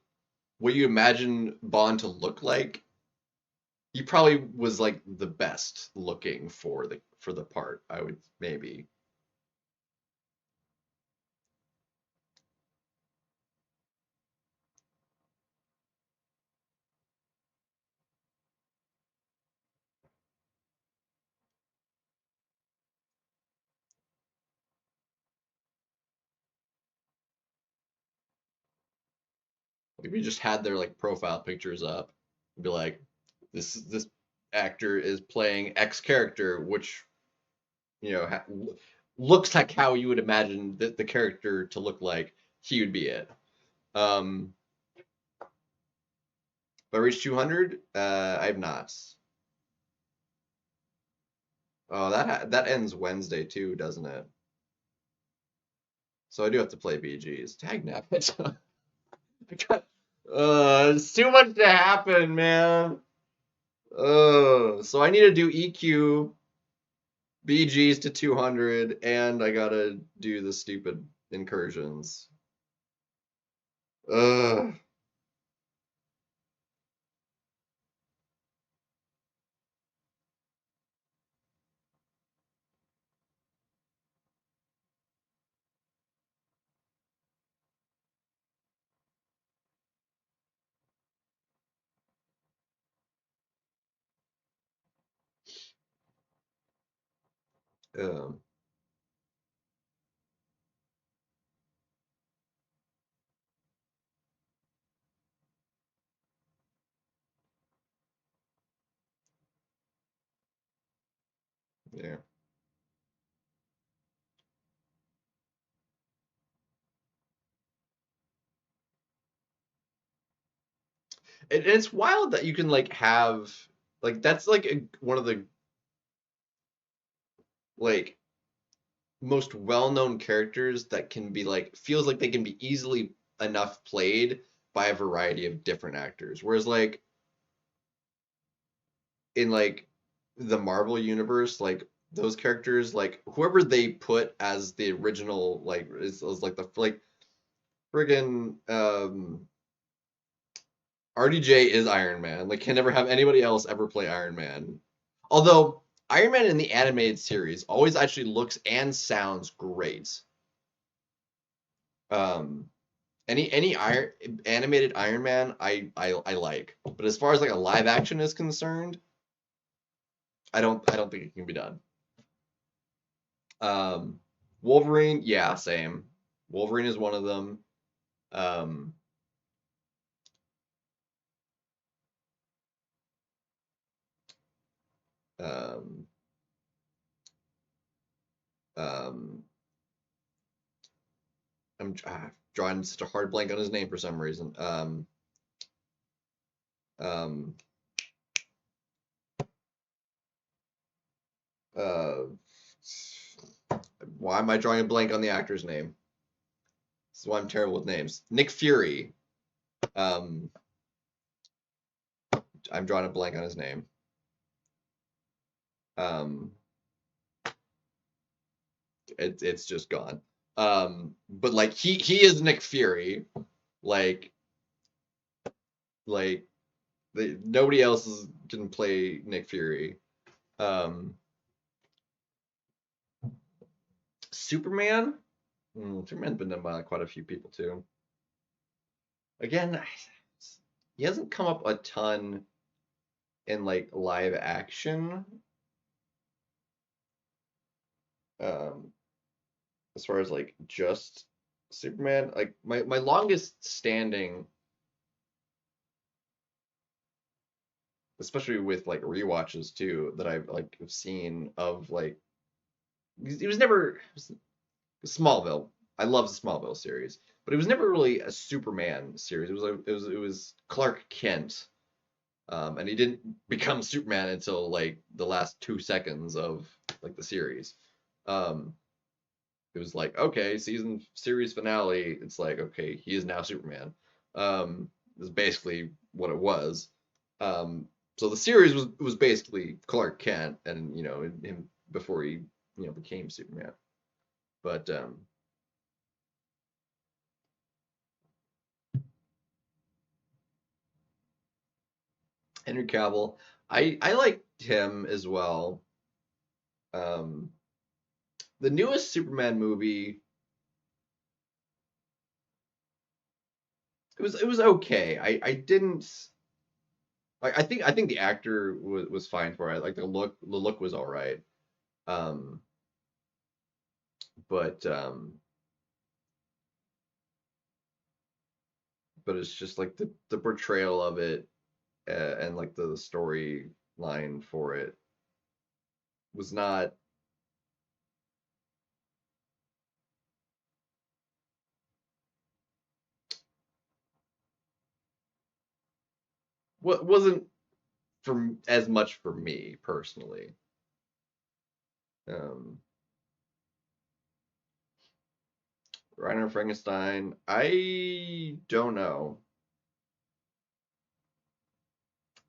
what you imagine Bond to look like, he probably was like the best looking for the part. I would maybe. Like we just had their like profile pictures up, and be like, this actor is playing X character, which you know looks like how you would imagine the character to look like. He would be it. Um, if I reached 200, I have not. Oh, that ends Wednesday too, doesn't it? So I do have to play BGs. Tag nabbit. I got, it's too much to happen, man. So I need to do EQ, BGs to 200, and I gotta do the stupid incursions. Ugh. Um, yeah. It's wild that you can like have like that's like one of the like most well-known characters that can be like feels like they can be easily enough played by a variety of different actors. Whereas like in like the Marvel universe, like those characters, like whoever they put as the original, like is like the like friggin' RDJ is Iron Man. Like can never have anybody else ever play Iron Man. Although Iron Man in the animated series always actually looks and sounds great. Um, any Iron animated Iron Man, I like, but as far as like a live action is concerned, I don't think it can be done. Um, Wolverine, yeah, same. Wolverine is one of them. Um, um, um, I'm drawing such a hard blank on his name for some reason. Um, uh, why am I drawing a blank on the actor's name? This is why I'm terrible with names. Nick Fury. Um, I'm drawing a blank on his name. It's just gone. But like he is Nick Fury. Like nobody else can play Nick Fury. Superman. Superman's been done by like, quite a few people too. Again, he hasn't come up a ton in like live action. As far as like just Superman, like my longest standing, especially with like rewatches too, that I've like seen of like it was never Smallville. I love the Smallville series, but it was never really a Superman series. It was Clark Kent, and he didn't become Superman until like the last 2 seconds of like the series. It was like, okay, series finale. It's like, okay, he is now Superman. Is basically what it was. So the series was basically Clark Kent, and him before he became Superman. But Henry Cavill, I liked him as well. The newest Superman movie, it was okay. I didn't like. I think the actor was fine for it. Like the look was all right. Um, but it's just like the portrayal of it, and like the storyline for it was not. What wasn't for as much for me personally. Um, Reiner Frankenstein, I don't know.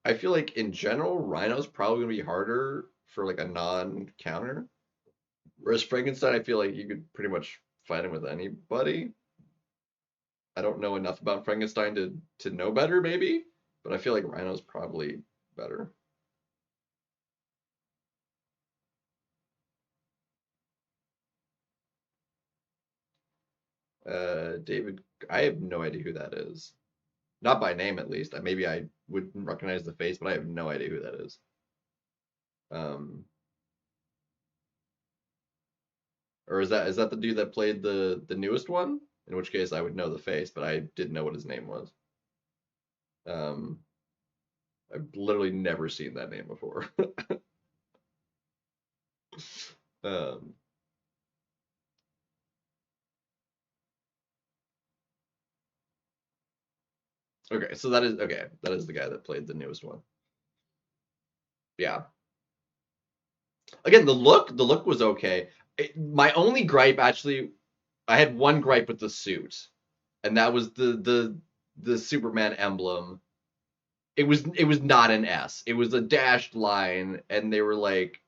I feel like in general, Rhino's probably gonna be harder for like a non-counter. Whereas Frankenstein, I feel like you could pretty much fight him with anybody. I don't know enough about Frankenstein to know better, maybe, but I feel like Rhino's probably better. David, I have no idea who that is. Not by name, at least. Maybe I would recognize the face, but I have no idea who that is. Um, or is that the dude that played the newest one? In which case, I would know the face, but I didn't know what his name was. Um, I've literally never seen that name before. um, okay, so that is okay. That is the guy that played the newest one. Yeah. Again, the look was okay. My only gripe, actually, I had one gripe with the suit, and that was the Superman emblem. It was not an S. It was a dashed line, and they were like,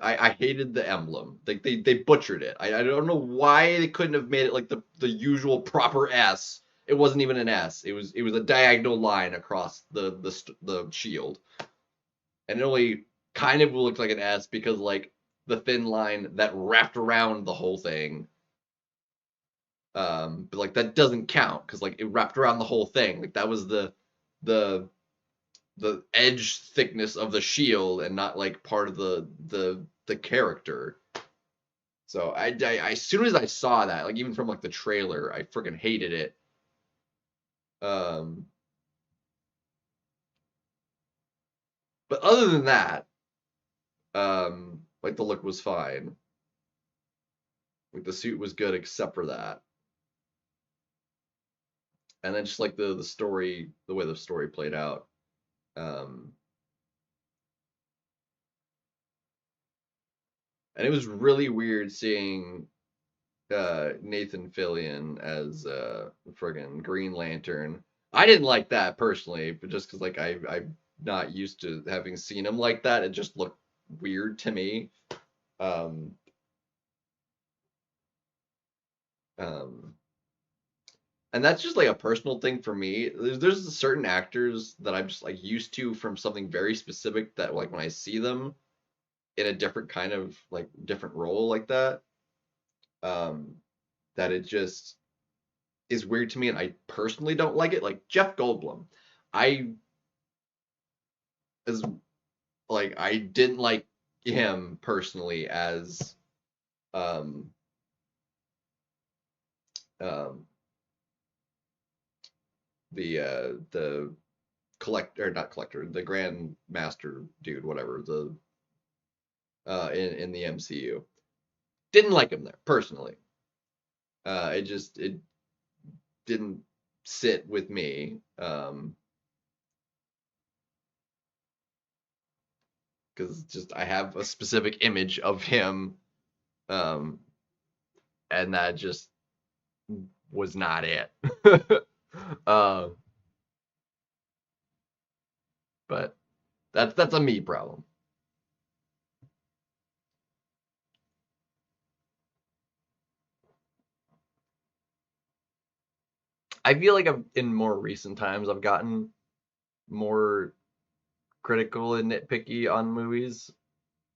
I hated the emblem. Like they butchered it. I don't know why they couldn't have made it like the usual proper S. It wasn't even an S. It was a diagonal line across the shield, and it only kind of looked like an S because like the thin line that wrapped around the whole thing. But like that doesn't count because like it wrapped around the whole thing. Like that was the the edge thickness of the shield and not like part of the character. So I as soon as I saw that, like even from like the trailer, I freaking hated it. Um, but other than that, like the look was fine. Like the suit was good except for that. And then just like the story, the way the story played out. Um, and it was really weird seeing Nathan Fillion as friggin' Green Lantern. I didn't like that personally, but just because like I'm not used to having seen him like that, it just looked weird to me. Um, um, and that's just like a personal thing for me. There's certain actors that I'm just like used to from something very specific that like when I see them in a different kind of like different role like that, um, that it just is weird to me and I personally don't like it. Like Jeff Goldblum. I as like I didn't like him personally as um um the collector, or not collector, the Grand Master dude, whatever, the in the MCU. Didn't like him there personally. It didn't sit with me. Because just I have a specific image of him, um, and that just was not it. uh, but that's a me problem. I feel like in more recent times I've gotten more critical and nitpicky on movies,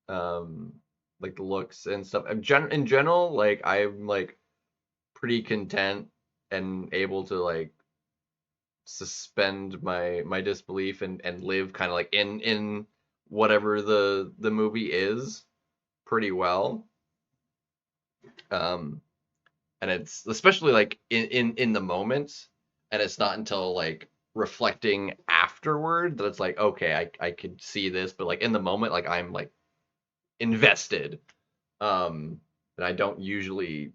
um, like the looks and stuff. In general, like I'm like pretty content and able to like suspend my disbelief and live kind of like in whatever the movie is pretty well. Um, and it's especially like in the moment, and it's not until like reflecting afterward that it's like okay, I could see this, but like in the moment, like I'm like invested. And I don't usually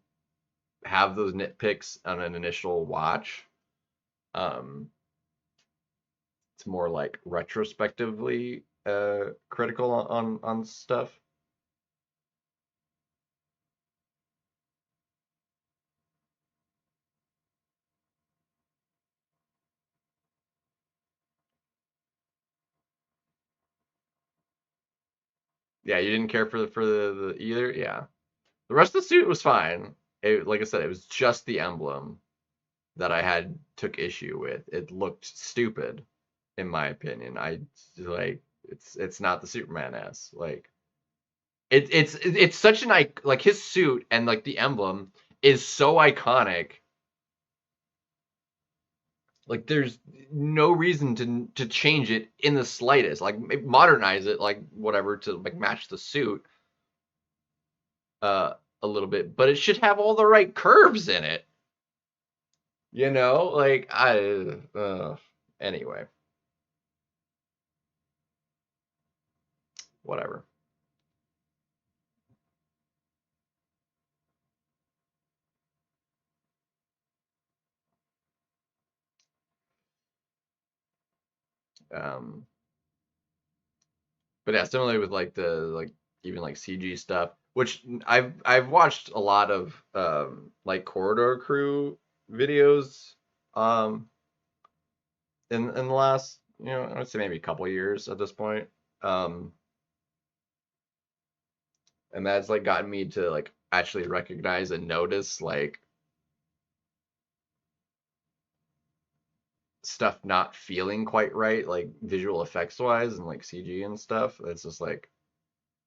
have those nitpicks on an initial watch. Um, it's more like retrospectively critical on stuff. Yeah, you didn't care for the either. Yeah, the rest of the suit was fine. Like I said, it was just the emblem that I had took issue with. It looked stupid, in my opinion. I like it's not the Superman S. Like it's such an like his suit and like the emblem is so iconic. Like there's no reason to change it in the slightest. Like modernize it, like whatever to like match the suit a little bit, but it should have all the right curves in it. You know, like anyway, whatever. Um, but yeah, similarly with like the like even like CG stuff, which I've watched a lot of like corridor crew videos um in the last, you know, I would say maybe a couple years at this point. Um, and that's like gotten me to like actually recognize and notice like stuff not feeling quite right, like visual effects wise and like CG and stuff. It's just like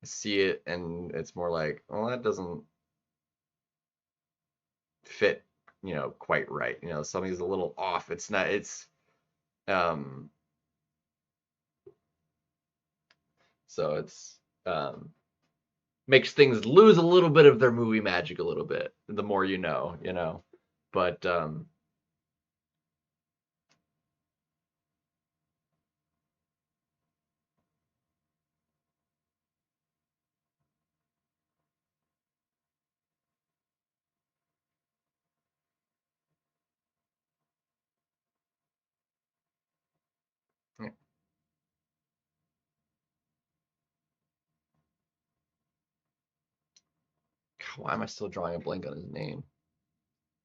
I see it and it's more like, well, that doesn't fit, you know, quite right. You know, something's a little off. It's not. Um. So it's um makes things lose a little bit of their movie magic a little bit. The more you know, you know. But yeah. Why am I still drawing a blank on his name?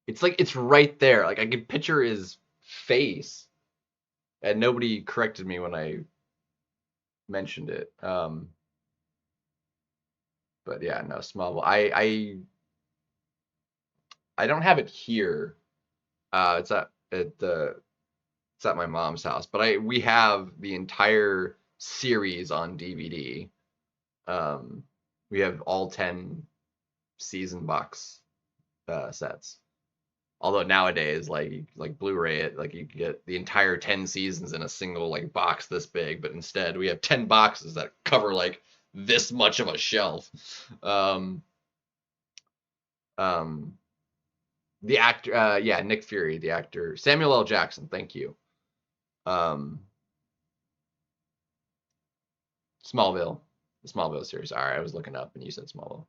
It's like it's right there. Like I could picture his face, and nobody corrected me when I mentioned it. But yeah, no, Smallville. I don't have it here. It's at my mom's house, but we have the entire series on DVD. We have all 10 season box sets. Although nowadays, like Blu-ray, it like you can get the entire 10 seasons in a single like box this big, but instead we have 10 boxes that cover like this much of a shelf. Um, um, the actor, yeah, Nick Fury, the actor, Samuel L. Jackson. Thank you. Um, Smallville, the Smallville series. All right, I was looking up and you said Smallville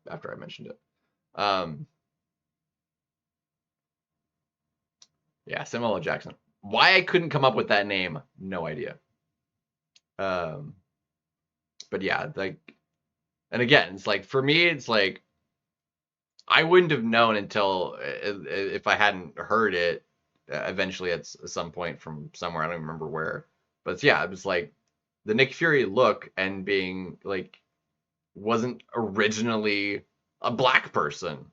after I mentioned it. Yeah, Samuel L. Jackson. Why I couldn't come up with that name, no idea. Um, but yeah, like, and again, it's like for me, it's like I wouldn't have known until if I hadn't heard it eventually at some point from somewhere. I don't even remember where, but yeah, it was like the Nick Fury look and being like wasn't originally a black person.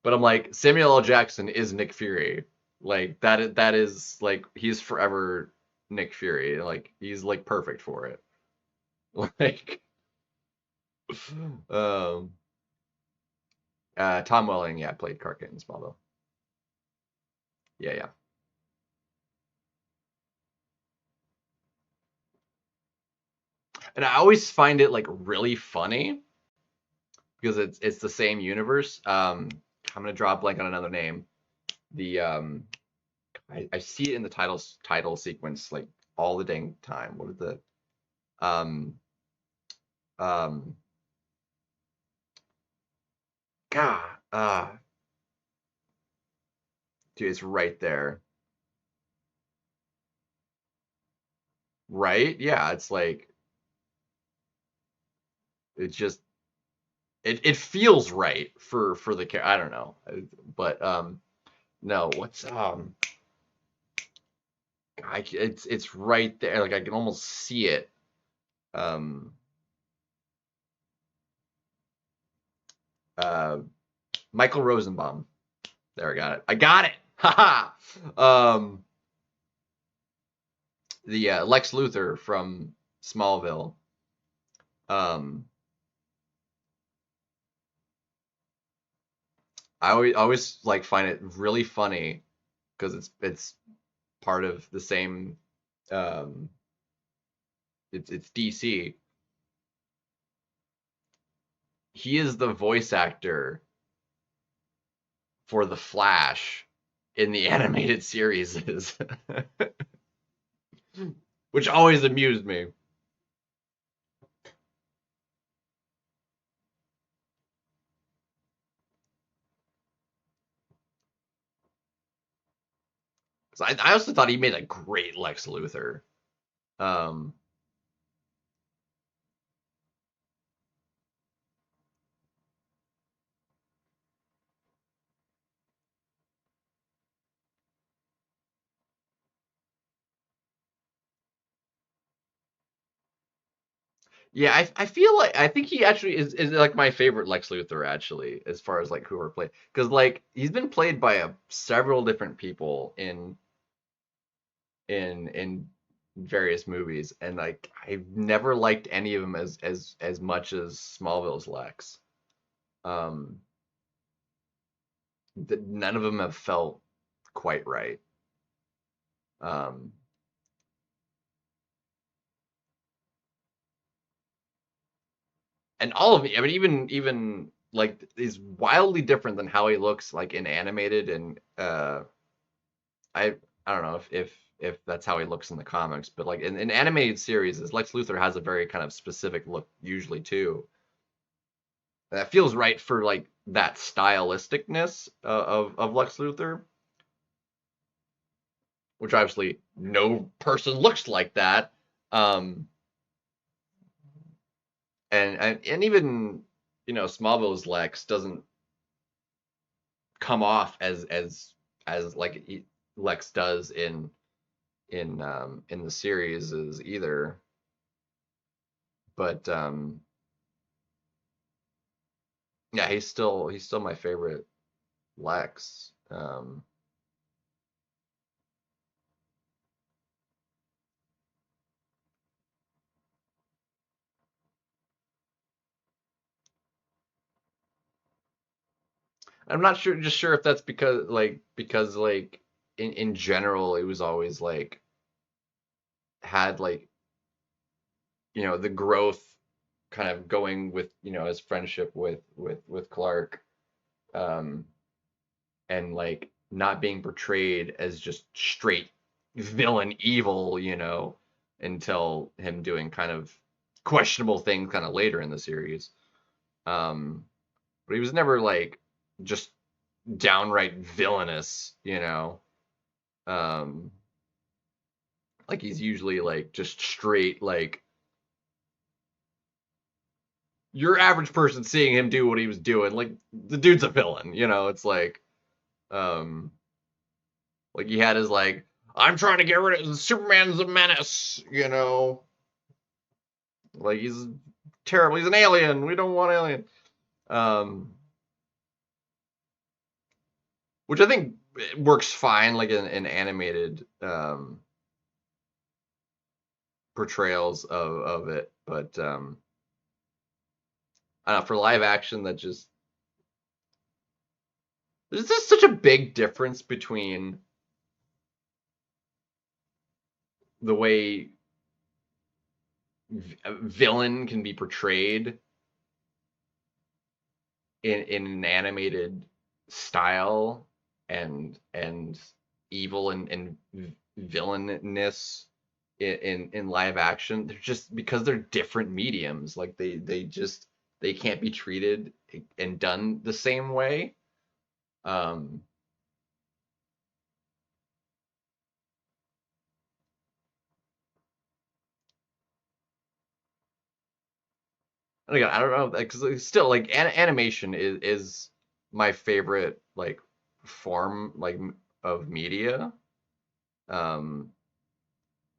But I'm like, Samuel L. Jackson is Nick Fury. Like that is like he's forever Nick Fury. Like he's like perfect for it. Like um Tom Welling, yeah, played Clark Kent in Smallville. Yeah, yeah. And I always find it like really funny because it's the same universe. I'm gonna draw a blank on another name. The I see it in the title sequence like all the dang time. What is the um um God dude, it's right there. Right? Yeah, it's like it's just it feels right for the character. I don't know. But no, what's it's right there. Like I can almost see it. Um uh Michael Rosenbaum. There, I got it. I got it. Haha. The Lex Luthor from Smallville. Um, I always like find it really funny because it's part of the same. Um, it's DC. He is the voice actor for the Flash in the animated series, which always amused me. I also thought he made a great Lex Luthor. Um, Yeah, I feel like I think he actually is like my favorite Lex Luthor actually, as far as like who are played, because like he's been played by several different people in various movies, and like I've never liked any of them as much as Smallville's Lex. Um, that none of them have felt quite right. Um, and all of it. I mean, even like is wildly different than how he looks like in animated, and I I don't know if that's how he looks in the comics, but like in animated series, Lex Luthor has a very kind of specific look usually too. That feels right for like that stylisticness of Lex Luthor, which obviously no person looks like that. Um, and even Smallville's Lex doesn't come off as like Lex does in the series is either. But yeah, he's still my favorite Lex. I'm not sure if that's because in general it was always like had like the growth kind of going with his friendship with Clark, um and like not being portrayed as just straight villain evil, until him doing kind of questionable things kind of later in the series. Um, but he was never like just downright villainous, Um, like he's usually like just straight like your average person seeing him do what he was doing, like the dude's a villain, it's um like he had his like I'm trying to get rid of Superman's a menace, like he's terrible, he's an alien, we don't want alien. Um which I think works fine like in animated portrayals of it, but I don't know, for live action that just there's just such a big difference between the way a villain can be portrayed in an animated style and evil and villainous in live action. They're just because they're different mediums, like they can't be treated and done the same way. um and again, I don't know, because still like animation is my favorite like form like of media. um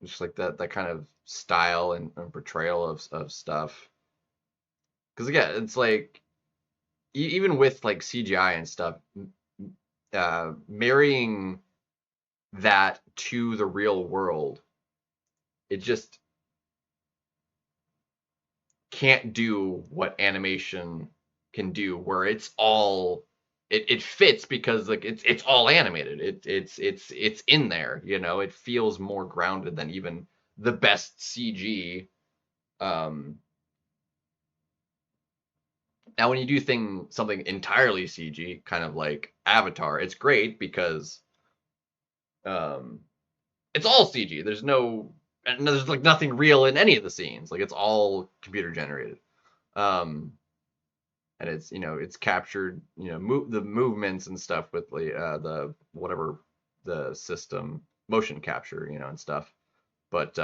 just like that kind of style and portrayal of stuff. Because again, it's like even with like CGI and stuff, marrying that to the real world, it just can't do what animation can do, where it fits because like it's all animated. It's in there, It feels more grounded than even the best CG. Um, Now, when you do something entirely CG, kind of like Avatar, it's great because um, it's all CG. There's like nothing real in any of the scenes. Like it's all computer generated, um, and it's captured the movements and stuff with the whatever the system motion capture and stuff. But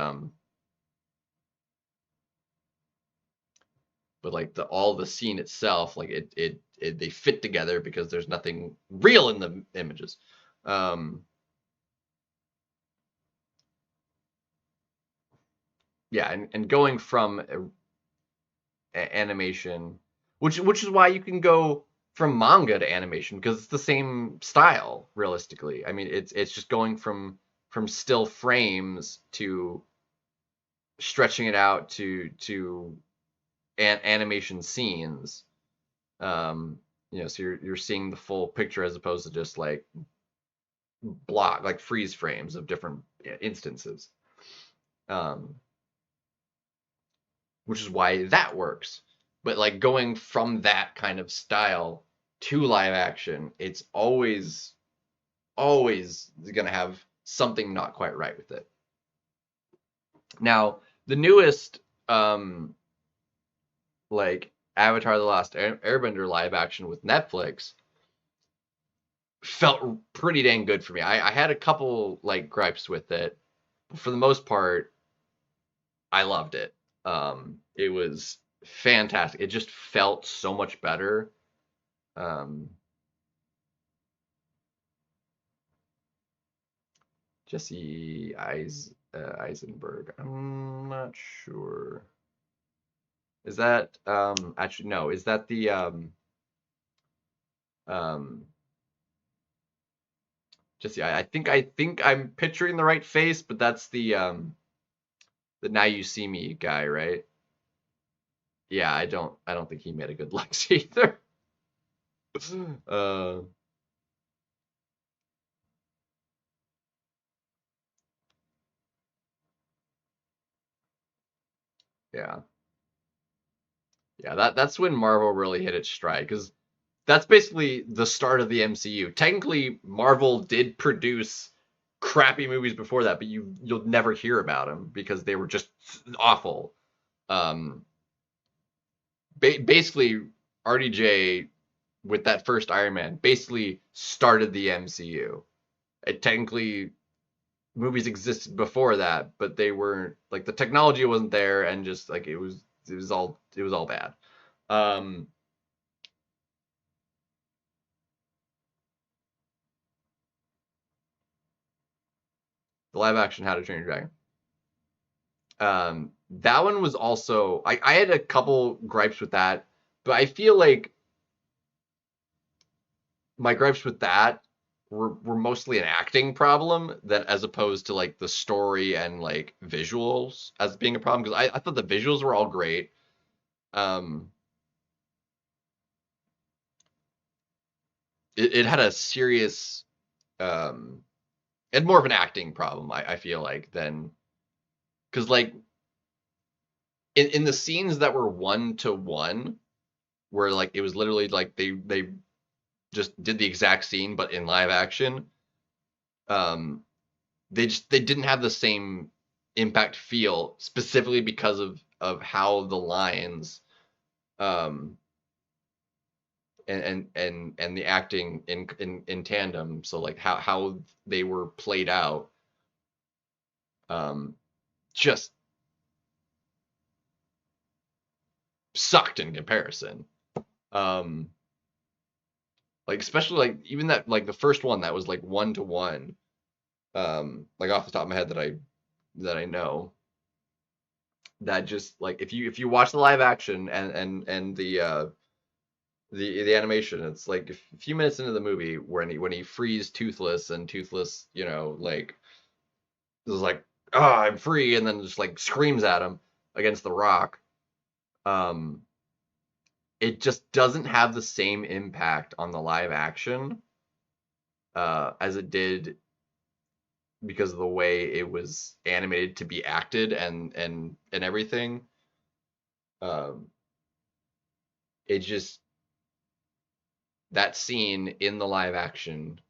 like all the scene itself, like they fit together because there's nothing real in the images. Um, yeah, and going from animation, which is why you can go from manga to animation because it's the same style realistically. I mean, it's just going from still frames to stretching it out to animation scenes. So you're seeing the full picture as opposed to just like freeze frames of different instances. Um, which is why that works. But like going from that kind of style to live action, it's always gonna have something not quite right with it. Now, the newest like Avatar: The Last Airbender live action with Netflix felt pretty dang good for me. I had a couple like gripes with it, but for the most part, I loved it. It was fantastic. It just felt so much better. Um, Jesse Eisenberg. I'm not sure. Is that actually no? Is that the um Jesse? I think I'm picturing the right face, but that's the Now You See Me guy, right? Yeah, I don't think he made a good Lex either. uh yeah. Yeah, that's when Marvel really hit its stride because that's basically the start of the MCU. Technically, Marvel did produce crappy movies before that, but you'll never hear about them because they were just awful. Um, basically, RDJ with that first Iron Man basically started the MCU. It technically movies existed before that, but they weren't like the technology wasn't there, and just like it was all bad. Um, the live action How to Train Your Dragon. That one was also I had a couple gripes with that, but I feel like my gripes with that were mostly an acting problem that as opposed to like the story and like visuals as being a problem because I thought the visuals were all great. Um, it had a serious and more of an acting problem I feel like than because like in the scenes that were 1-to-1 where like it was literally like they just did the exact scene but in live action. Um, they didn't have the same impact feel specifically because of how the lines um and the acting in tandem. So like how they were played out um just sucked in comparison. Um, like especially like even that like the first one that was like 1-to-1 like off the top of my head that I know that just like if you watch the live action and the animation, it's like a few minutes into the movie when he frees Toothless and Toothless, like is like, oh, I'm free, and then just like screams at him against the rock. Um, it just doesn't have the same impact on the live action as it did because of the way it was animated to be acted and everything. Um, it just that scene in the live action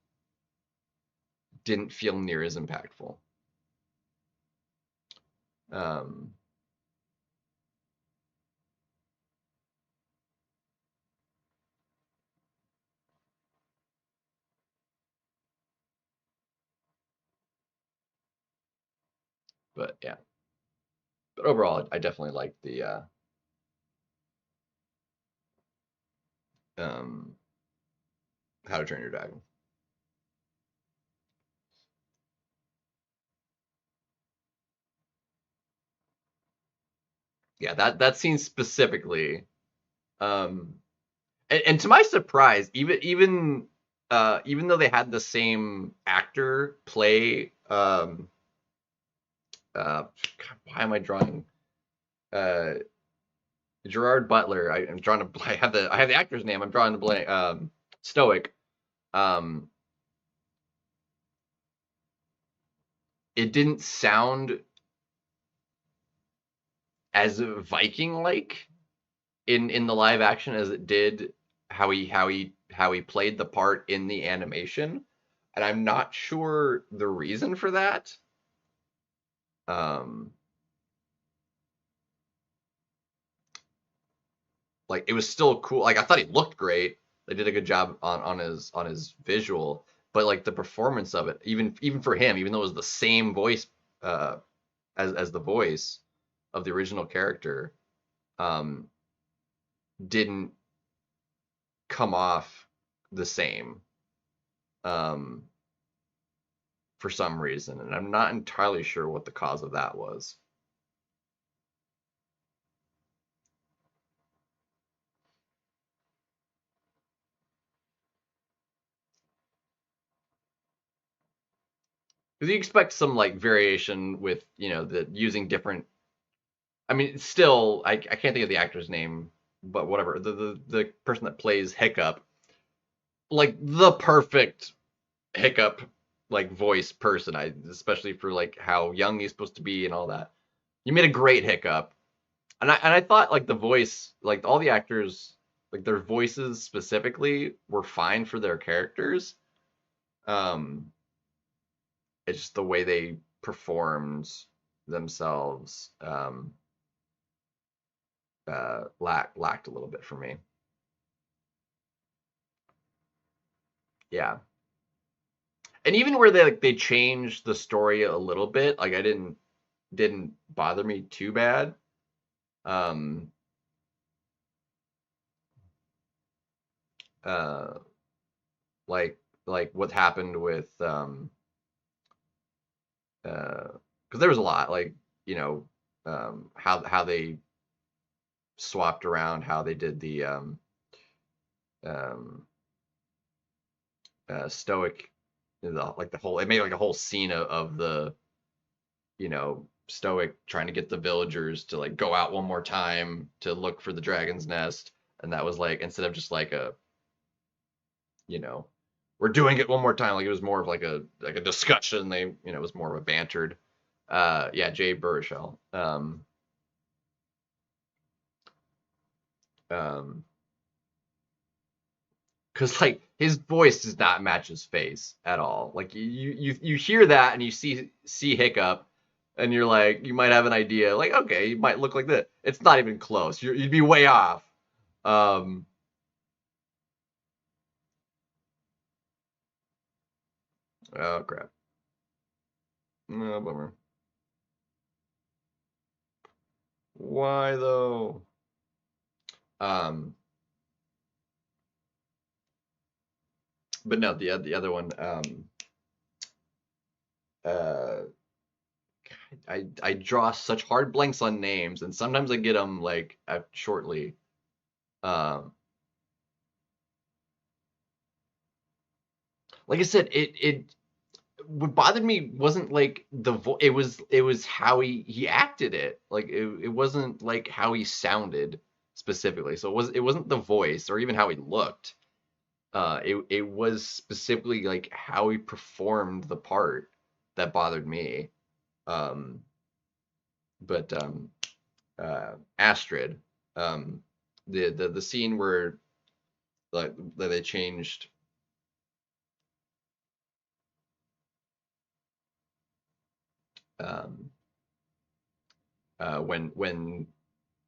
didn't feel near as impactful. Um, but yeah, but overall, I definitely like the um, How to Train Your Dragon. Yeah, that scene specifically. Um, and to my surprise, even though they had the same actor play, God, why am I drawing? Uh, Gerard Butler. I'm drawing a. I have the actor's name. I'm drawing a blank. Stoic. Um, it didn't sound as Viking like in the live action as it did how he played the part in the animation, and I'm not sure the reason for that. Um, like it was still cool. Like I thought he looked great. They did a good job on his visual, but like the performance of it, even for him, even though it was the same voice uh, as the voice of the original character, um, didn't come off the same um, for some reason, and I'm not entirely sure what the cause of that was. Because you expect some like variation with the using different. I mean, still, I can't think of the actor's name, but whatever. The person that plays Hiccup, like the perfect Hiccup like voice person. Especially for like how young he's supposed to be and all that. You made a great Hiccup, and I thought like the voice, like all the actors, like their voices specifically were fine for their characters. Um, it's just the way they performed themselves lacked a little bit for me. Yeah, and even where they changed the story a little bit, like I didn't bother me too bad. Um, uh, like what happened with because there was a lot like you know how they swapped around how they did the um, stoic like the whole it made like a whole scene of the stoic trying to get the villagers to like go out one more time to look for the dragon's nest, and that was like instead of just like a you know we're doing it one more time, like it was more of like a discussion. They it was more of a bantered yeah, Jay Baruchel. Um because like his voice does not match his face at all. Like you hear that and you see Hiccup, and you're like you might have an idea like okay, you might look like this. It's not even close. You'd be way off. Um, oh crap. No bummer. Why though? Um, but no, the other one. Uh, I draw such hard blanks on names, and sometimes I get them like shortly. Um, like I said, it what bothered me wasn't like it was how he acted it. Like it wasn't like how he sounded specifically. So it wasn't the voice or even how he looked. It was specifically like how he performed the part that bothered me. Um, but Astrid, um, the scene where like that they changed um when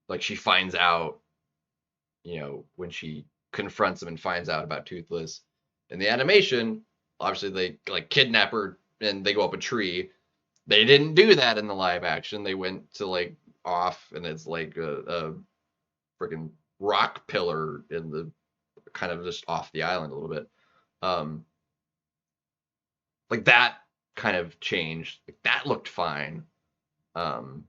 like she finds out, when she confronts him and finds out about Toothless. In the animation, obviously they like kidnap her and they go up a tree. They didn't do that in the live action. They went to like off and it's like a freaking rock pillar in the kind of just off the island a little bit. Um, like that kind of changed. Like that looked fine. Um,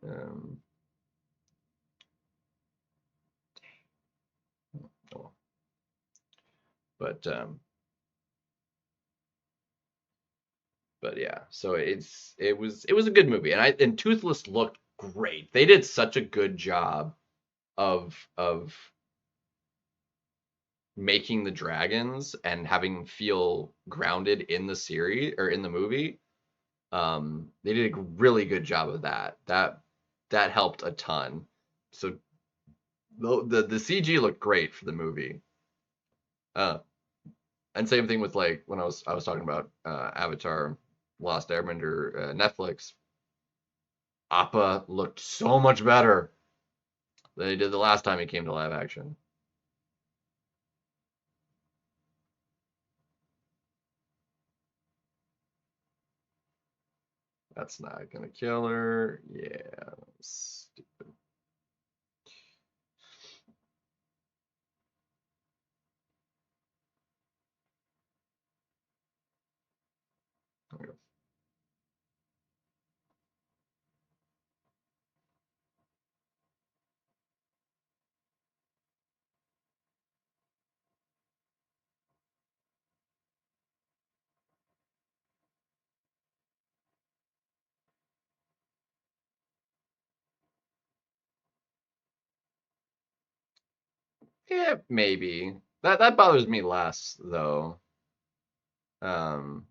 um, oh, but but yeah, so it was a good movie, and Toothless looked great. They did such a good job of making the dragons and having them feel grounded in the series or in the movie. They did a really good job of that. That helped a ton. So the CG looked great for the movie. And same thing with like when I was talking about Avatar, Lost Airbender, Netflix. Appa looked so much better than he did the last time he came to live action. That's not gonna kill her. Yeah, stupid. There we go. Yeah, maybe. That bothers me less though. Um,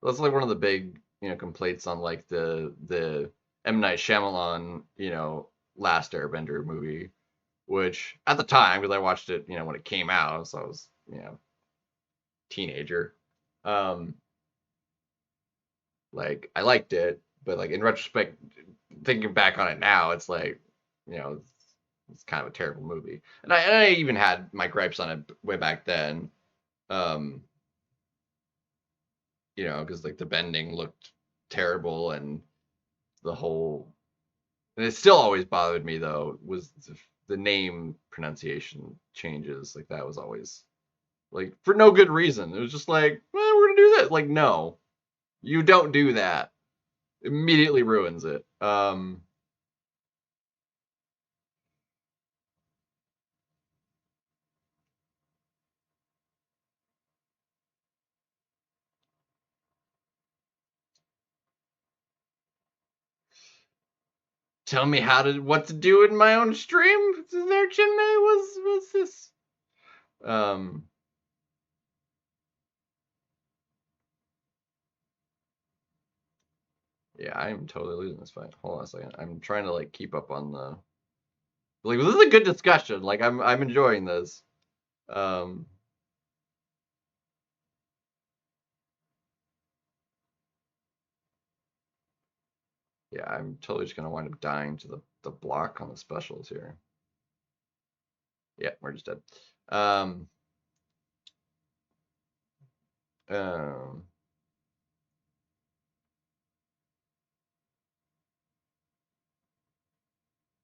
that's like one of the big, complaints on like the M. Night Shyamalan, Last Airbender movie, which at the time, because I watched it, when it came out, so I was, teenager. Um, like I liked it, but like in retrospect, thinking back on it now, it's like, it's kind of a terrible movie. And I even had my gripes on it way back then. Um, because like the bending looked terrible and the whole, and it still always bothered me though, was the name pronunciation changes. Like that was always like for no good reason. It was just like, well, we're gonna do that. Like, no, you don't do that. Immediately ruins it. Tell me what to do in my own stream. There, Chinmay, was this? Um, yeah, I'm totally losing this fight. Hold on a second. I'm trying to like keep up on the like. This is a good discussion. Like I'm enjoying this. Um, yeah, I'm totally just gonna wind up dying to the block on the specials here. Yeah, we're just dead. Um, um,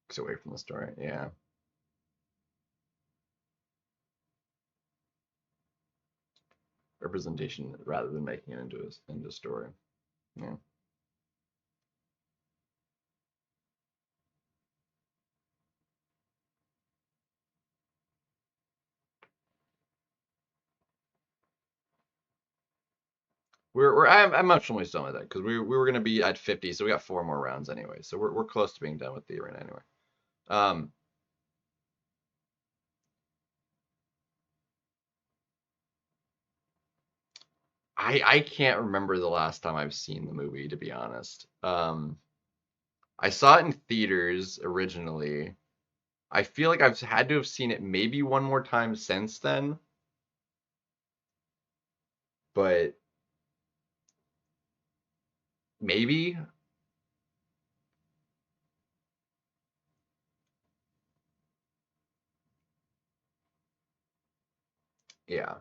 Get away from the story. Yeah. Representation rather than making it into a story. Yeah. I'm emotionally still with that because we were gonna be at 50, so we got 4 more rounds anyway. So we're close to being done with the arena anyway. Um, I can't remember the last time I've seen the movie, to be honest. I saw it in theaters originally. I feel like I've had to have seen it maybe one more time since then, but maybe. Yeah,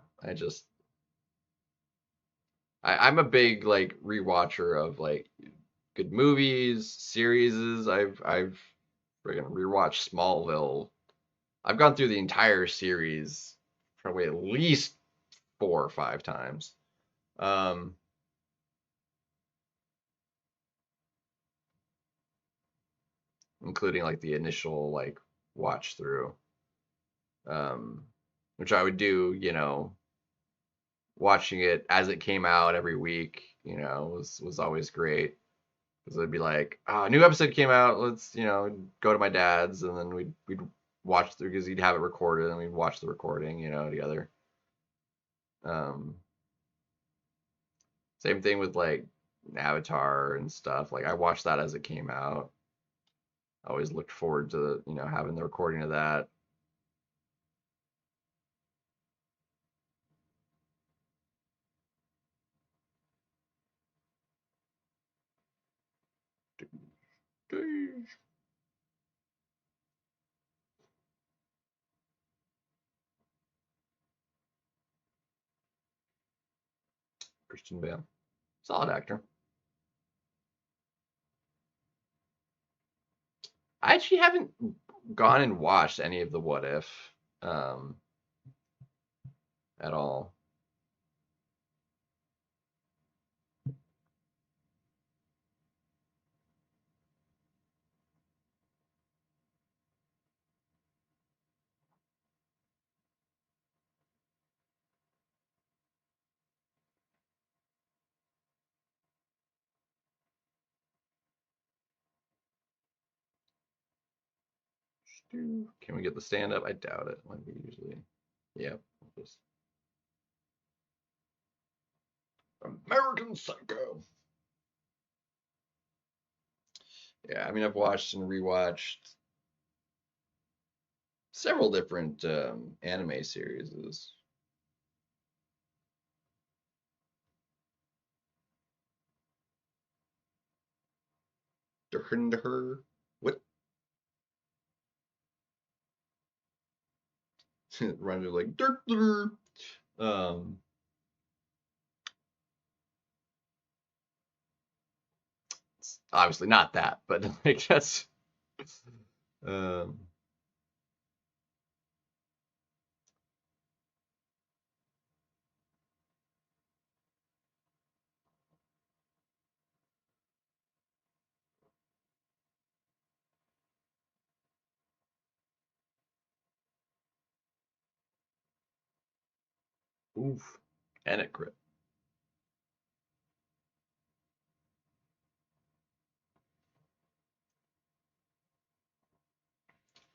I'm a big like rewatcher of like good movies, series. I've friggin' rewatched Smallville. I've gone through the entire series probably at least 4 or 5 times. Um, Including like the initial like watch through. Um, which I would do, watching it as it came out every week, was always great. Because it'd be like, a new episode came out, let's, go to my dad's, and then we'd watch because he'd have it recorded, and we'd watch the recording, together. Um, Same thing with like Avatar and stuff. Like I watched that as it came out. I always looked forward to, having the recording of that. Christian Bale, solid actor. I actually haven't gone and watched any of the What If um, at all. Can we get the stand up? I doubt it. Like we usually. Yep. Just American Psycho. Yeah, I mean I've watched and rewatched several different anime series. What? Runs like dirt. Um, it's obviously not that, but like that's um, oof, and it crit.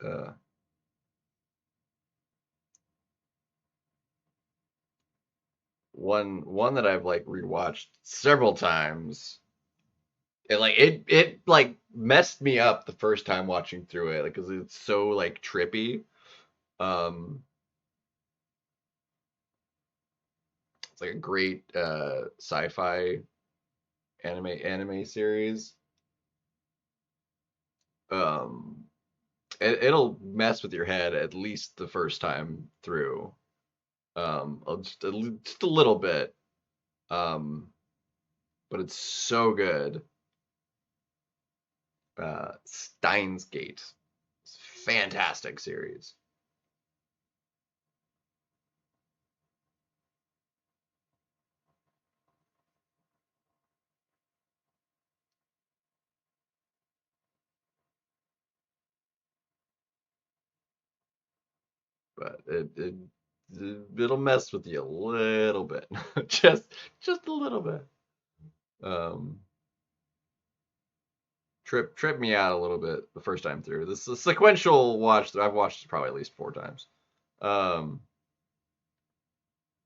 Uh, one that I've like rewatched several times. And like it like messed me up the first time watching through it, like because it's so like trippy. Um, it's like a great sci-fi anime series. Um, it'll mess with your head at least the first time through. Just a little bit. Um, but it's so good. Steins Gate. It's a fantastic series. But it'll mess with you a little bit. just a little bit. Um, trip me out a little bit the first time through. This is a sequential watch that I've watched probably at least 4 times. Um,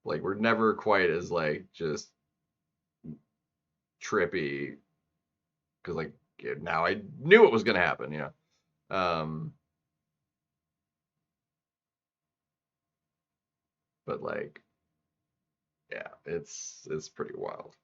like we're never quite as like just trippy because like now I knew what was gonna happen. Um, but like yeah, it's pretty wild.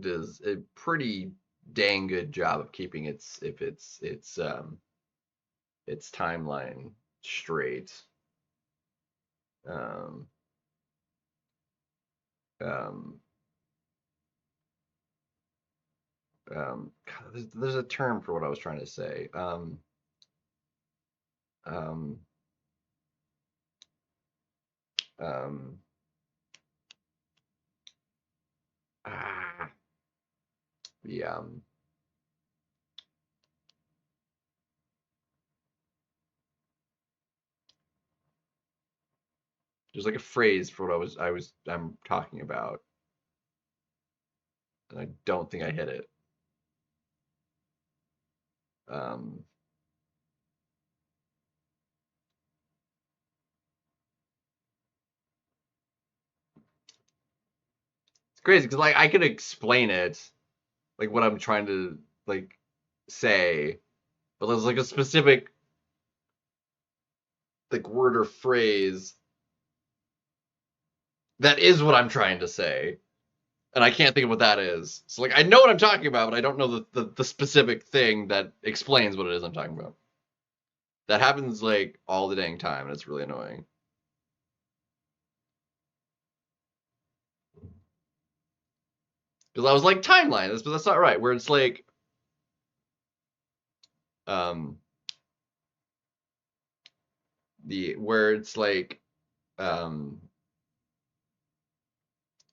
Does a pretty dang good job of keeping its timeline straight. Um, um, God, there's a term for what I was trying to say. Um, Um, ah, the there's like a phrase for what I'm talking about, and I don't think I hit it. Um, it's crazy because like I could explain it, like what I'm trying to like say, but there's like a specific like word or phrase that is what I'm trying to say, and I can't think of what that is. So like I know what I'm talking about, but I don't know the specific thing that explains what it is I'm talking about. That happens like all the dang time, and it's really annoying. Because I was like timeline, but that's not right. Where it's like, um, where it's like, um,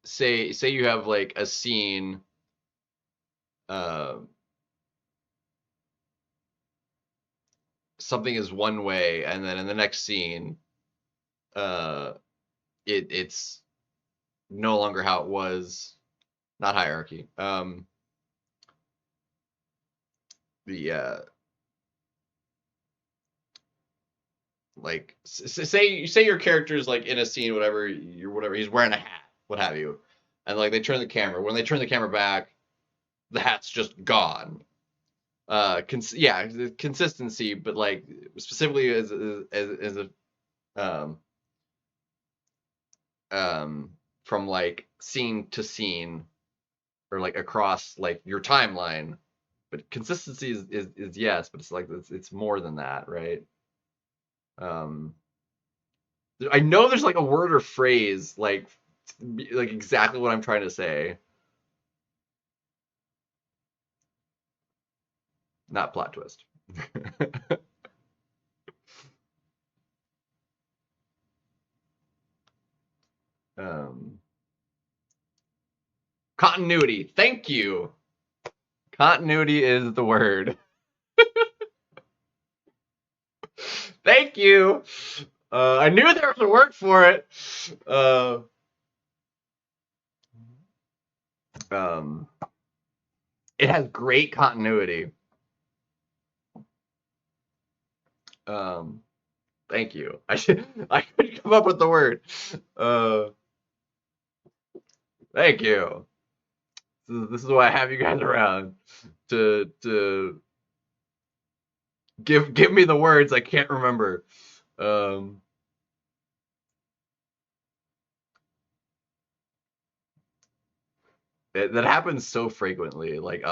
say you have like a scene, uh, something is one way, and then in the next scene, uh, it's no longer how it was. Not hierarchy. The like say your character is like in a scene, whatever he's wearing a hat, what have you, and like they turn the camera. When they turn the camera back, the hat's just gone. Yeah, consistency, but like specifically as a um from like scene to scene or like across like your timeline. But consistency is yes, but it's like it's more than that, right? Um, I know there's like a word or phrase like exactly what I'm trying to say. Not plot twist. um, Continuity. Thank you. Continuity is the word. Thank you. I knew there was a word for it. Um, it has great continuity. Um, Thank you. I couldn't come up with the word. Uh, Thank you. This is why I have you guys around to give me the words I can't remember. Um, that happens so frequently. Like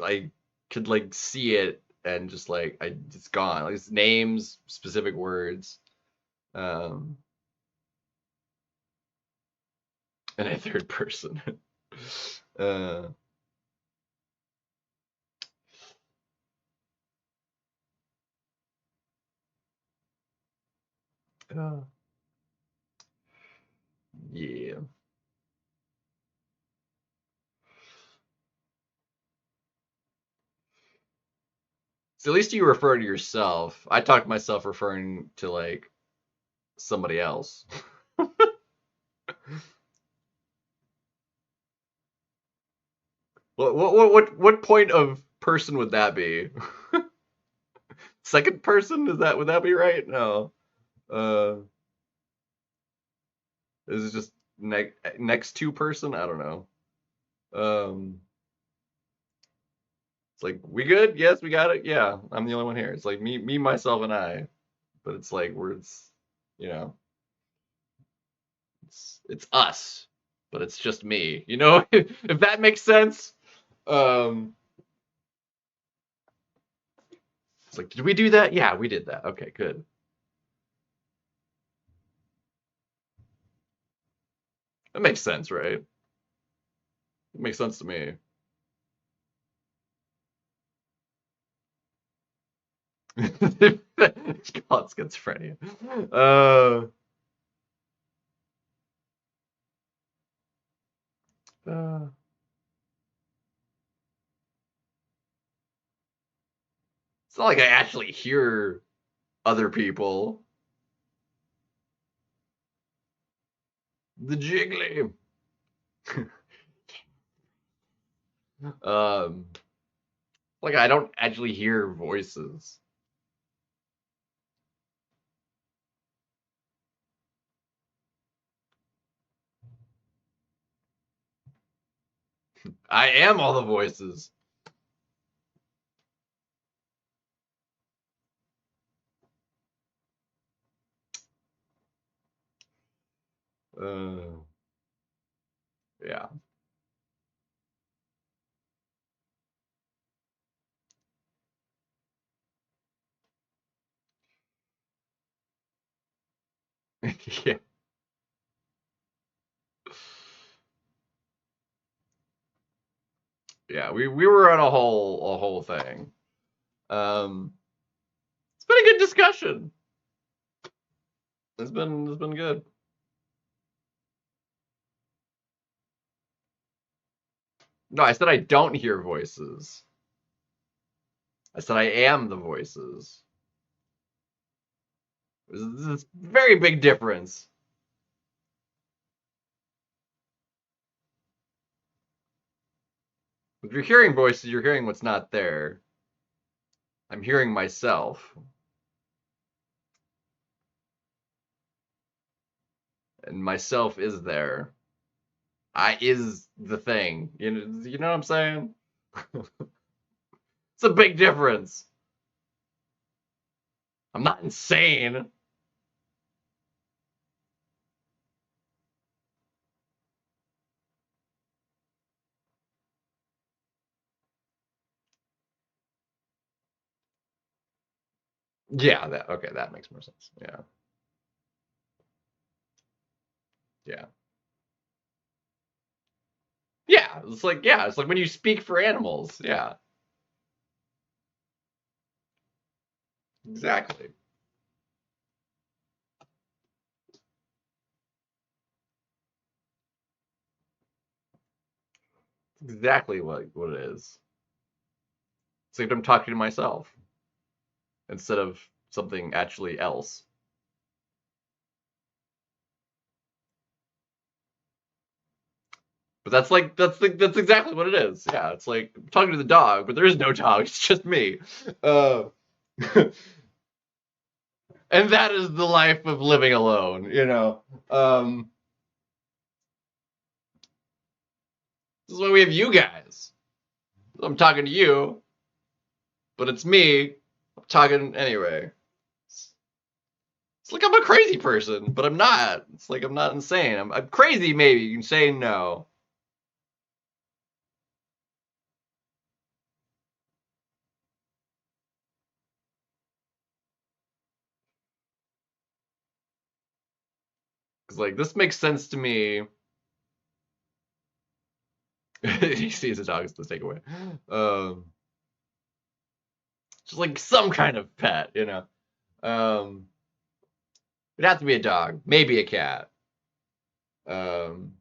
I could like see it and just like it's gone. Like it's names, specific words, um, and a third person. uh, uh, yeah. So at least you refer to yourself. I talk to myself referring to like somebody else. What point of person would that be? Second person? Would that be right? No. Uh, is it just next to person? I don't know. Um, it's like we good? Yes, we got it. Yeah, I'm the only one here. It's like me, myself, and I. But it's like words, you know, it's us, but it's just me. You know, if that makes sense. Um, it's like, did we do that? Yeah, we did that. Okay, good. That makes sense, right? It makes sense to me. It's called schizophrenia. It's not like I actually hear other people. The Jiggly. Like I don't actually hear voices. I am all the voices. Yeah. Yeah. Yeah, we were on a whole thing. It's been a good discussion. It's been good. No, I said I don't hear voices. I said I am the voices. There's a very big difference. If you're hearing voices, you're hearing what's not there. I'm hearing myself. And myself is there. I is the thing. You know what I'm saying? It's a big difference. I'm not insane. Yeah, that makes more sense. Yeah. Yeah. Yeah, it's like when you speak for animals. Yeah. Exactly. Exactly what it is. It's like I'm talking to myself instead of something actually else. But that's exactly what it is. Yeah, it's like I'm talking to the dog, but there is no dog. It's just me. Uh, and that is the life of living alone. This is why we have you guys. I'm talking to you, but it's me. I'm talking anyway. It's like I'm a crazy person, but I'm not. It's like I'm not insane. I'm crazy, maybe. Insane, no. Because like this makes sense to me. He sees a dog as the takeaway. Just like some kind of pet. Um, it'd have to be a dog, maybe a cat. Um,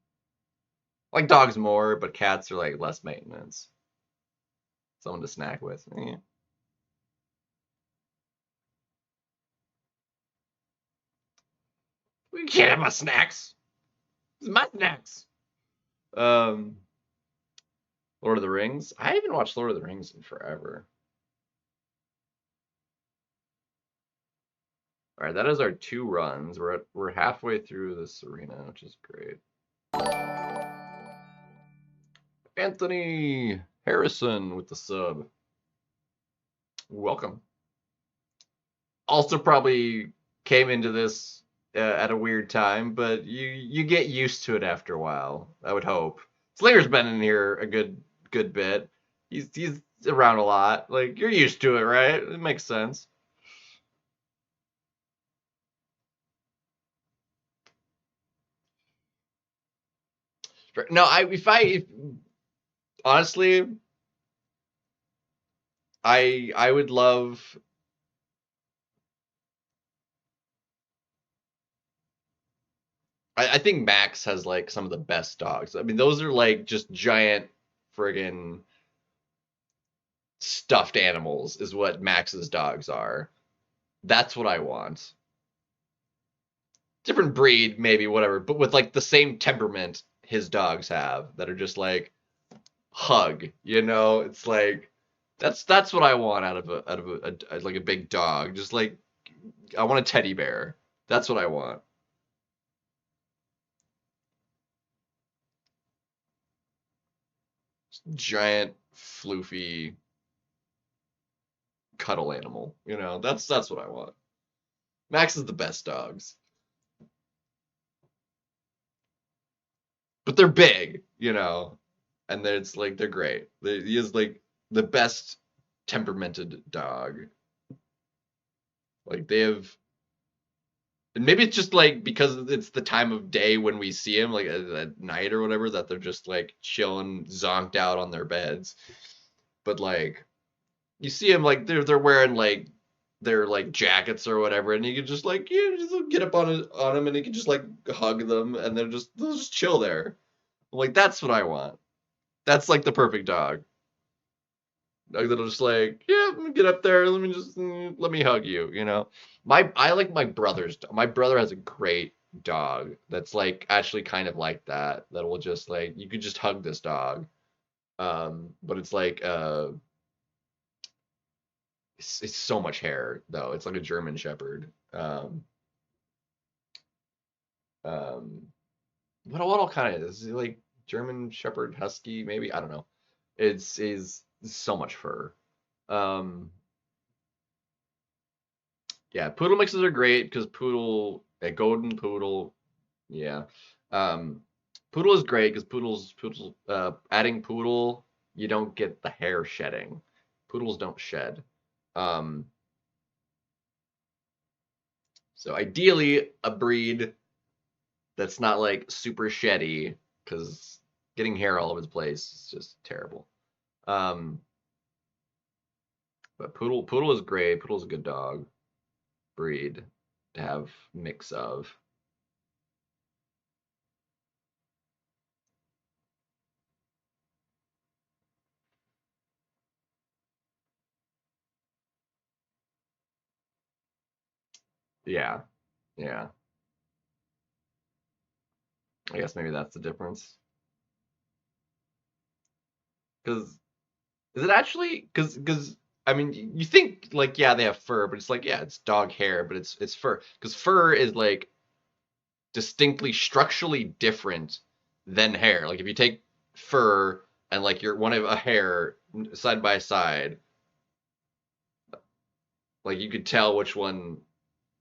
like dogs more, but cats are like less maintenance. Someone to snack with. We can't have my snacks. This is my snacks. Um, Lord of the Rings. I haven't watched Lord of the Rings in forever. All right, that is our 2 runs. We're halfway through this arena, which is great. Anthony Harrison with the sub. Welcome. Also, probably came into this at a weird time, but you get used to it after a while. I would hope. Slinger's been in here a good bit. He's around a lot. Like you're used to it, right? It makes sense. No, if honestly, I would love. I think Max has like some of the best dogs. I mean, those are like just giant friggin' stuffed animals, is what Max's dogs are. That's what I want. Different breed, maybe, whatever, but with like the same temperament his dogs have that are just like hug, you know? It's like that's what I want out of a like a big dog. Just like I want a teddy bear. That's what I want. Giant, floofy cuddle animal. You know, that's what I want. Max is the best dogs. But they're big, you know. And it's like they're great. He is like the best temperamented dog. Like they have, and maybe it's just like because it's the time of day when we see him, like at night or whatever, that they're just like chilling, zonked out on their beds. But like you see him like they're wearing like their like jackets or whatever, and you can just like you just get up on him and you can just like hug them, and they'll just chill there. I'm like that's what I want. That's like the perfect dog. Dog that'll just like, yeah, let me get up there. Let me just let me hug you. You know, I like my brother's. My brother has a great dog that's like actually kind of like that. That will just like you could just hug this dog. But it's like it's so much hair though. It's like a German Shepherd. Um, what all kind of is it like German Shepherd Husky? Maybe I don't know. It's is so much fur. Um, Yeah, poodle mixes are great because poodle, a golden poodle, yeah. Um, Poodle is great because adding poodle, you don't get the hair shedding. Poodles don't shed. Um, so ideally a breed that's not like super sheddy because getting hair all over the place is just terrible. Um, but poodle is great. Poodle's a good dog breed to have mix of. Yeah, yeah. I guess maybe that's the difference. Because is it actually? Because I mean, you think like yeah they have fur, but it's like yeah it's dog hair, but it's fur. Because fur is like distinctly structurally different than hair. Like if you take fur and like your one of a hair side by side, like you could tell which one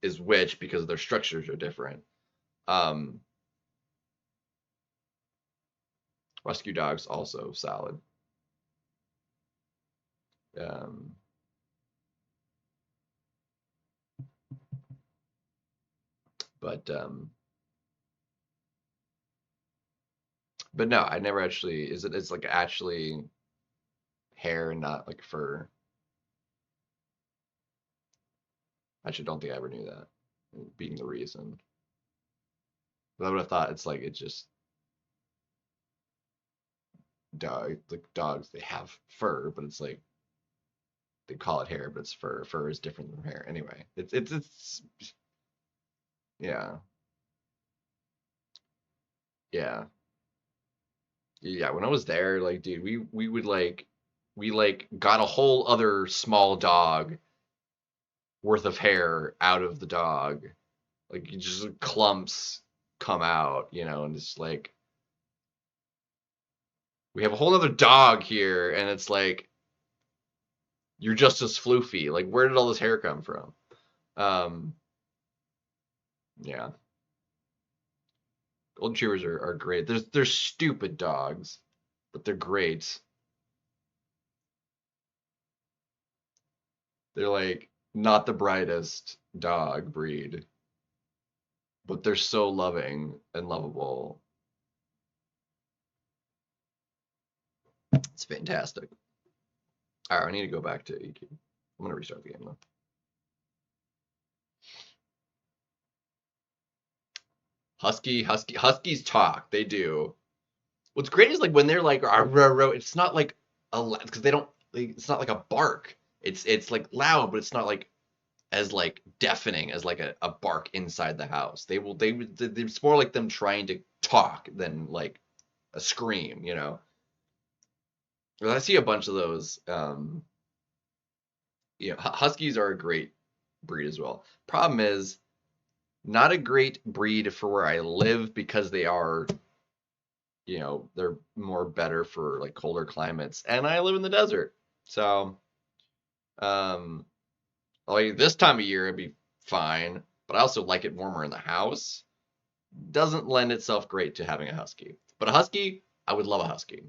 is which because their structures are different. Um, Rescue dogs also solid. Um, but but no, I never actually. Is it? It's like actually hair and not like fur. I actually don't think I ever knew that, being the reason. But I would have thought it's like it's just dogs they have fur, but it's like they call it hair, but it's fur. Fur is different than hair. Anyway, it's yeah yeah yeah. When I was there, like dude, we would like we like got a whole other small dog worth of hair out of the dog. Like you just clumps come out, you know, and it's like we have a whole other dog here, and it's like you're just as floofy. Like, where did all this hair come from? Um, yeah, golden retrievers are great. They're stupid dogs, but they're great. They're like not the brightest dog breed, but they're so loving and lovable. It's fantastic. All right, I need to go back to EQ. I'm gonna restart the game though. Huskies talk. They do. What's great is like when they're like "Arr, row, row," it's not like because they don't. It's not like a bark. It's like loud, but it's not like as like deafening as like a bark inside the house. It's more like them trying to talk than like a scream. You know. Well, I see a bunch of those. Huskies are a great breed as well. Problem is, not a great breed for where I live because they are, they're more better for like colder climates, and I live in the desert. So, um, like this time of year it'd be fine, but I also like it warmer in the house. Doesn't lend itself great to having a husky. But a husky, I would love a husky.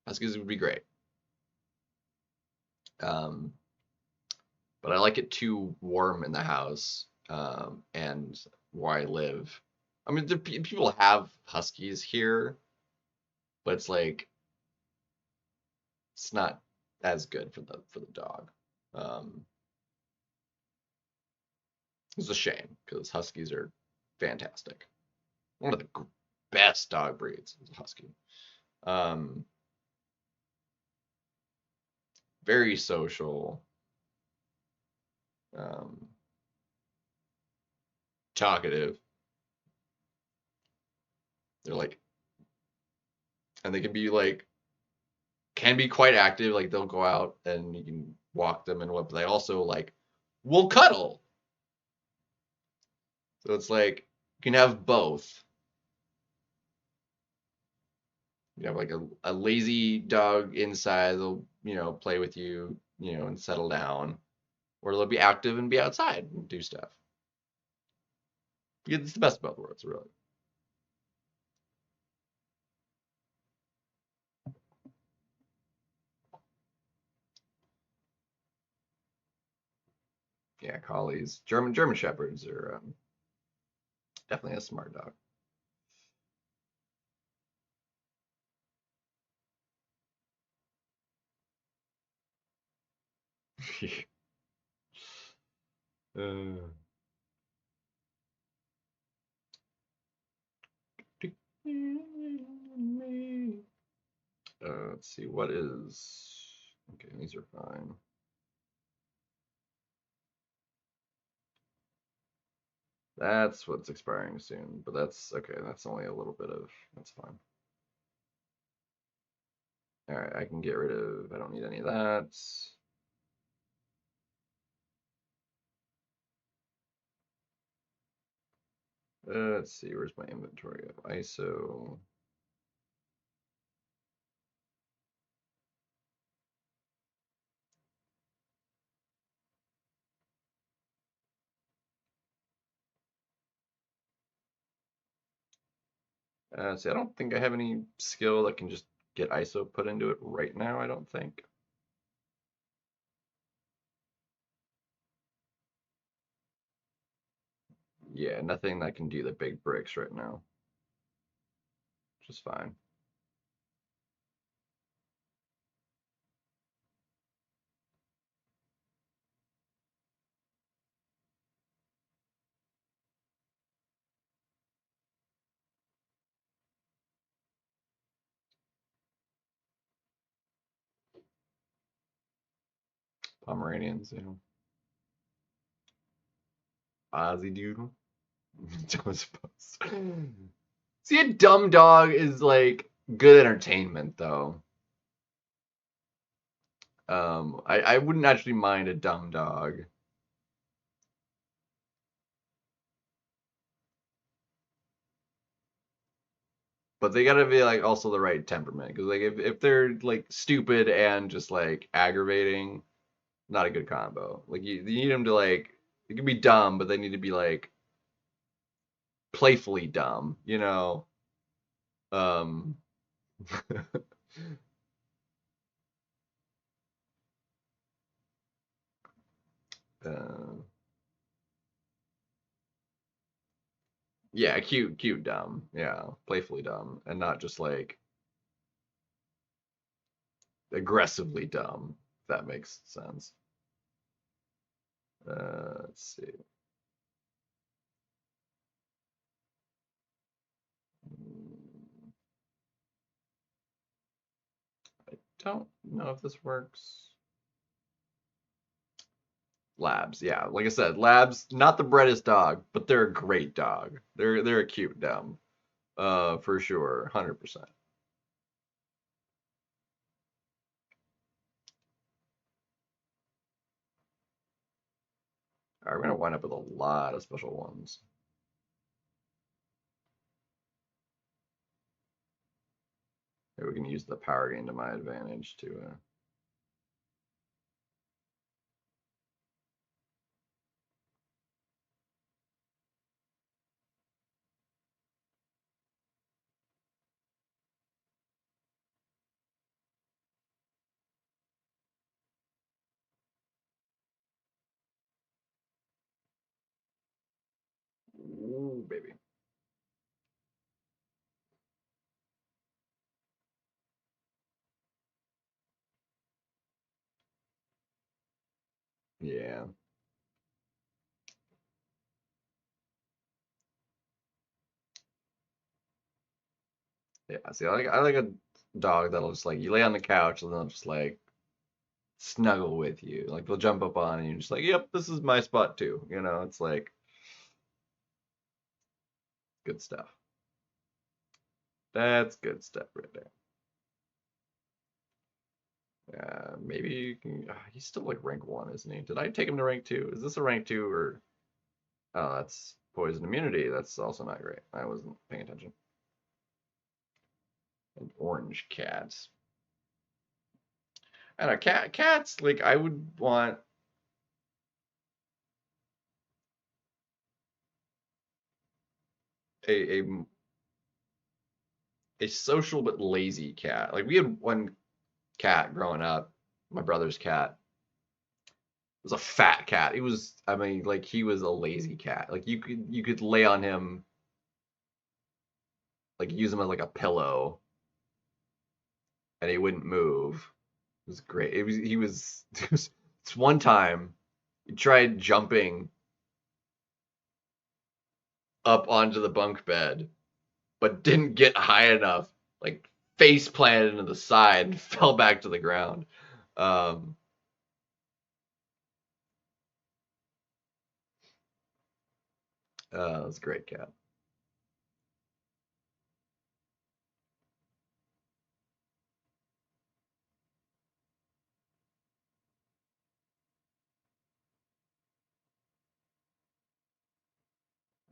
Huskies would be great. Um, but I like it too warm in the house, and where I live. I mean, people have huskies here, but it's like it's not as good for the dog. Um, it's a shame because huskies are fantastic. One of the best dog breeds is a husky. Um, very social, um, talkative. They're like, and they can be quite active. Like they'll go out and you can walk them and what, but they also like will cuddle. So it's like you can have both. You have like a lazy dog inside, they'll, play with you, and settle down. Or they'll be active and be outside and do stuff. It's the best of both worlds, really. Yeah, collies, German shepherds are definitely a smart dog. uh, let's see, what is. Okay, these are fine. That's what's expiring soon, but that's okay. That's only a little bit of. That's fine. All right, I can get rid of. I don't need any of that. Let's see, where's my inventory of ISO? See, I don't think I have any skill that can just get ISO put into it right now, I don't think. Yeah, nothing that can do the big bricks right now, which is fine. Pomeranians, Ozzy doodle. Don't suppose. See, a dumb dog is like good entertainment, though. I wouldn't actually mind a dumb dog. But they gotta be like also the right temperament, because like if they're like stupid and just like aggravating, not a good combo. Like you need them to like it can be dumb, but they need to be like playfully dumb, Um, uh, yeah, cute dumb, yeah, playfully dumb, and not just like aggressively dumb. If that makes sense. Let's see. don't know if this works. Labs, yeah. Like I said, Labs, not the breadest dog, but they're a great dog. They're a cute dumb. For sure, 100%. All right, we're gonna wind up with a lot of special ones. Maybe we can use the power gain to my advantage to. Ooh, baby. Yeah. Yeah. See, I like a dog that'll just like you lay on the couch and they'll just like snuggle with you. Like they'll jump up on and you're just like, yep, this is my spot too. You know, it's like good stuff. That's good stuff right there. Maybe you can. He's still like rank 1, isn't he? Did I take him to rank 2? Is this a rank 2 or? Oh, that's poison immunity. That's also not great. I wasn't paying attention. And orange cats. I don't know, cats. Like I would want a a social but lazy cat. Like we had one cat growing up, my brother's cat. It was a fat cat. It was, I mean, like he was a lazy cat. Like you could lay on him, like use him as like a pillow, and he wouldn't move. It was great. It was he was, it was it's one time he tried jumping up onto the bunk bed, but didn't get high enough. Like face planted into the side and fell back to the ground. Um, it was a great cat.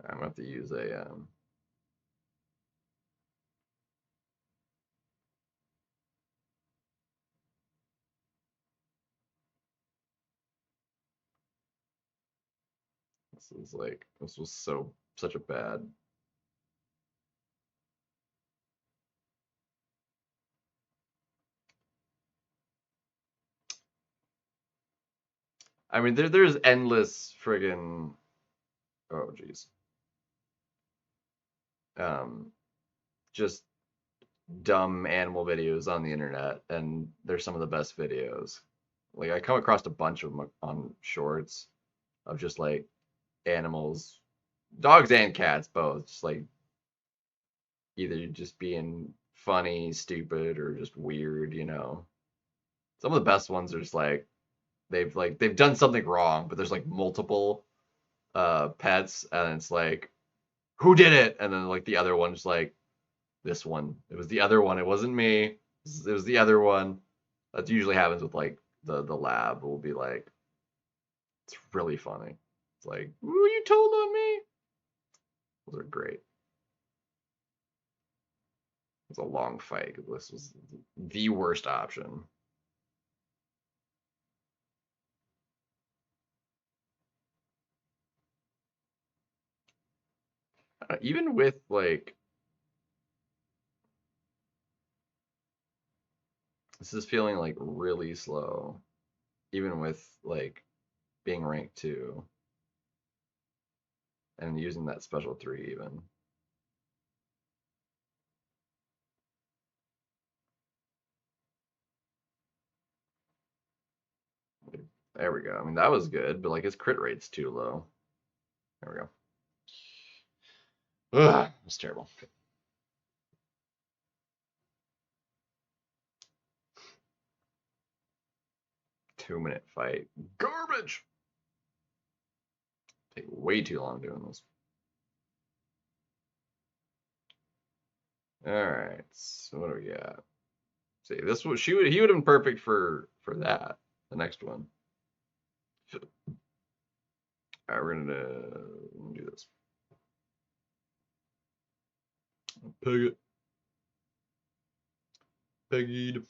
I'm gonna have to use a this was such a bad. I mean there's endless friggin' oh jeez. Um just dumb animal videos on the internet and they're some of the best videos. Like I come across a bunch of them on shorts of just like animals, dogs and cats both, just like either just being funny, stupid, or just weird, you know. Some of the best ones are just like they've done something wrong, but there's like multiple pets and it's like who did it? And then like the other one's like this one. It was the other one. It wasn't me. It was the other one. That usually happens with like the lab will be like it's really funny. It's like, ooh, you told on me. Those are great. It was a long fight. This was the worst option. Even with like this is feeling like really slow, even with like being ranked 2 and using that special 3 even. There we go. I mean that was good, but like his crit rate's too low. There we go. Ugh, it's terrible. 2-minute fight. Garbage! Take way too long doing this. Alright, so what do we got? See, this was he would have been perfect for that. The next one. Alright, we're gonna do this. Peg it. Peggied.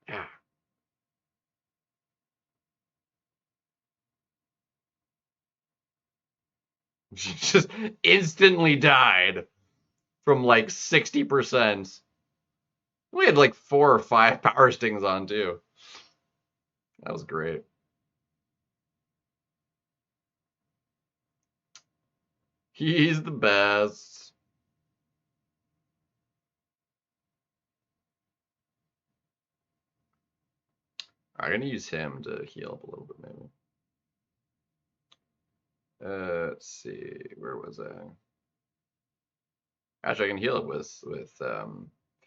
Yeah. She just instantly died from like 60%. We had like 4 or 5 power stings on too. That was great. He's the best. I'm gonna use him to heal up a little bit, maybe. Let's see, where was I? Actually, I can heal it with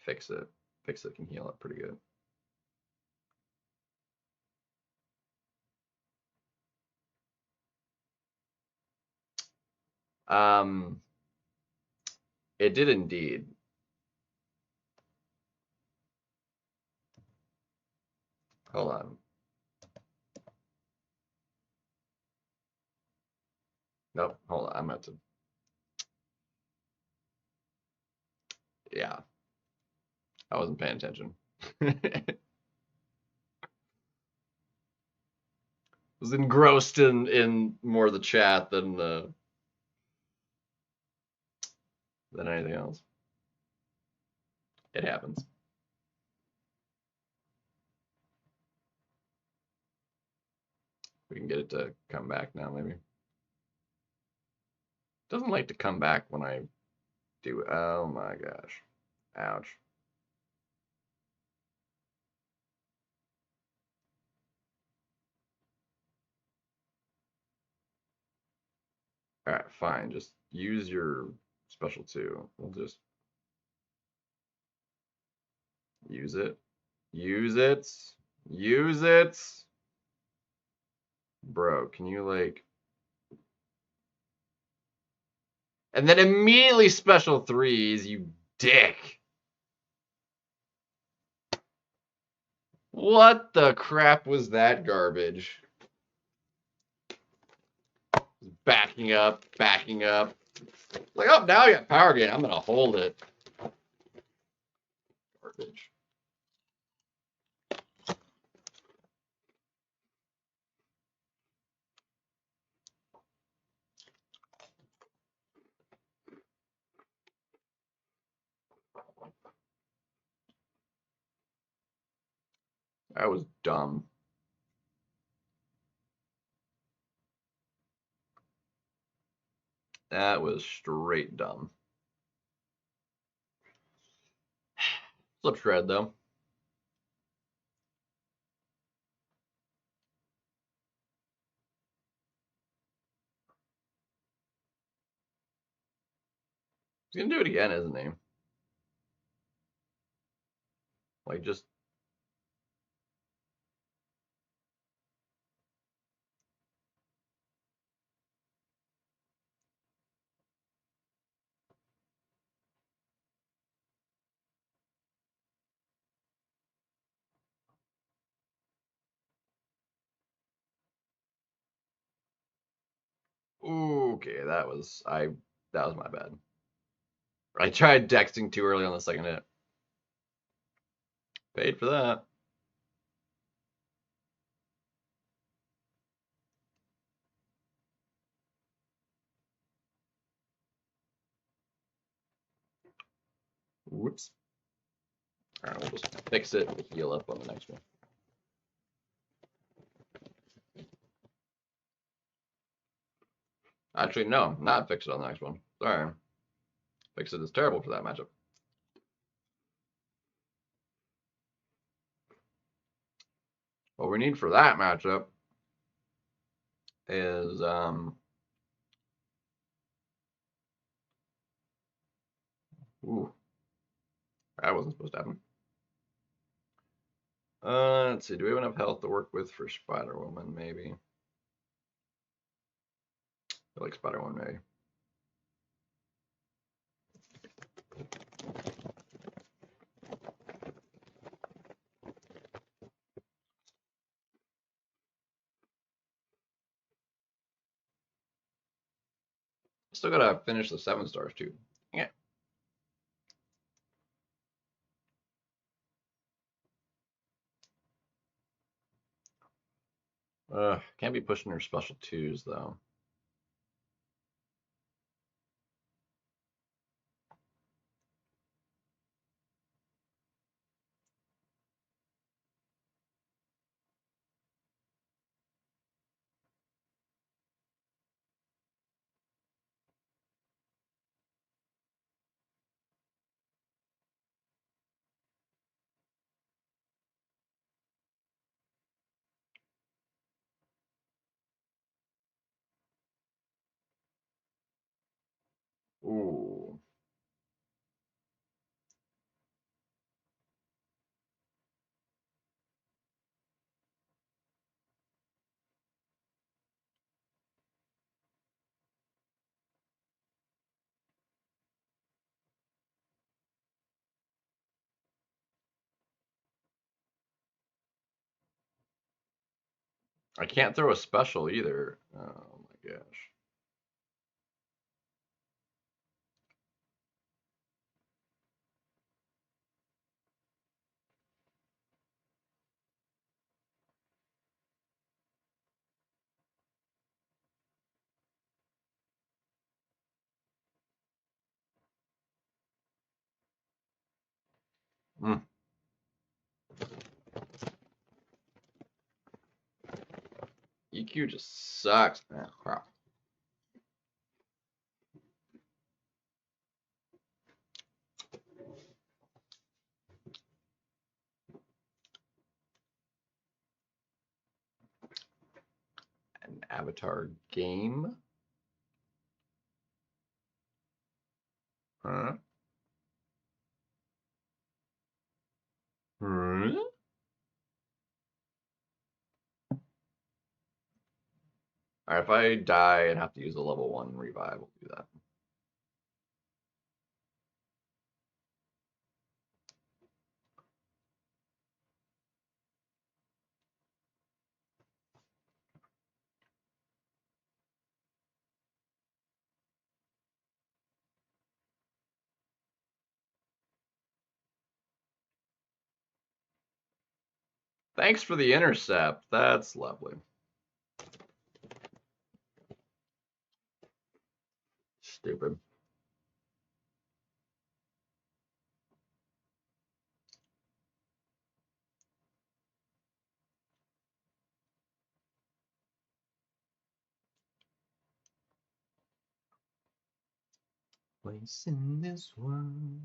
Fix It. Fix It can heal it pretty good. It did indeed. Hold on. Nope, hold on. I'm about to. Yeah. I wasn't paying attention. Was engrossed in more of the chat than anything else. It happens. We can get it to come back now, maybe. Doesn't like to come back when I do. Oh my gosh. Ouch. All right, fine. Just use your special 2. We'll just use it. Use it. Use it. Bro, can you like... And then immediately special 3s, you dick. What the crap was that garbage? Backing up, backing up. Like, oh, now I got power gain. I'm going to hold it. Garbage. That was dumb. That was straight dumb. Flip shred, though. He's gonna do it again, isn't he? Like, just... Ooh, okay, that was my bad. I tried dexing too early on the second hit. Paid for that. Whoops. All right, we'll just fix it and heal up on the next one. Actually, no, not fix it on the next one. Sorry. Fix it is terrible for that matchup. What we need for that matchup is ooh, that wasn't supposed to happen. Let's see. Do we have enough health to work with for Spider-Woman? Maybe. I like Spider-Woman, maybe. Still gotta finish the 7 stars too. Yeah. Can't be pushing her special 2s though. Ooh. I can't throw a special either. Oh my gosh. Mm. EQ just sucks. Ah, crap. An Avatar game? Huh? Huh? Alright, if I die and have to use a level 1 revive, we'll do that. Thanks for the intercept. That's lovely. Stupid. Place in this world.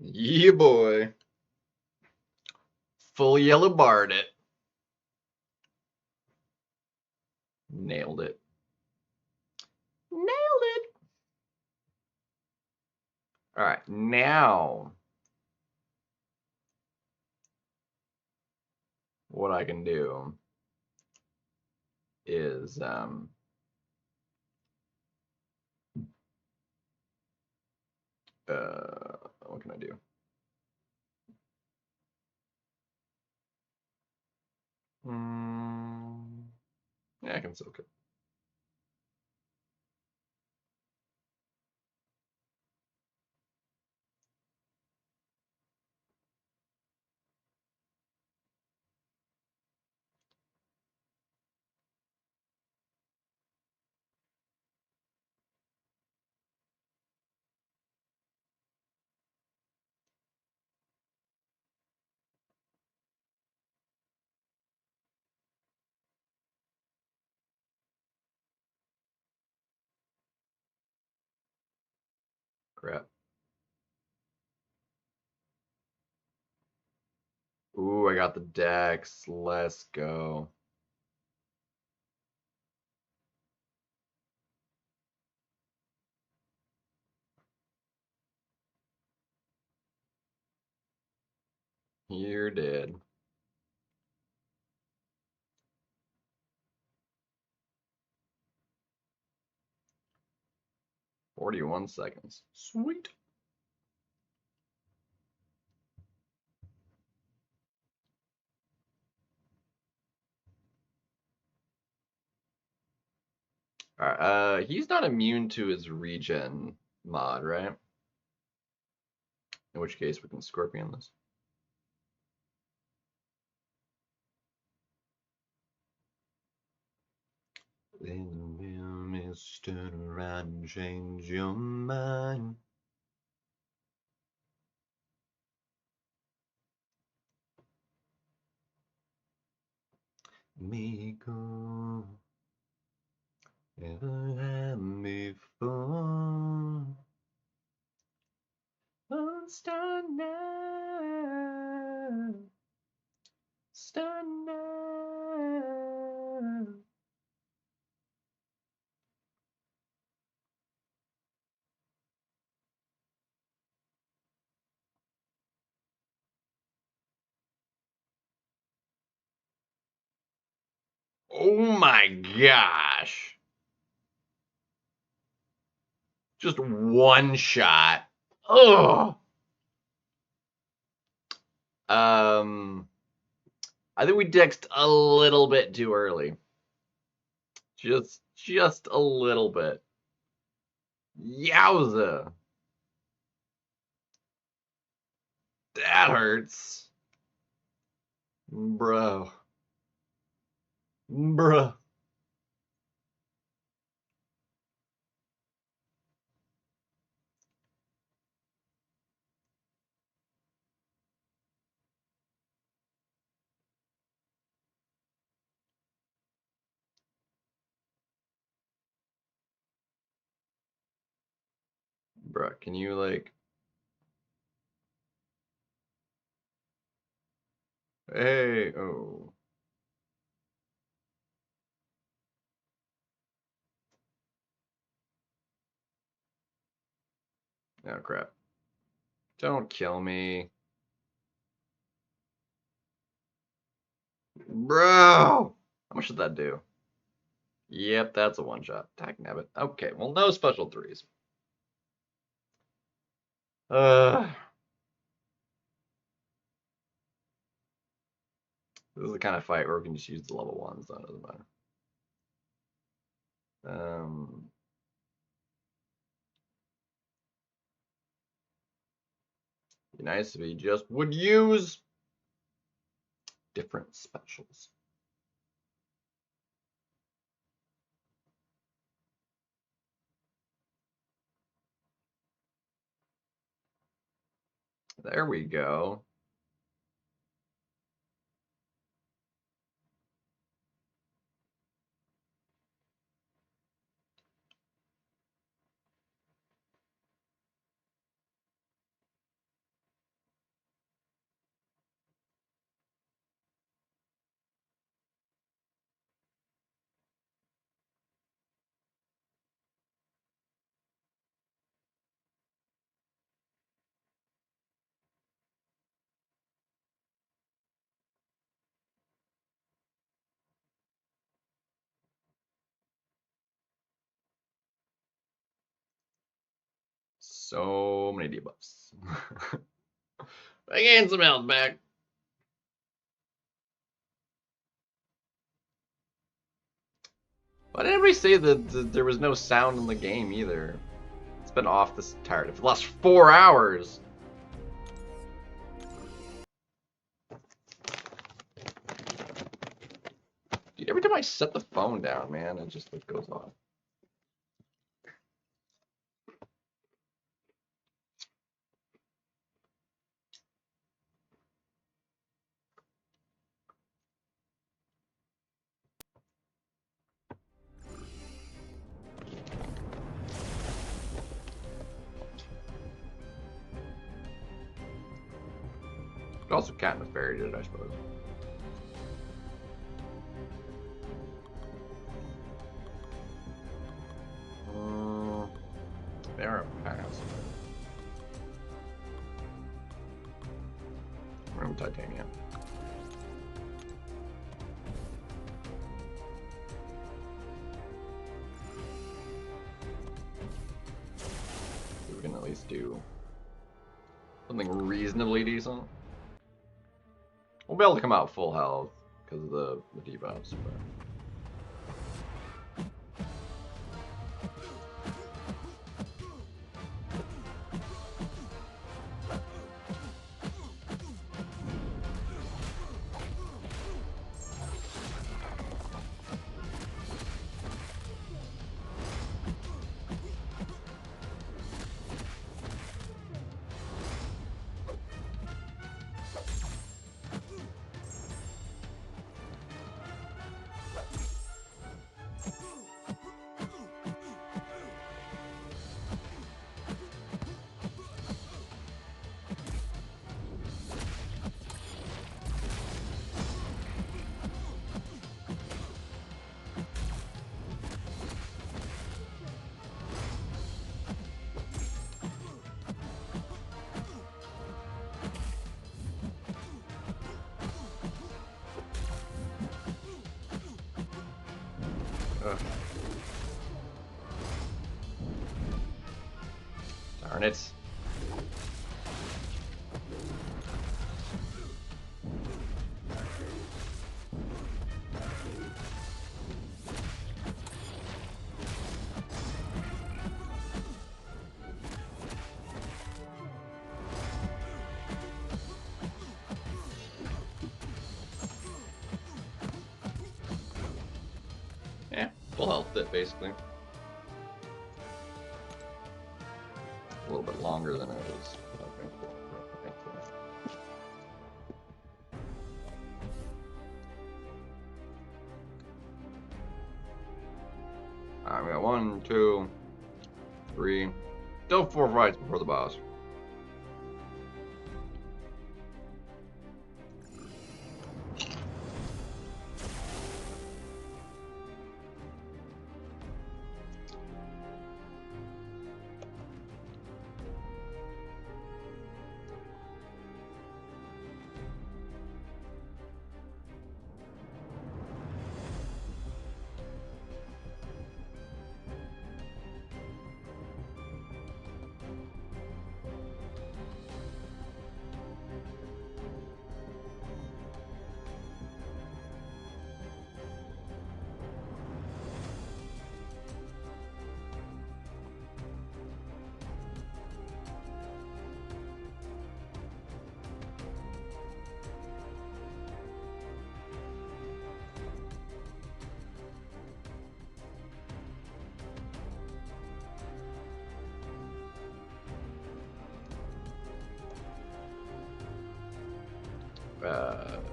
Yeah, boy. Full yellow barred it. Nailed it. Nailed it. All right, now what I can do is what can I do? Yeah, I can soak it. Crap. Ooh, I got the Dex. Let's go. You're dead. "41 seconds. Sweet. All right. He's not immune to his regen mod, right? In which case we can Scorpion this. Then will miss turn around and change your mind. Me go never had before. Oh, start now. Start now. Oh my gosh. Just one shot. Ugh. I think we dexed a little bit too early. Just a little bit. Yowza. That hurts. Bro. Bruh. Bruh, can you like... Hey, oh. Oh, crap. Don't kill me. Bro! How much did that do? Yep, that's a one-shot. Tag nabbit. Okay, well, no special threes. This is the kind of fight where we can just use the level ones, so it doesn't matter. Be nice if he just would use different specials. There we go. So many debuffs. I gained some health back. Why did everybody say that there was no sound in the game either? It's been off this entire for the last 4 hours. Dude, every time I set the phone down, man, it just like goes off. Could also cat and a fairy did it, I suppose. They're a pass. Room titanium. We can at least do something reasonably decent. We'll be able to come out full health because of the debuffs, but. Darn it. Yeah, full health it basically. A little bit longer than it was. Alright, we got 1, 2, 3. Still 4 fights before the boss.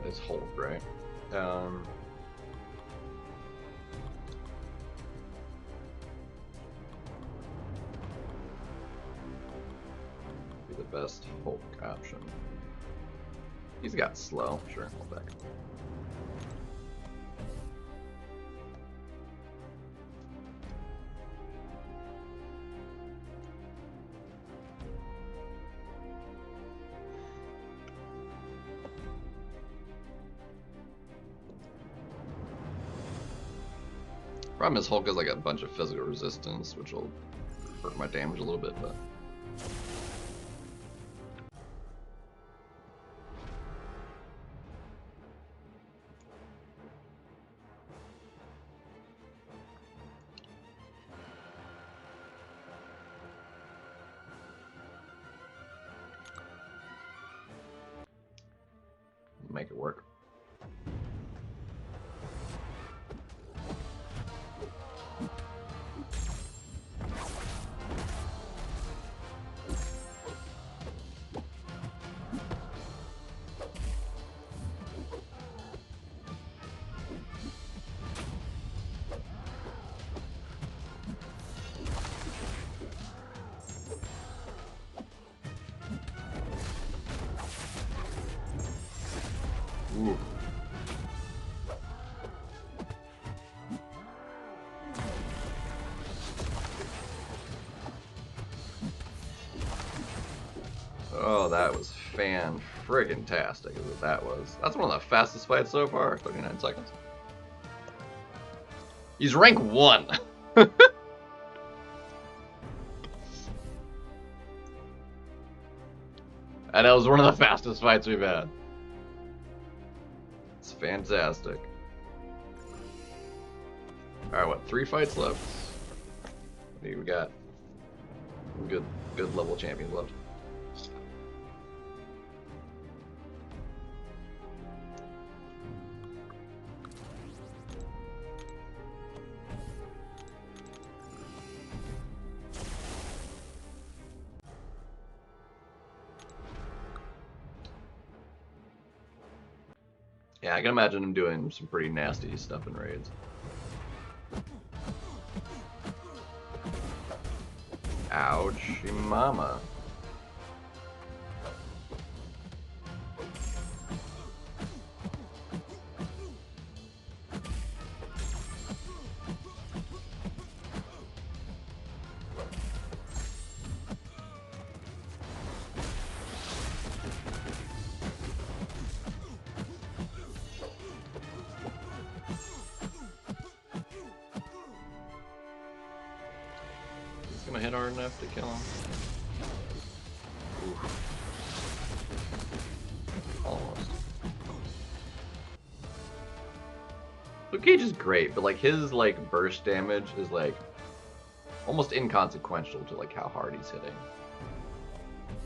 It's hold, right? Be the best Hulk option. He's got slow, sure, hold back. Problem is Hulk has like a bunch of physical resistance, which will hurt my damage a little bit, but Make it work. Ooh. Oh, that was fan-friggin-tastic is what that was. That's one of the fastest fights so far, 39 seconds. He's rank 1! And that was one of the fastest fights we've had. It's fantastic. Alright, what, 3 fights left? We got good level champions left. Yeah, I can imagine him doing some pretty nasty stuff in raids. Ouch, mama. Gonna hit hard enough to kill him. Oof. Almost. Luke Cage is great, but like his like burst damage is like almost inconsequential to like how hard he's hitting.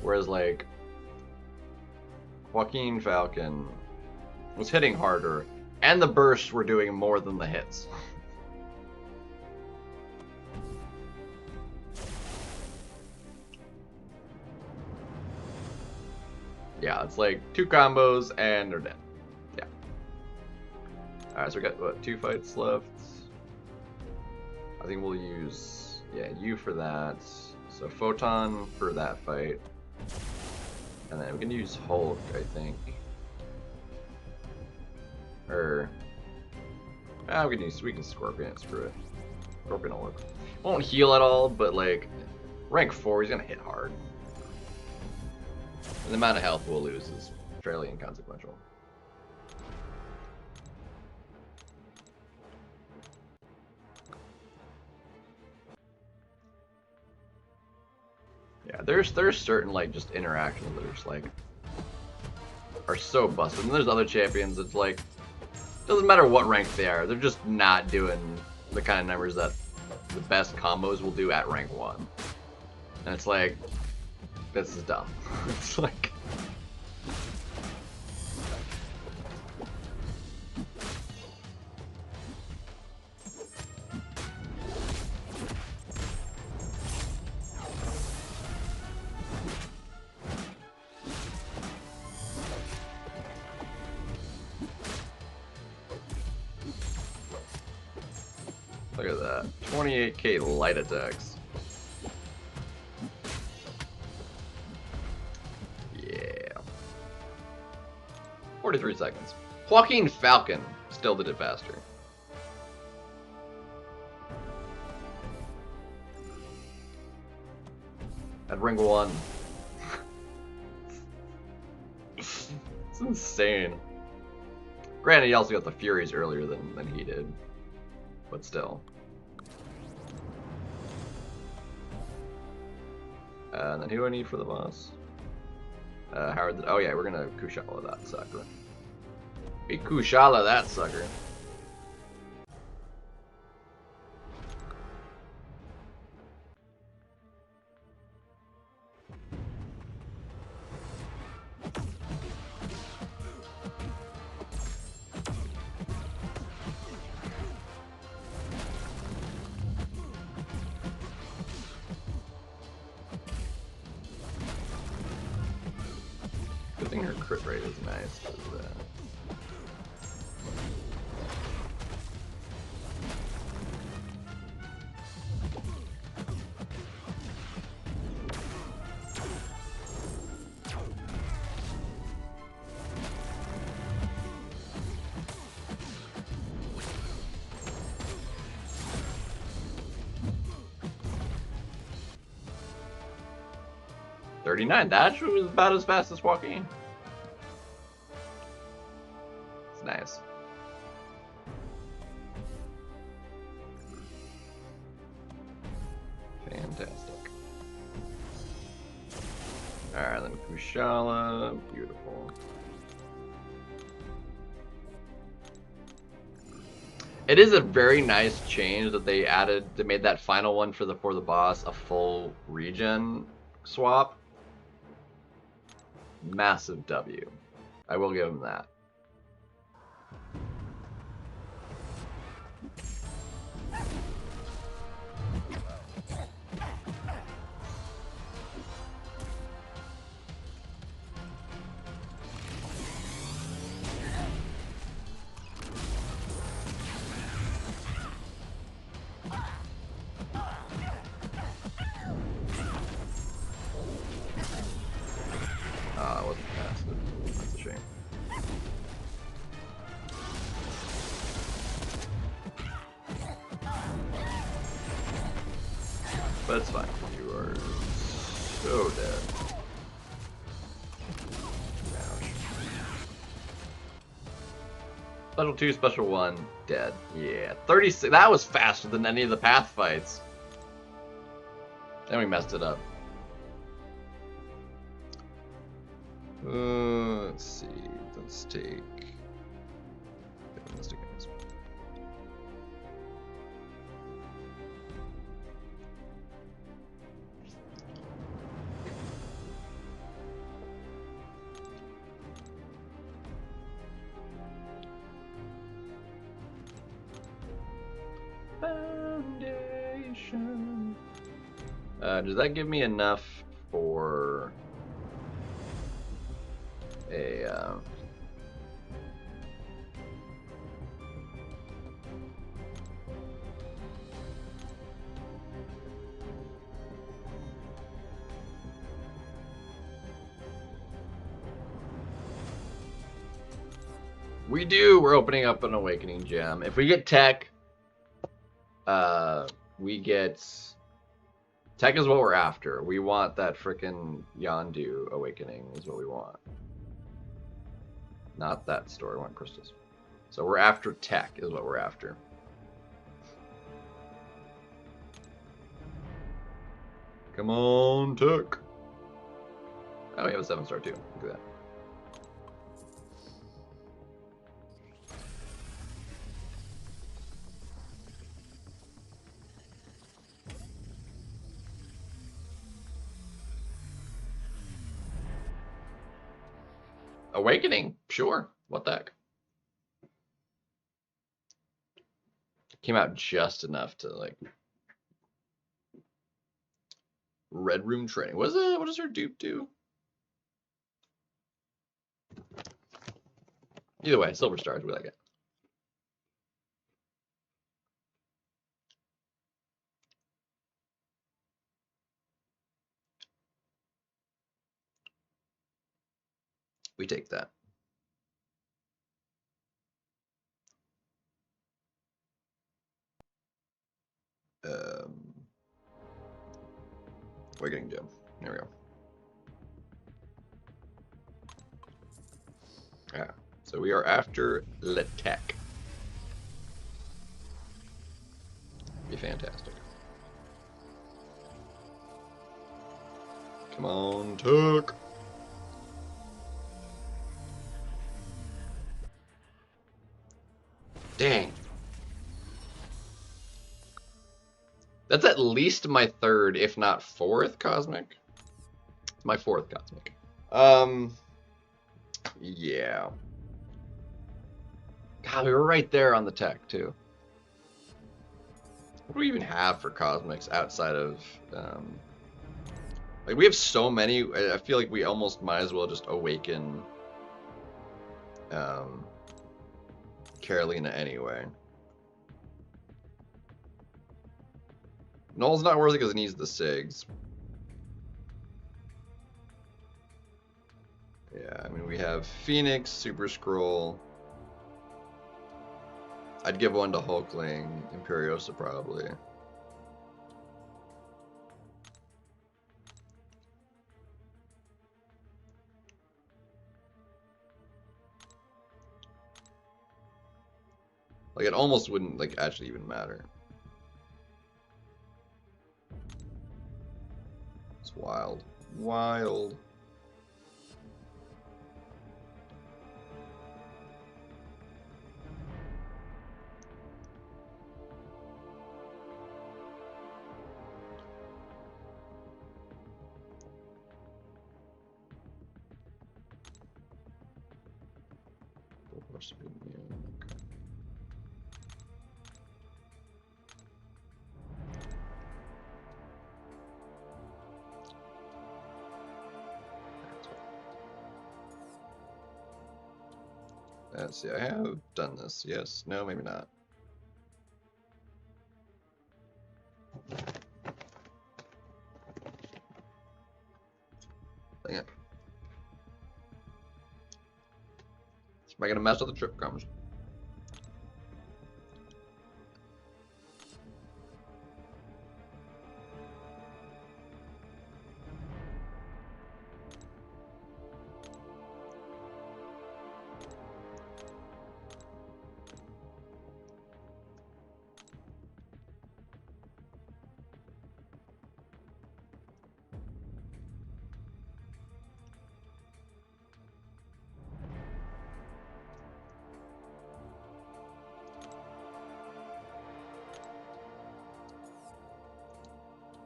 Whereas like Joaquin Falcon was hitting harder, and the bursts were doing more than the hits. Yeah, it's like 2 combos and they're dead. Yeah. Alright, so we got, what, 2 fights left? I think we'll use, yeah, you for that. So Photon for that fight. And then we can use Hulk, I think. Or, we can Scorpion it, screw it. Scorpion will work. Won't heal at all, but like, rank 4, he's gonna hit hard. And the amount of health we'll lose is fairly inconsequential. Yeah, there's certain like just interactions that are just like are so busted. And there's other champions that's like doesn't matter what rank they are, they're just not doing the kind of numbers that the best combos will do at rank 1. And it's like, this is dumb. It's like... Look at that. 28k light attacks. 43 seconds. Joaquin Falcon still did it faster. At ring 1. It's insane. Granted, he also got the Furies earlier than he did. But still. And then who do I need for the boss? Howard. Oh yeah, we're gonna Kushala that sucker. We Kushala that sucker. Good thing her crit rate is nice. $39. That actually was about as fast as walking. It's nice. Fantastic. Alright, then Kushala. Beautiful. It is a very nice change that they added. They made that final one for the boss a full regen swap. Massive W. I will give him that. I wasn't fast. That's a shame. But it's fine. You are so dead. Ouch. Special 2, Special 1, dead. Yeah, 36. That was faster than any of the path fights. Then we messed it up. Let's see. Let's take. Let's take this. Foundation. Does that give me enough for a we do. We're opening up an awakening gem. If we get tech, we get tech is what we're after. We want that frickin' Yondu awakening is what we want. Not that store. We want crystals. So we're after tech is what we're after. Come on, tech. Oh, we have a 7-star too. Look at that. Awakening, sure. What the heck? Came out just enough to like Red Room training. What does her dupe do? Either way, silver stars, we like it. We take that. Awakening gem. There we go. Yeah. So we are after Le Tech. Be fantastic. Come on, Took. Dang. That's at least my third, if not fourth cosmic. My fourth cosmic. Yeah. God, we were right there on the tech too. What do we even have for cosmics outside of like we have so many. I feel like we almost might as well just awaken Carolina anyway. Null's not worth it because it needs the SIGs. Yeah, I mean we have Phoenix, Super Scroll. I'd give one to Hulkling, Imperiosa probably. Like it almost wouldn't like actually even matter. It's wild. Wild. Let's see, I have done this. Yes, no, maybe not. Dang it. Am I gonna mess with the trip comes?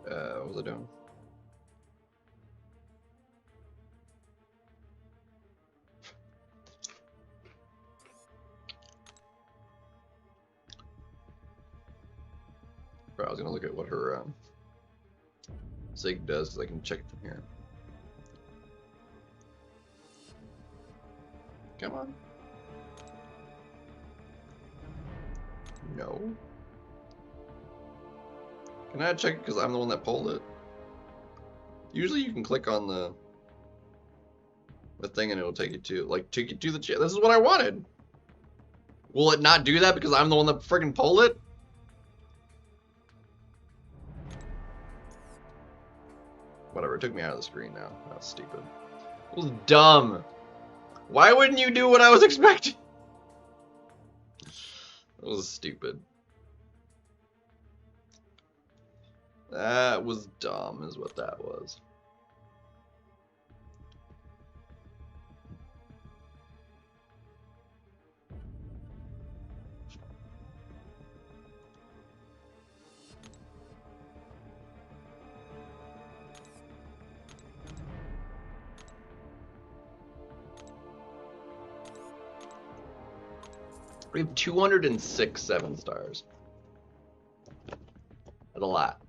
What was I doing? Bro, I was gonna look at what her SIG does because I can check it from here. Come on. No. Can I check it because I'm the one that pulled it? Usually you can click on the thing and it'll take you to the chat. This is what I wanted. Will it not do that because I'm the one that freaking pulled it? Whatever, it took me out of the screen now. That's stupid. It was dumb. Why wouldn't you do what I was expecting? That was stupid. That was dumb is what that was. We have 206 7-stars. That's a lot.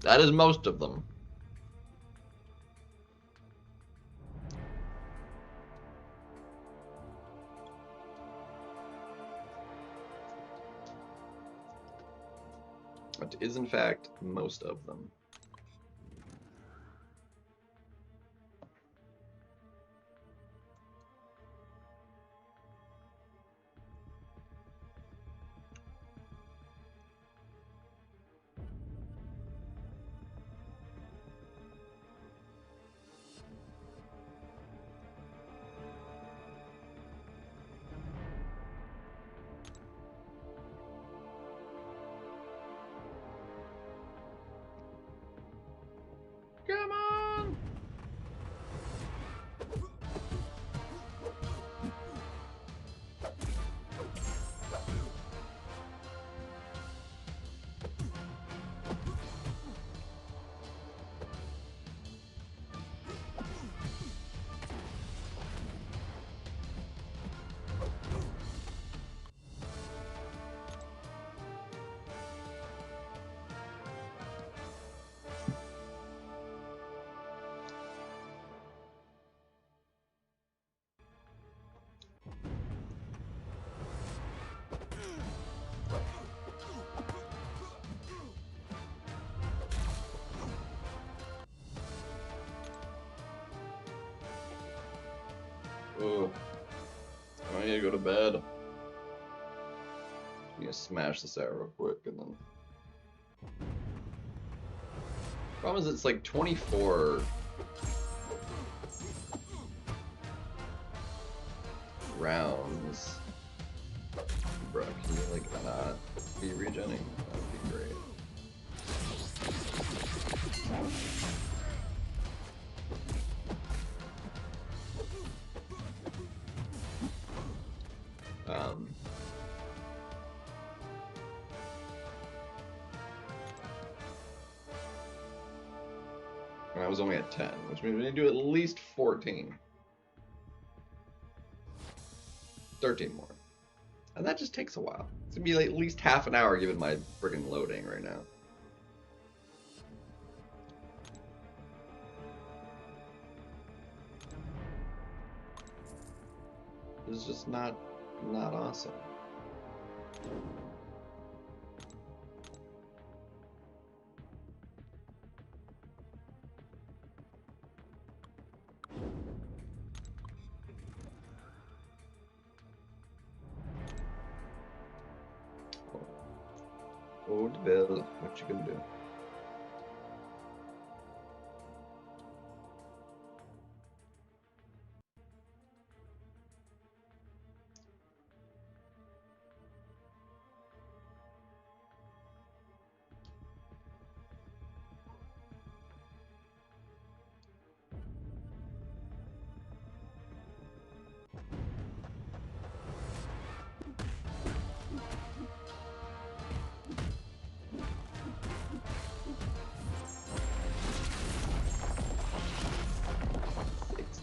That is most of them. That is in fact most of them. Ugh. I need to go to bed. I'm gonna smash this out real quick and then. Problem is, it's like 24 rounds. Bro, can you like not be regenning? That would be great. And I was only at 10, which means we need to do at least 14. 13 more. And that just takes a while. It's gonna be like at least half an hour given my friggin' loading right now. This is just not awesome. Oh, Bill, what you gonna do?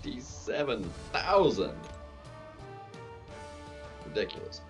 $67,000. Ridiculous.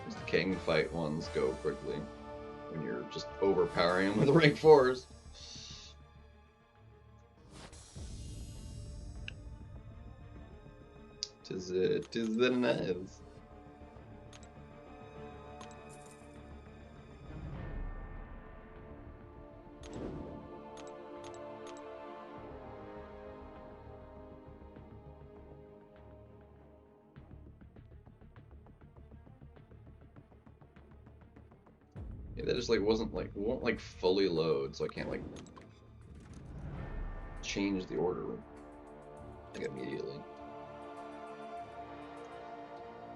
These king fight ones go quickly when you're just overpowering them with rank 4s. Tis the nice. Yeah, that just like won't like fully load, so I can't like change the order like immediately.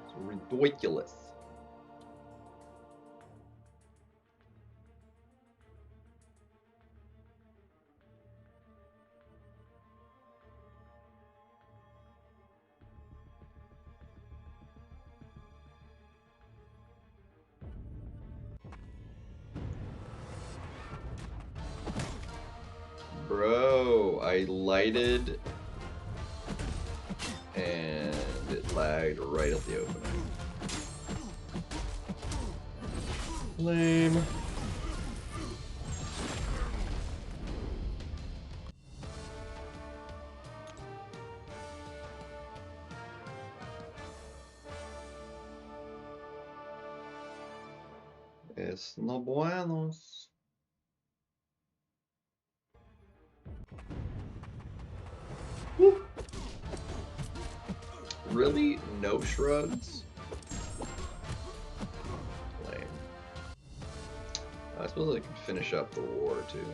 It's ridiculous. Bro, I lighted and it lagged right at the opening. Lame. Es no buenos. Woo. Really? No shrugs? Lame. I suppose I could finish up the war too.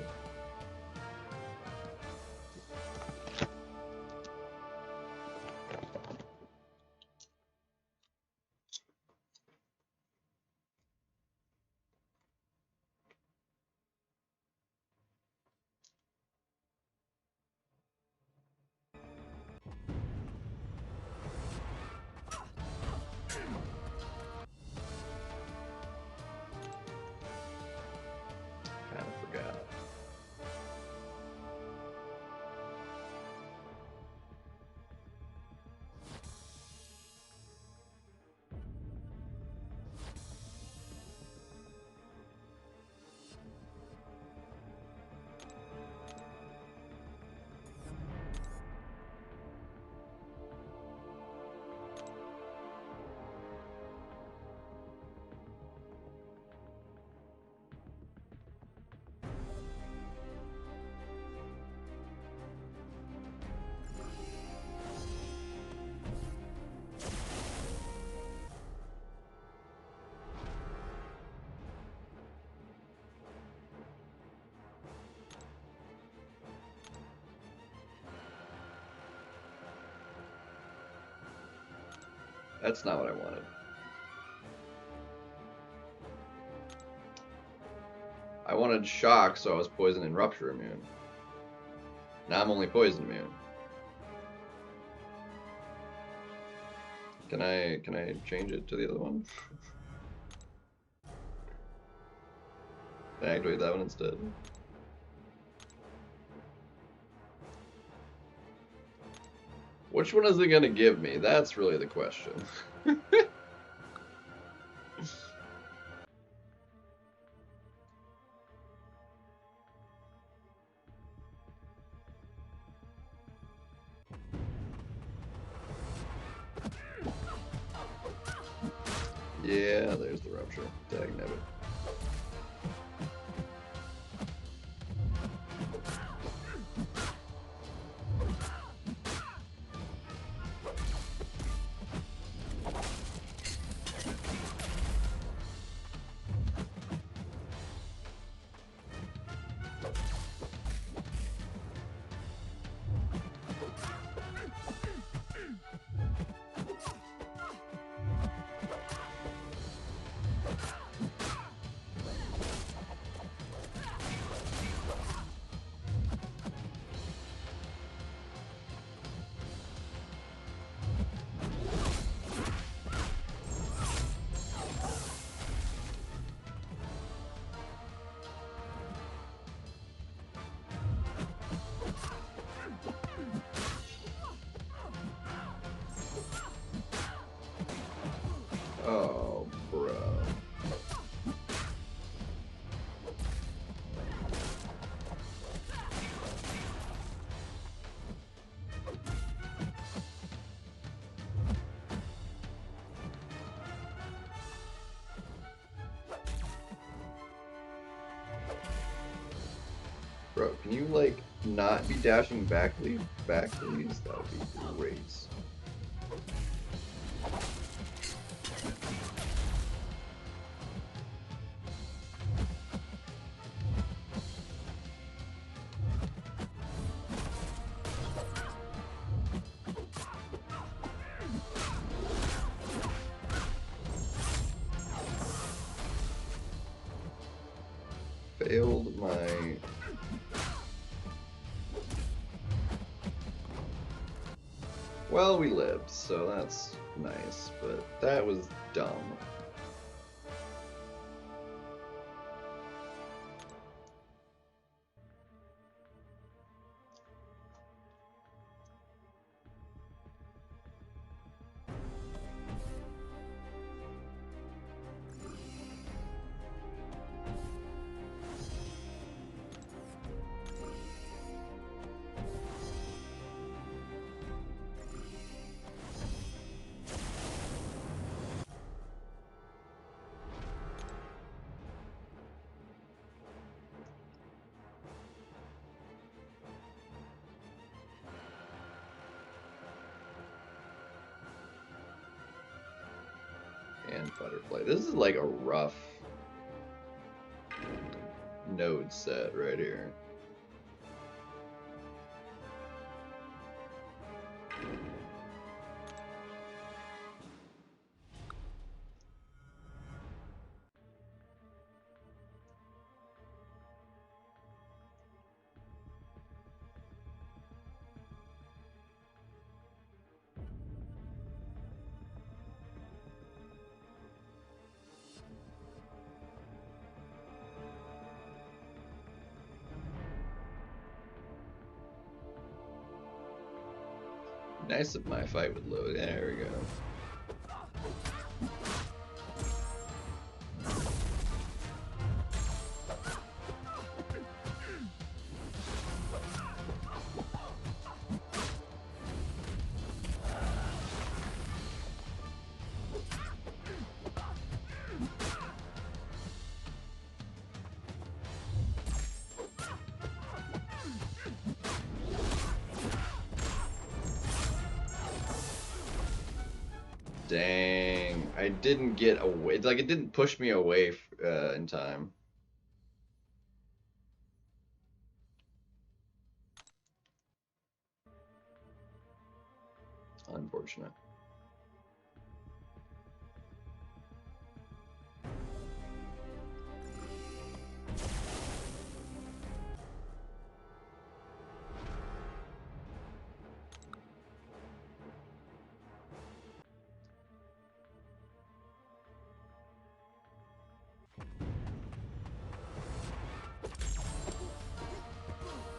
That's not what I wanted. I wanted shock, so I was poison and rupture immune. Now I'm only poison immune. Can I change it to the other one? Can I activate that one instead? Which one is it gonna give me? That's really the question. Yeah, there's the rupture. Dagnabbit. Oh, bro. Bro, can you, like, not be dashing back, please? That would be great. Failed my... Well, we lived, so that's nice, but that was dumb. And butterfly. This is like a rough node set right here. Nice if my fight would load. There we go. Dang, I didn't get away. Like, it didn't push me away in time. Unfortunate.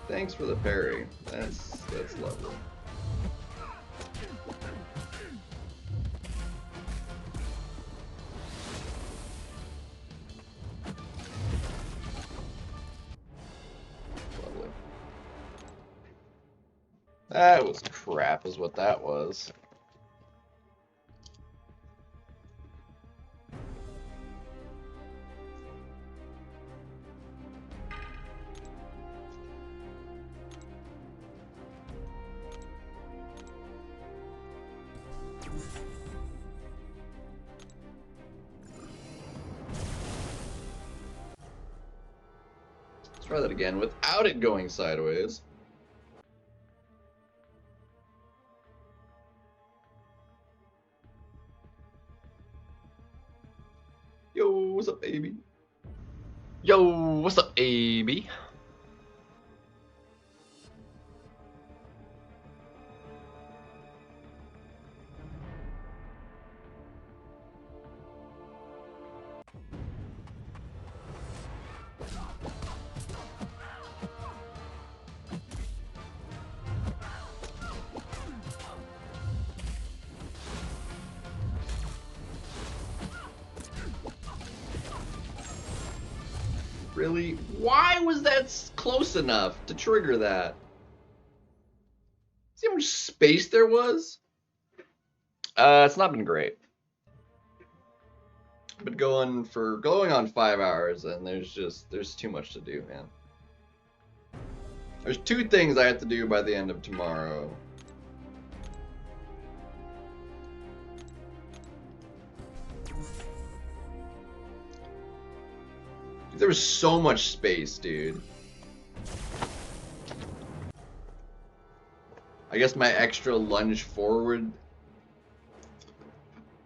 Thanks for the parry. That's lovely. Lovely. That was crap, is what that was. Let's try that again without it going sideways. Yo, what's up, baby? Yo, what's up, AB? Really? Why was that close enough to trigger that? See how much space there was? It's not been great. I've been going on 5 hours, and there's too much to do, man. There's 2 things I have to do by the end of tomorrow. There was so much space, dude. I guess my extra lunge forward,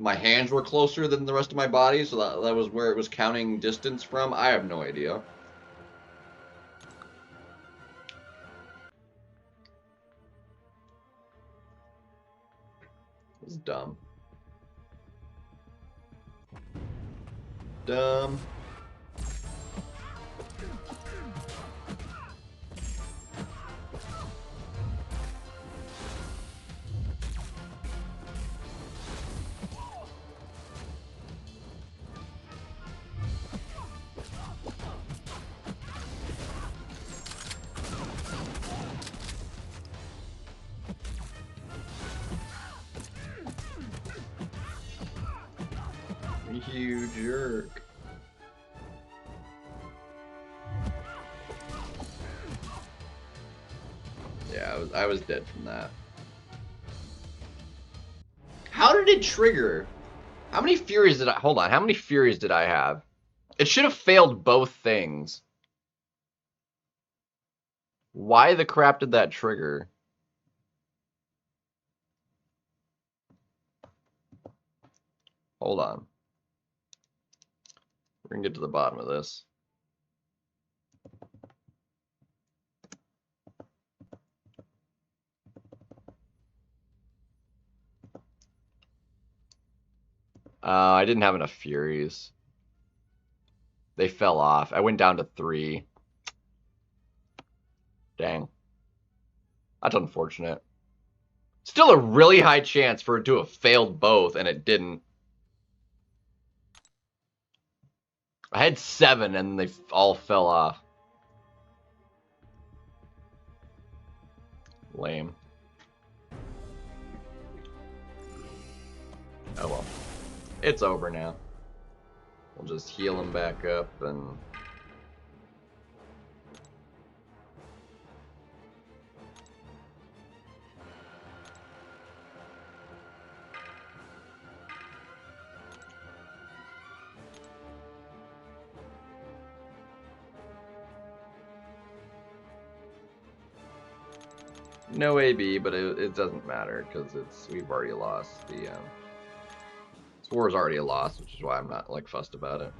my hands were closer than the rest of my body, so that was where it was counting distance from. I have no idea. It was dumb. Dumb. You jerk. Yeah, I was dead from that. How did it trigger? How many Furies did I... Hold on, how many Furies did I have? It should have failed both things. Why the crap did that trigger? Hold on. We're gonna get to the bottom of this. I didn't have enough Furies. They fell off. I went down to 3. Dang. That's unfortunate. Still a really high chance for it to have failed both, and it didn't. I had 7, and they all fell off. Lame. Oh well. It's over now. We'll just heal him back up and... No AB, but it doesn't matter because we've already lost the this war is already a loss, which is why I'm not like fussed about it.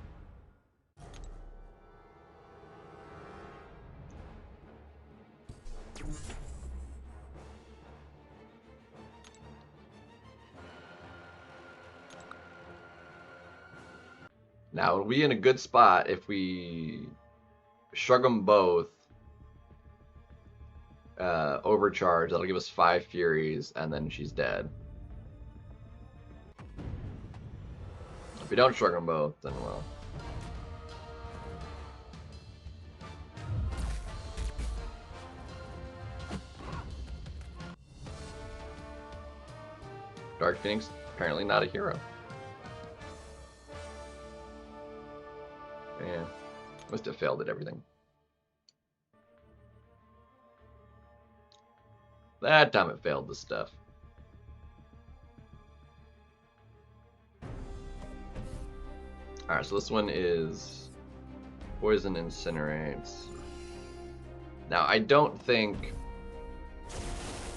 Now we'll be in a good spot if we shrug them both overcharge. That'll give us 5 Furies, and then she's dead. If we don't shrug them both, then well. Dark Phoenix, apparently not a hero. Yeah, must have failed at everything. That time it failed the stuff. Alright, so this one is Poison Incinerates. Now, I don't think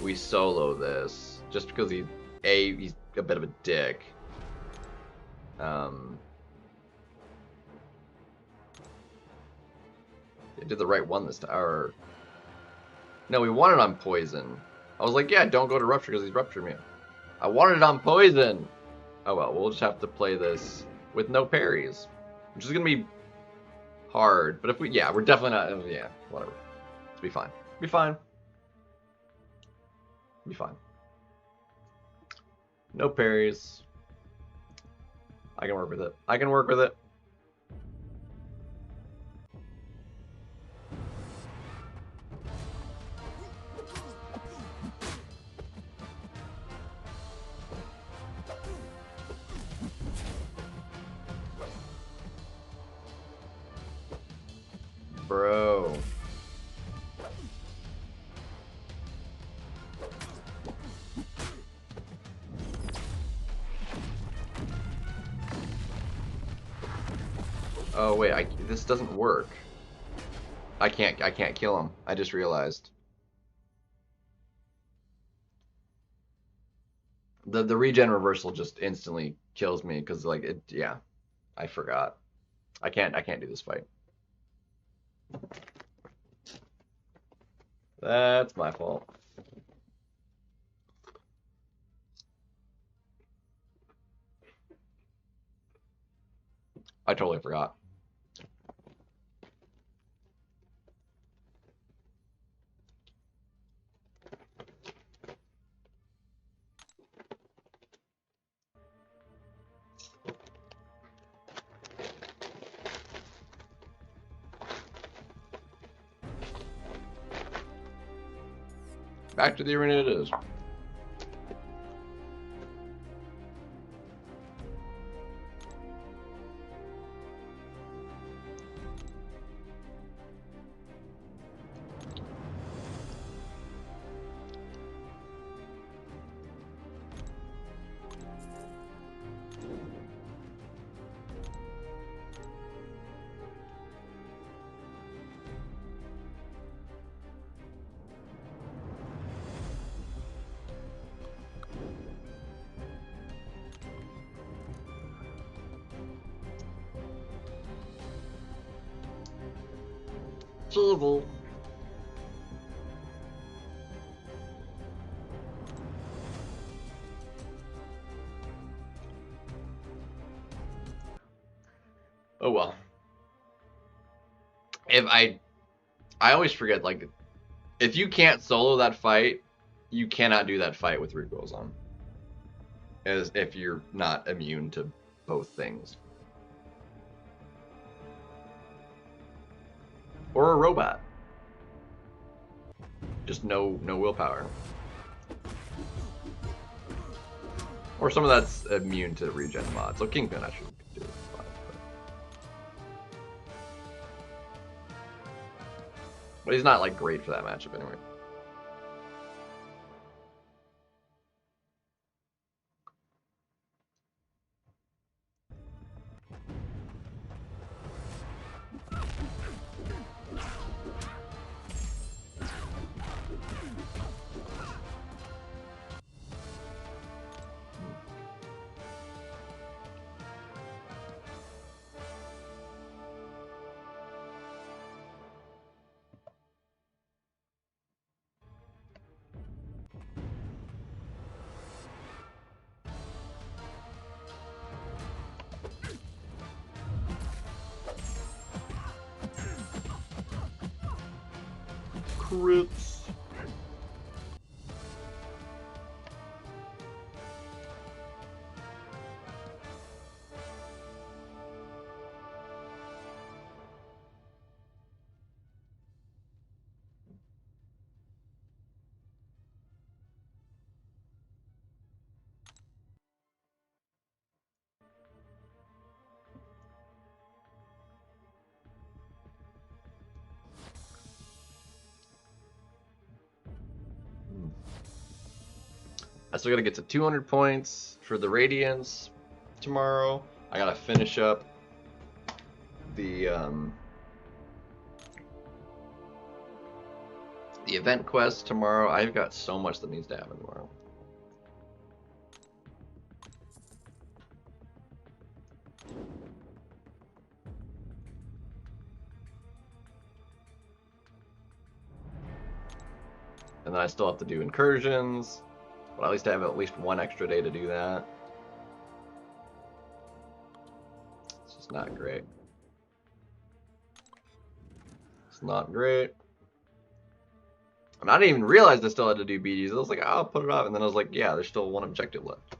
we solo this, just because he's a bit of a dick. They did the right one this time. Or no, we wanted on Poison. I was like, yeah, don't go to Rupture because he's Rupture me. I wanted it on Poison. Oh well, we'll just have to play this with no parries, which is gonna be hard. But if we, yeah, we're definitely not. Yeah, whatever. It'll be fine. Be fine. Be fine. No parries. I can work with it. I can work with it. Bro. Oh wait, this doesn't work. I can't kill him. I just realized. The regen reversal just instantly kills me because like it, yeah. I forgot. I can't do this fight. That's my fault. I totally forgot. Back to the arena it is. Evil. Oh well. If I always forget, like, if you can't solo that fight, you cannot do that fight with recoils on. As if you're not immune to both things. Or a robot. Just no willpower. Or some of that's immune to regen mod. So Kingpin actually could do it fine. But he's not like great for that matchup anyway. Crits. I still gotta get to 200 points for the Radiance tomorrow. I gotta finish up the event quest tomorrow. I've got so much that needs to happen tomorrow. And then I still have to do incursions, but at least I have at least one extra day to do that. It's just not great. It's not great. And I didn't even realize I still had to do BDs. I was like, oh, I'll put it off. And then I was like, yeah, there's still one objective left.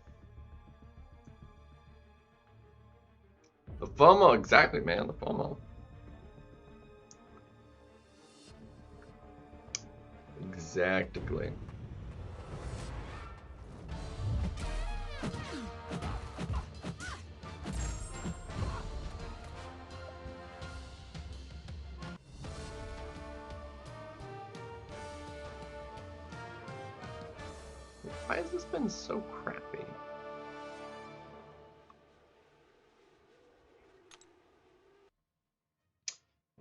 The FOMO, exactly, man, the FOMO. Exactly. Why has this been so crappy?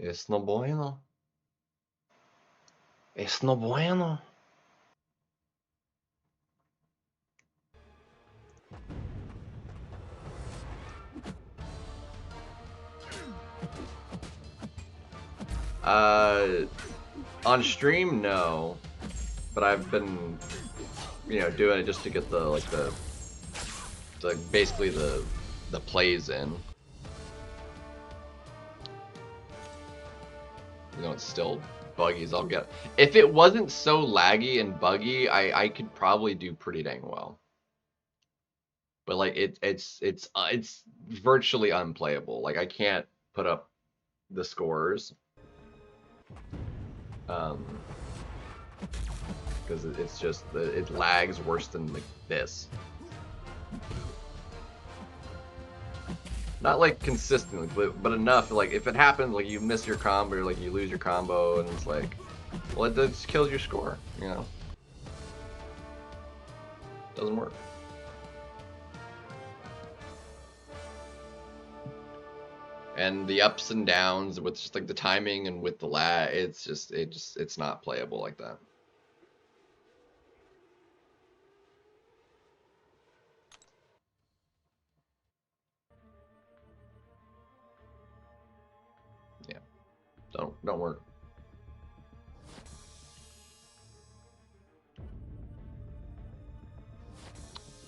Es no bueno. Es no bueno. On stream, no. But I've been, you know, doing it just to get the basically the plays in. You know, it's still buggy as I'll get. If it wasn't so laggy and buggy, I could probably do pretty dang well. But like it's virtually unplayable. Like I can't put up the scores. Because it's just it lags worse than like this. Not like consistently, but enough. Like if it happens, like you miss your combo, or like you lose your combo, and it's like, well, it just kills your score. You know, doesn't work. And the ups and downs with just like the timing and with the lag, it's not playable like that. Yeah, don't work.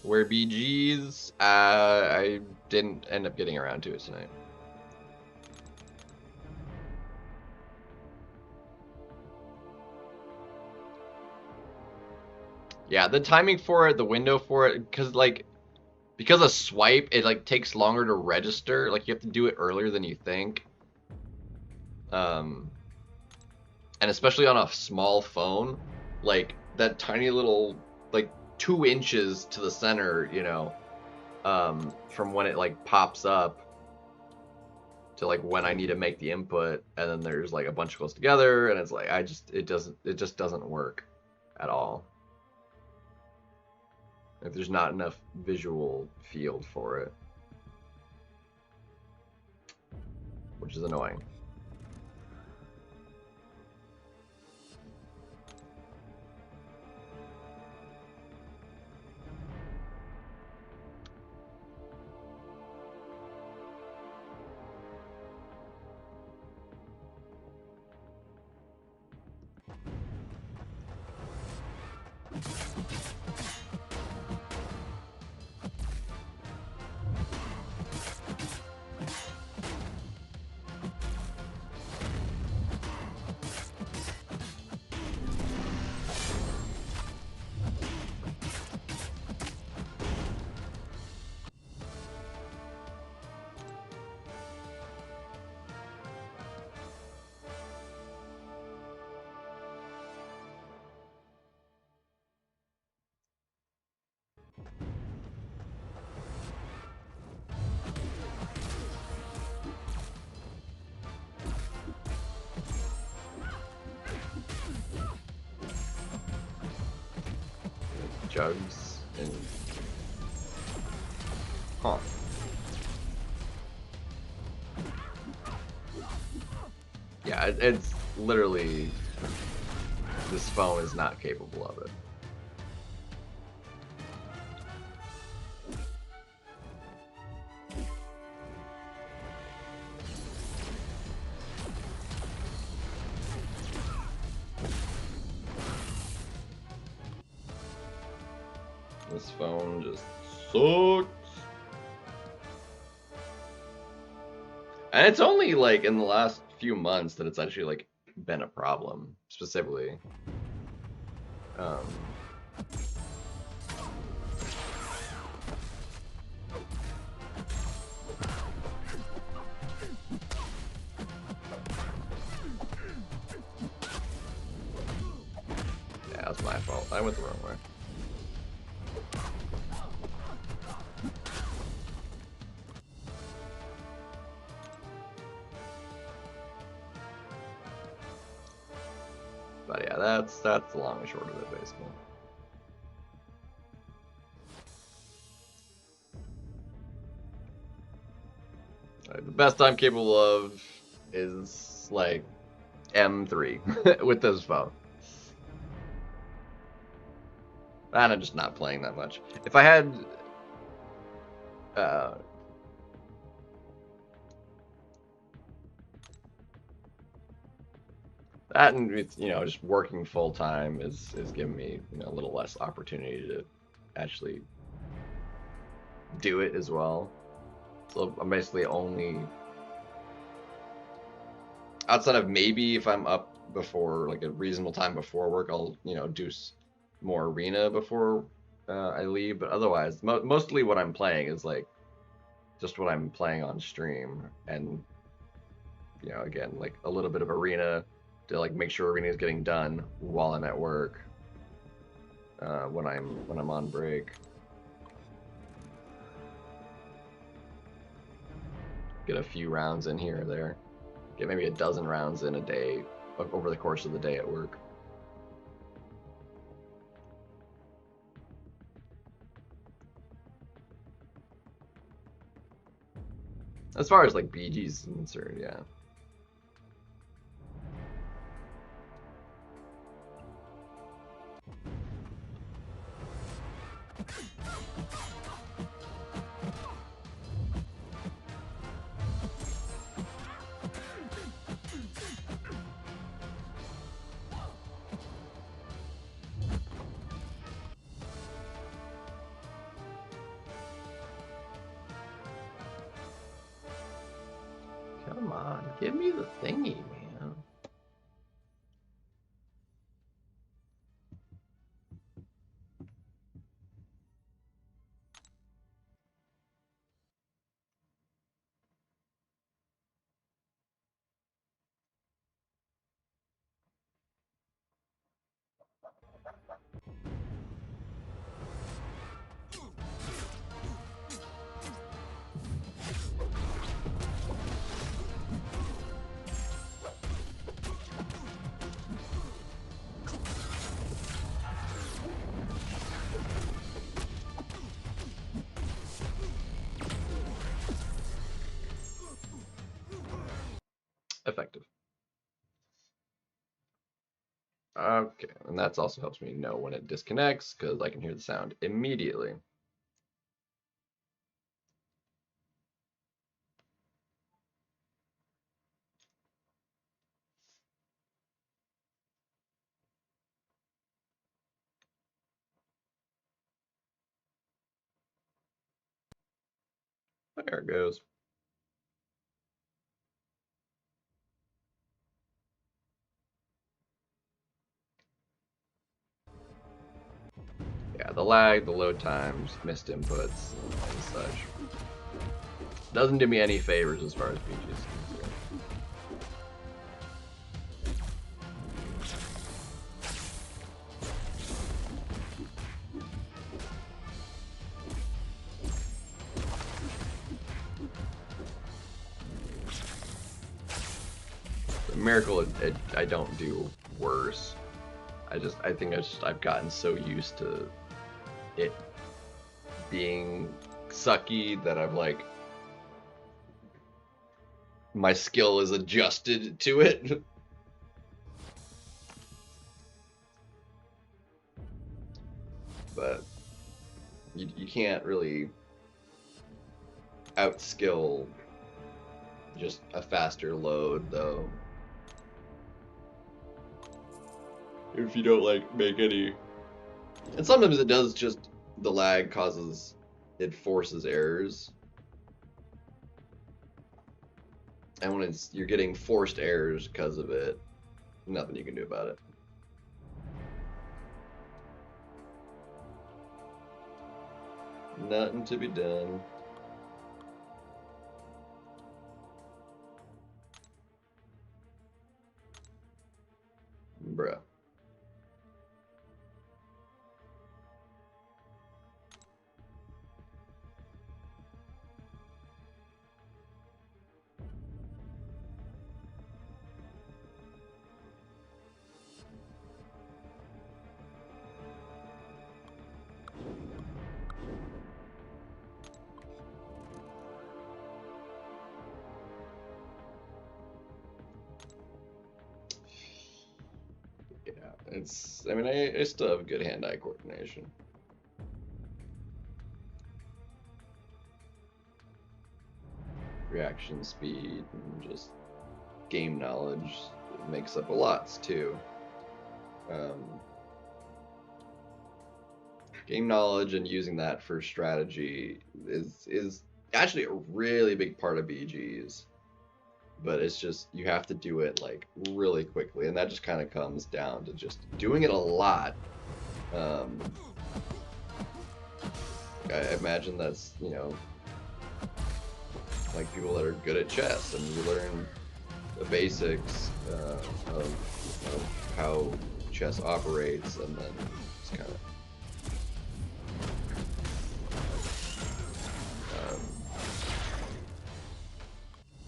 Where BGs, I didn't end up getting around to it tonight. Yeah, the timing for it, the window for it, because a swipe, it like takes longer to register. Like you have to do it earlier than you think. And especially on a small phone, like that tiny little, like 2 inches to the center, you know, from when it like pops up to like when I need to make the input, and then there's like a bunch close together, and it's like it just doesn't work at all. Like there's not enough visual field for it, which is annoying. jugs and huh. Yeah, it's literally this phone is not capable of it. This phone just sucks. And it's only like in the last few months that it's actually like been a problem, specifically. Yeah, that's my fault. I went the wrong way. But yeah, that's the long and short of it, basically. The best I'm capable of is like M3 with this phone. And I'm just not playing that much. If I had that, and it's, you know, just working full time is giving me, you know, a little less opportunity to actually do it as well. So I'm basically only, outside of maybe if I'm up before like a reasonable time before work, I'll, you know, do more arena before I leave. But otherwise, mostly what I'm playing is like just what I'm playing on stream, and you know, again, like a little bit of arena to like make sure arena is getting done while I'm at work. When I'm on break. Get a few rounds in here or there. Get maybe a dozen rounds in a day over the course of the day at work. As far as like BG's concerned, yeah. Come on, give me the thingy, man. Effective. Okay, and that also helps me know when it disconnects because I can hear the sound immediately. There it goes. Yeah, the lag, the load times, missed inputs, and such. Doesn't do me any favors as far as BG is concerned. The miracle, I don't do worse. I think I've gotten so used to it being sucky that I'm like my skill is adjusted to it. But you can't really outskill just a faster load though. If you don't like make any, and sometimes it does, just the lag causes, it forces errors, and when you're getting forced errors because of it, nothing you can do about it. Nothing to be done. Bruh. Yeah, it's, I mean, I still have good hand-eye coordination. Reaction speed and just game knowledge makes up a lot too. Game knowledge and using that for strategy is actually a really big part of BGs, but it's just you have to do it like really quickly, and that just kind of comes down to just doing it a lot. I imagine that's, you know, like people that are good at chess, and you learn the basics of how chess operates, and then just kind of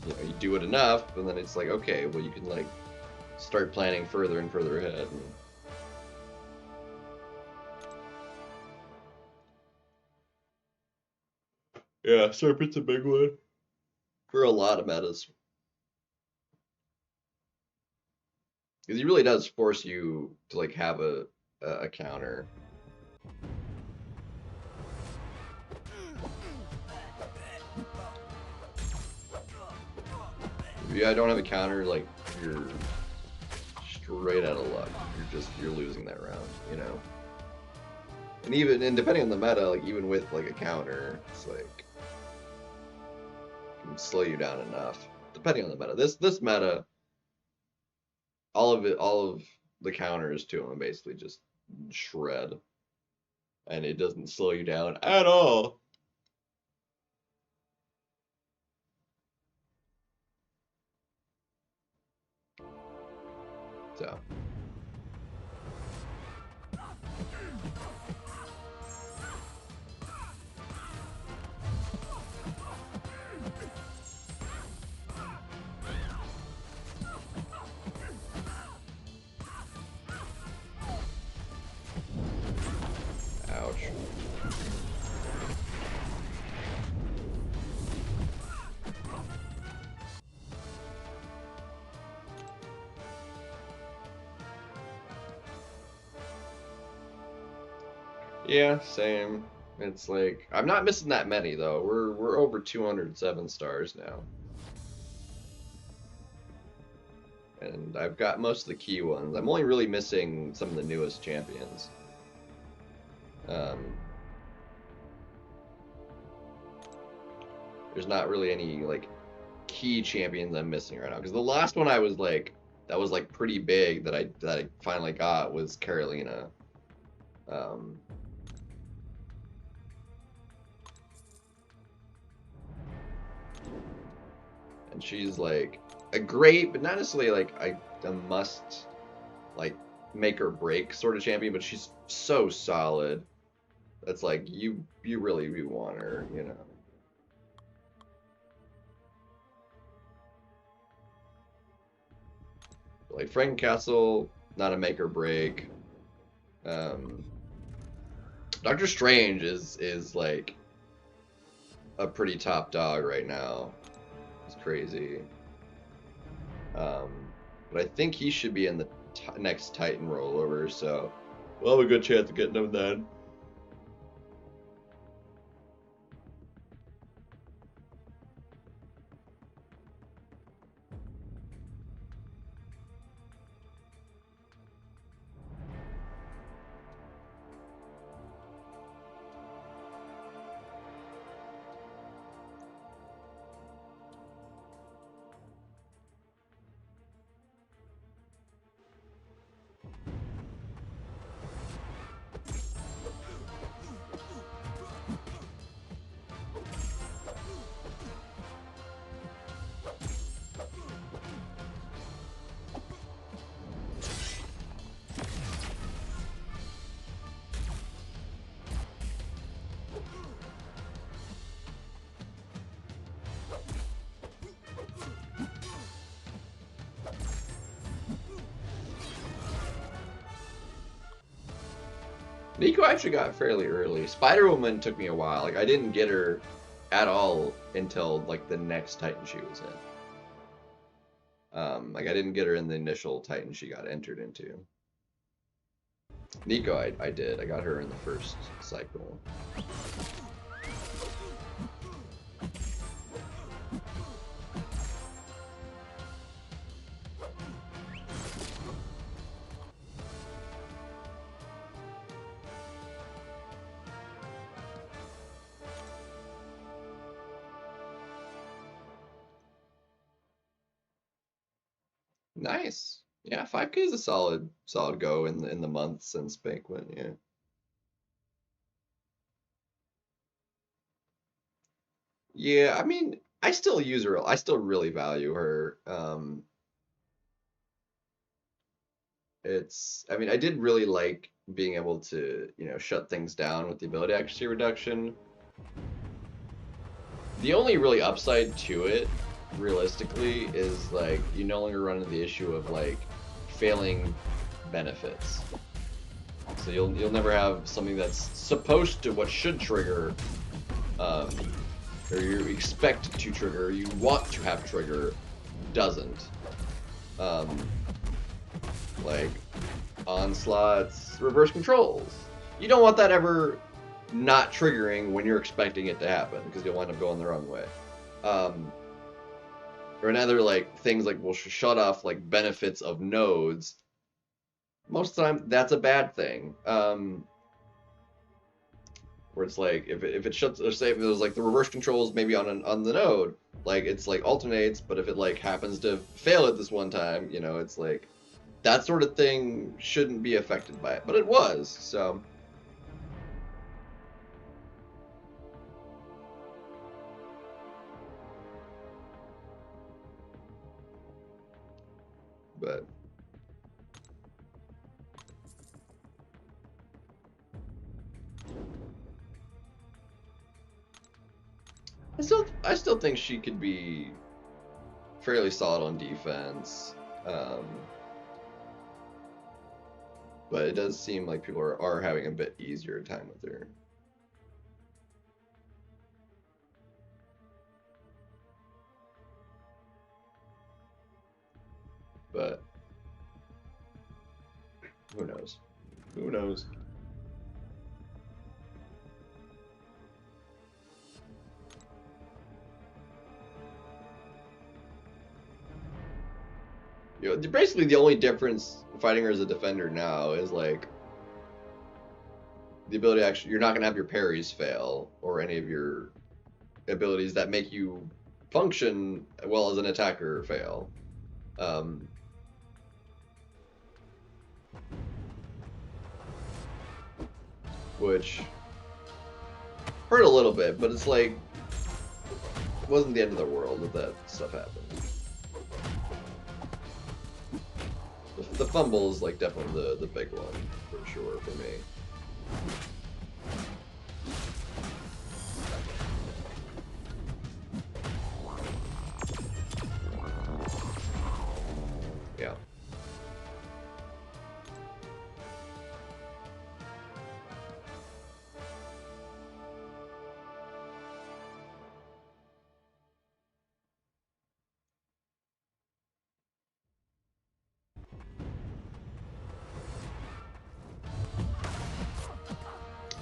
you know, you do it enough, and then it's like, okay, well, you can like start planning further and further ahead. And yeah, Serpent's a big one for a lot of metas, because he really does force you to like have a counter. If you don't have a counter, like you're straight out of luck. You're losing that round, you know. And depending on the meta, like even with like a counter, it's like can slow you down enough. Depending on the meta. This meta, all of the counters to him basically just shred, and it doesn't slow you down at all. So. Ouch. Yeah, same. It's like I'm not missing that many though. We're over 207 stars now. And I've got most of the key ones. I'm only really missing some of the newest champions. There's not really any like key champions I'm missing right now, because the last one I was like that was like pretty big that I finally got was Carolina. And she's like a great, but not necessarily like a must like make or break sort of champion, but she's so solid. That's like you really want her, you know. Like Frank Castle, not a make or break. Doctor Strange is like a pretty top dog right now. It's crazy. But I think he should be in the next Titan rollover, so we'll have a good chance of getting him then. Nico actually got fairly early. Spider-Woman took me a while. Like, I didn't get her at all until, like, the next Titan she was in. Like, I didn't get her in the initial Titan she got entered into. Nico, I did. I got her in the first cycle. Nice. Yeah, 5K is a solid go in the month since Banquet, yeah. Yeah, I mean, I still use her. I still really value her. I mean, I did really like being able to, you know, shut things down with the ability accuracy reduction. The only really upside to it, realistically, is like you no longer run into the issue of like failing benefits. So you'll never have something that's supposed to, what should trigger, or you expect to trigger, you want to have trigger, doesn't. Like onslaughts, reverse controls. You don't want that ever not triggering when you're expecting it to happen, because you'll wind up going the wrong way. Or another like things like will shut off like benefits of nodes. Most of the time, that's a bad thing. Where it's like if it shuts, or say if it was like the reverse controls maybe on the node, like it's like alternates, but if it like happens to fail at this one time, you know, it's like that sort of thing shouldn't be affected by it, but it was. So. But I still think she could be fairly solid on defense. But it does seem like people are having a bit easier time with her. But who knows? Who knows? You know, basically the only difference fighting her as a defender now is like the ability to actually, you're not gonna have your parries fail or any of your abilities that make you function well as an attacker fail. Which hurt a little bit, but it's like it wasn't the end of the world if that stuff happened. The fumble is like definitely the big one for sure for me. Yeah.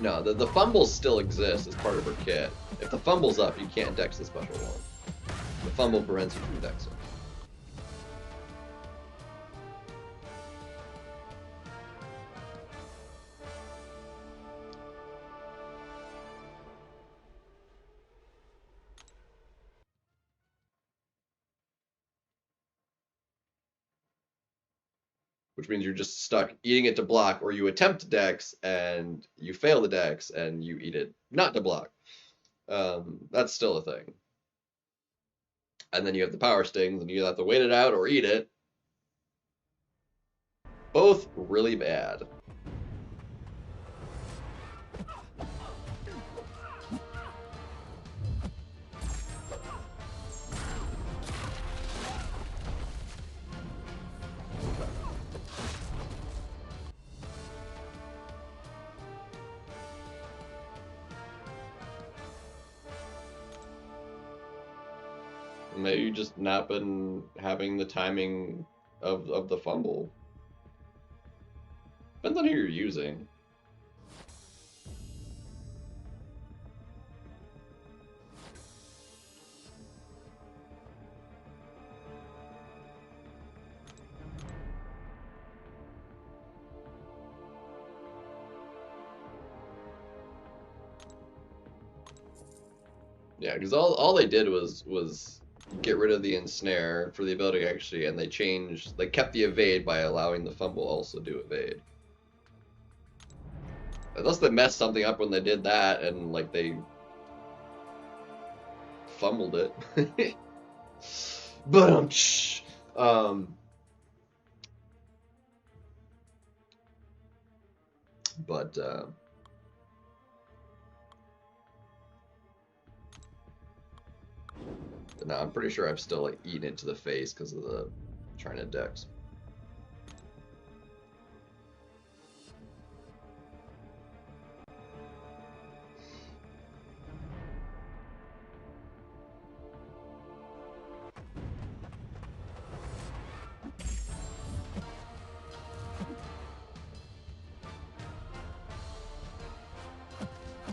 No, the fumbles still exist as part of her kit. If the fumble's up, you can't dex the special one. The fumble prevents you from dexing. Which means you're just stuck eating it to block, or you attempt to dex and you fail the dex and you eat it not to block. That's still a thing. And then you have the power stings, and you have to wait it out or eat it. Both really bad. Maybe you just not been having the timing of the fumble. Depends on who you're using. Yeah, because all they did was get rid of the ensnare for the ability actually, and they kept the evade by allowing the fumble also do evade. Unless they messed something up when they did that and like they fumbled it. But no, I'm pretty sure I've still like eaten it to the face because of the trying to dex.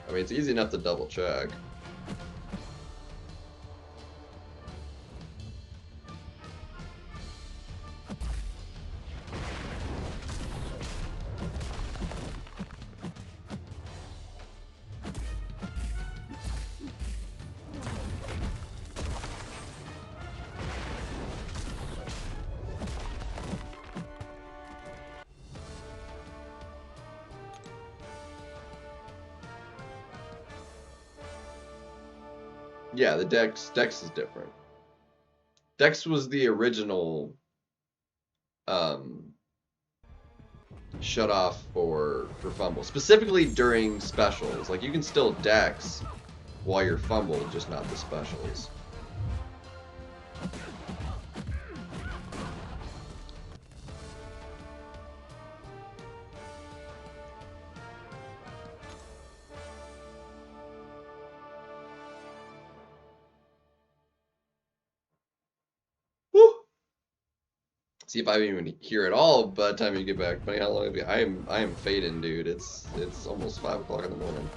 I mean, it's easy enough to double check. Yeah, the dex is different. Dex was the original shut off for fumble, specifically during specials. Like you can still dex while you're fumbled, just not the specials. See if I even hear it all by the time you get back. Depending how long it'll be. I am fading, dude. It's almost 5 o'clock in the morning.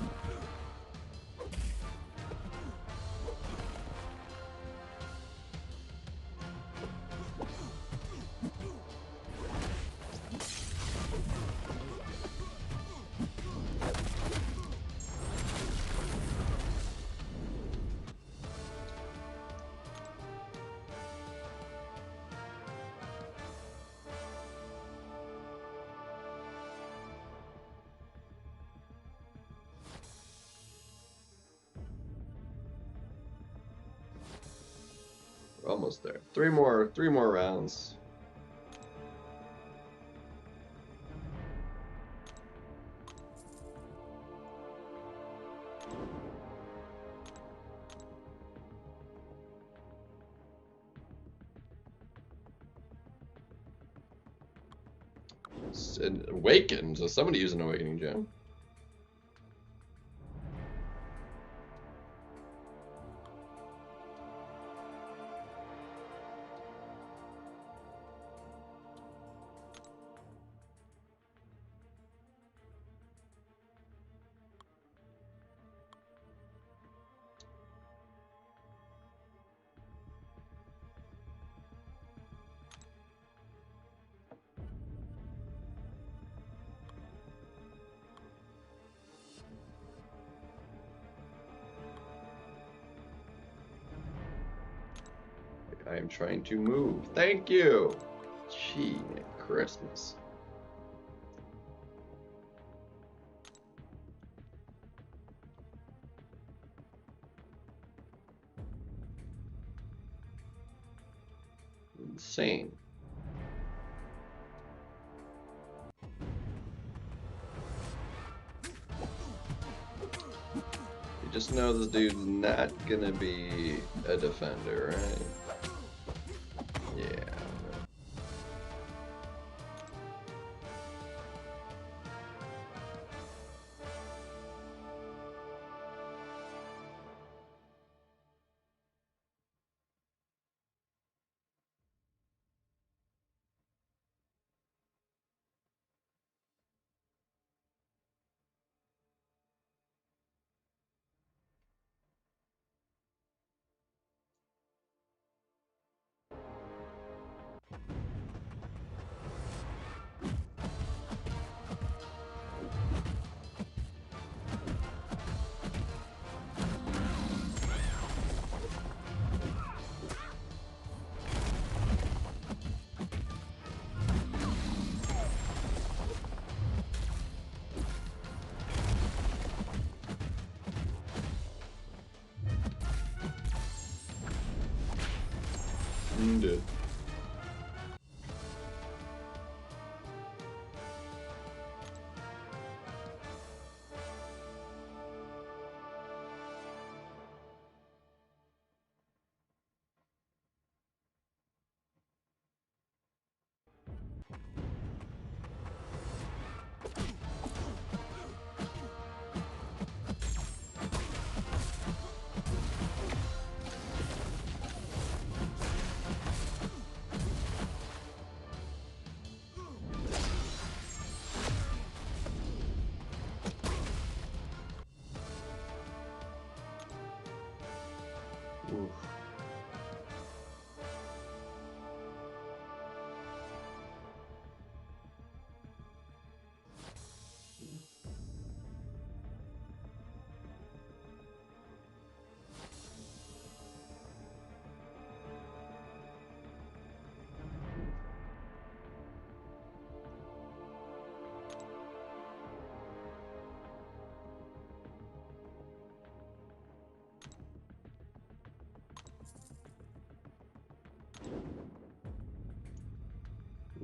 We're almost there. Three more rounds. An awakened, so somebody used an awakening gem. I am trying to move. Thank you. Gee, Christmas. Insane. You just know this dude's not gonna be a defender, right? Yeah. Indeed. Oof.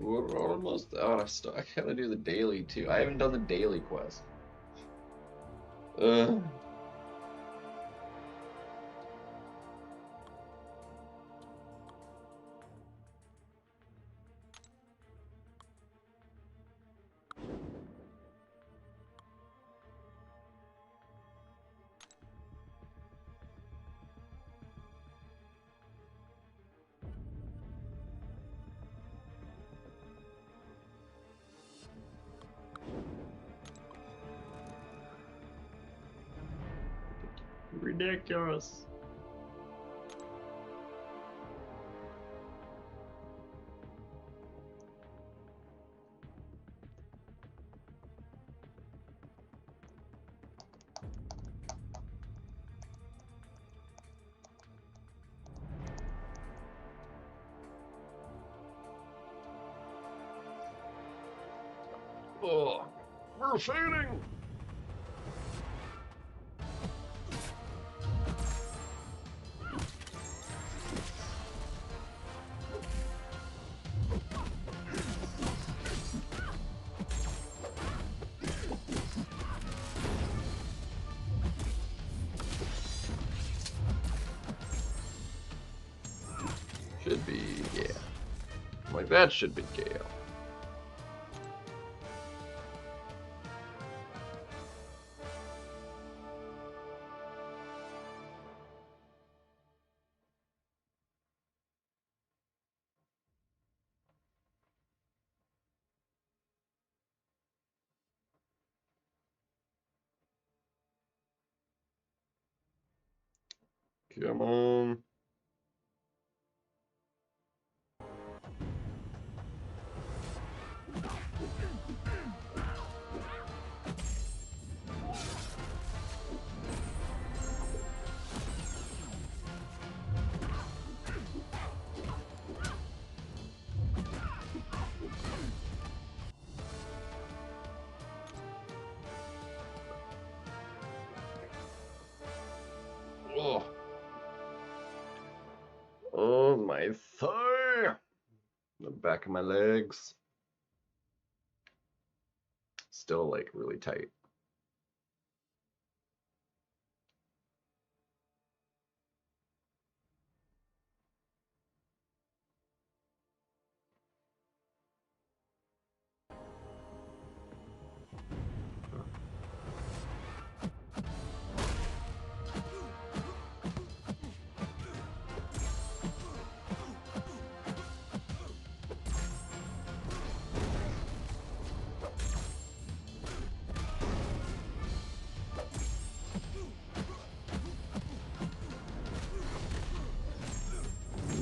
We're almost out. I gotta do the daily too. I haven't done the daily quest. Uh. Ridiculous. Oh, we're failing. Should be, yeah. Like that should be Gale. Come on. the back of my legs. Still like really tight.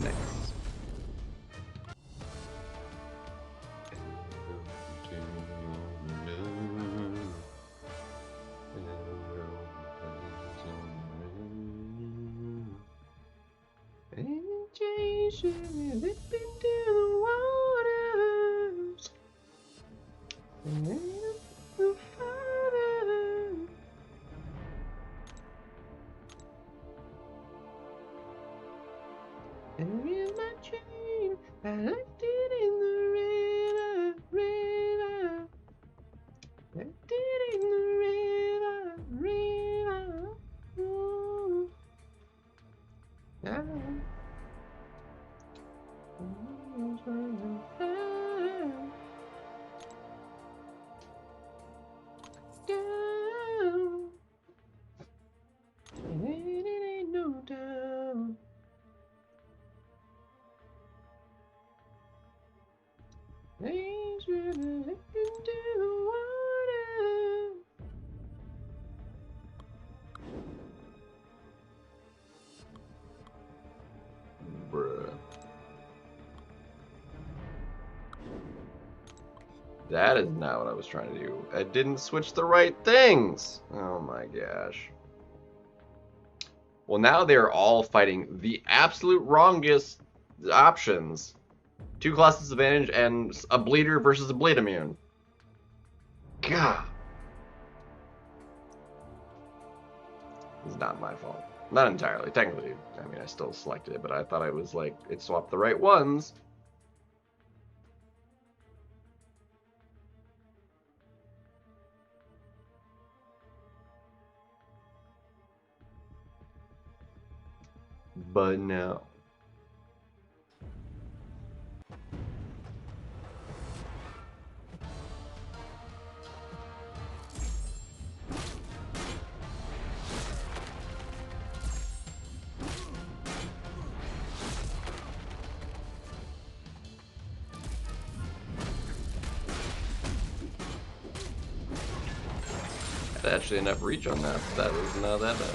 Nice. And here's my chain, I left it in the river. Left it in the river. Ooh. Down. Down. And it ain't no down. Things will lift into the water. Bruh. That is not what I was trying to do. I didn't switch the right things. Oh my gosh. Well, now they're all fighting the absolute wrongest options. 2 classes advantage and a bleeder versus a bleed immune. God. It's not my fault. Not entirely. Technically, I mean, I still selected it, but I thought I was like, it swapped the right ones. But no. Had actually enough reach on that. That was not that bad.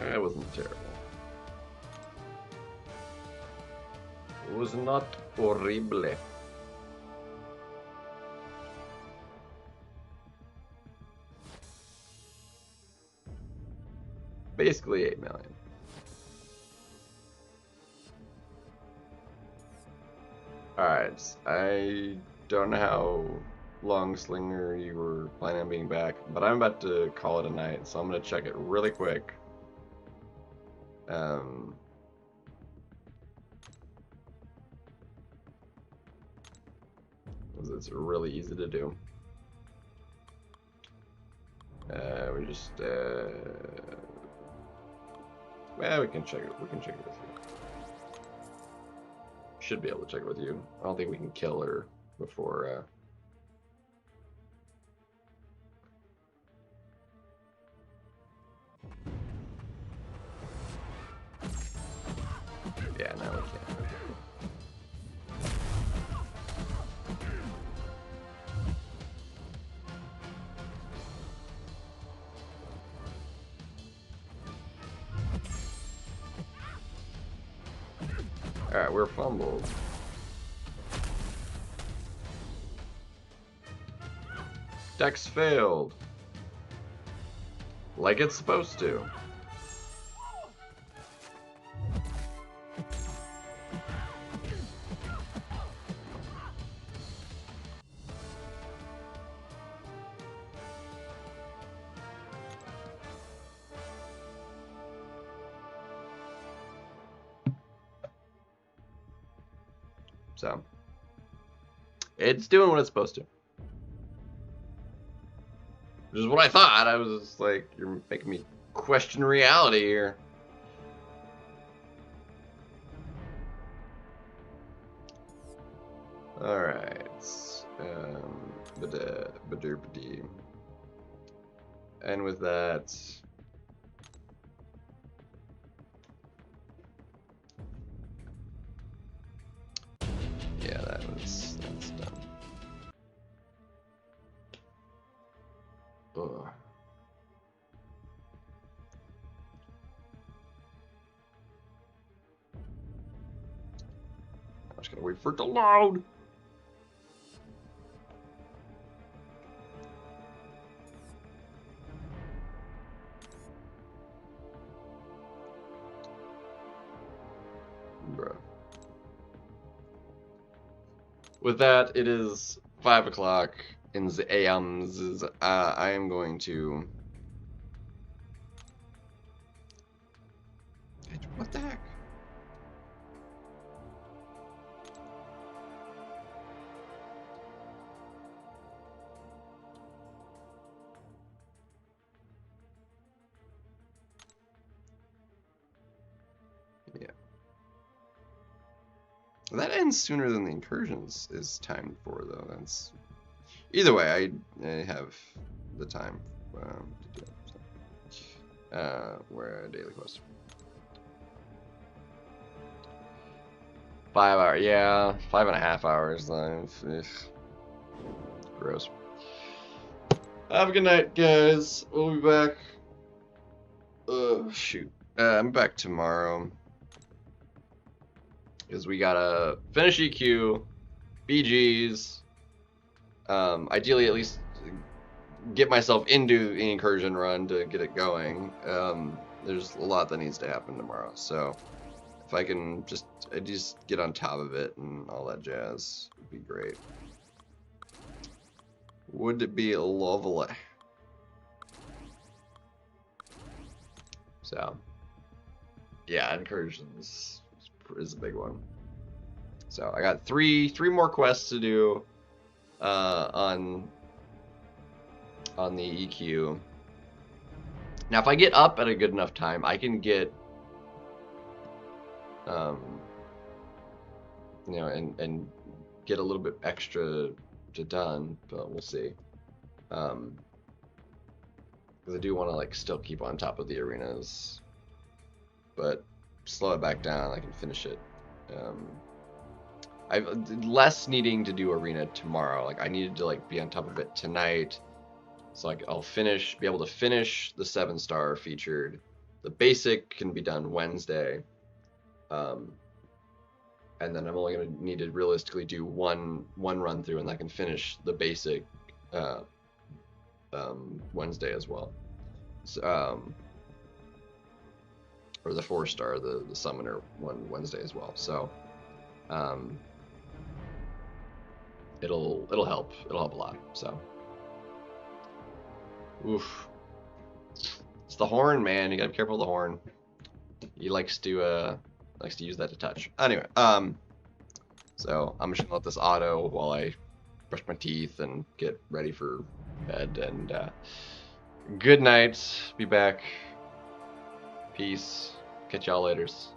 It wasn't terrible. It was not horrible. Basically 8 million. Alright, I don't know how Long Slinger, you were planning on being back, but I'm about to call it a night, so I'm gonna check it really quick. 'Cause it's really easy to do. We just well, we can check it. We can check it with you. Should be able to check it with you. I don't think we can kill her before. Yeah, no, we can't. Alright, we're fumbled. Dex failed. Like it's supposed to. So, it's doing what it's supposed to. Which is what I thought. I was just like, you're making me question reality here. Alright. Badoopity. And with that, yeah, that's done. Ugh. I'm just gonna wait for it to load. Bruh. With that, it is 5 o'clock in the AMs. I am going to. What the heck? Yeah. That ends sooner than the incursions is timed for, though. That's either way. I have the time to do it. So. Where a daily quest. 5 hours. Yeah, 5.5 hours live. Ugh. Gross. Have a good night, guys. We'll be back. Shoot. I'm back tomorrow. Because we gotta finish EQ, BGs, ideally at least get myself into the incursion run to get it going. There's a lot that needs to happen tomorrow, so if I can just get on top of it and all that jazz, would be great. Would it be lovely? So, yeah, incursions is a big one. So I got three more quests to do on the EQ. Now, if I get up at a good enough time, I can get you know, and get a little bit extra done, but we'll see. Because I do want to like still keep on top of the arenas, but slow it back down. I can finish it. I've less needing to do arena tomorrow. Like I needed to like be on top of it tonight, so like I'll be able to finish the 7-star featured. The basic can be done Wednesday, and then I'm only gonna need to realistically do one run through, and I can finish the basic Wednesday as well. So, or the 4-star, the summoner one Wednesday as well. So, it'll help. It'll help a lot. So, oof. It's the horn, man. You gotta be careful with the horn. He likes to use that to touch. Anyway, so I'm just gonna let this auto while I brush my teeth and get ready for bed. And good night. Be back. Peace. Catch y'all laters.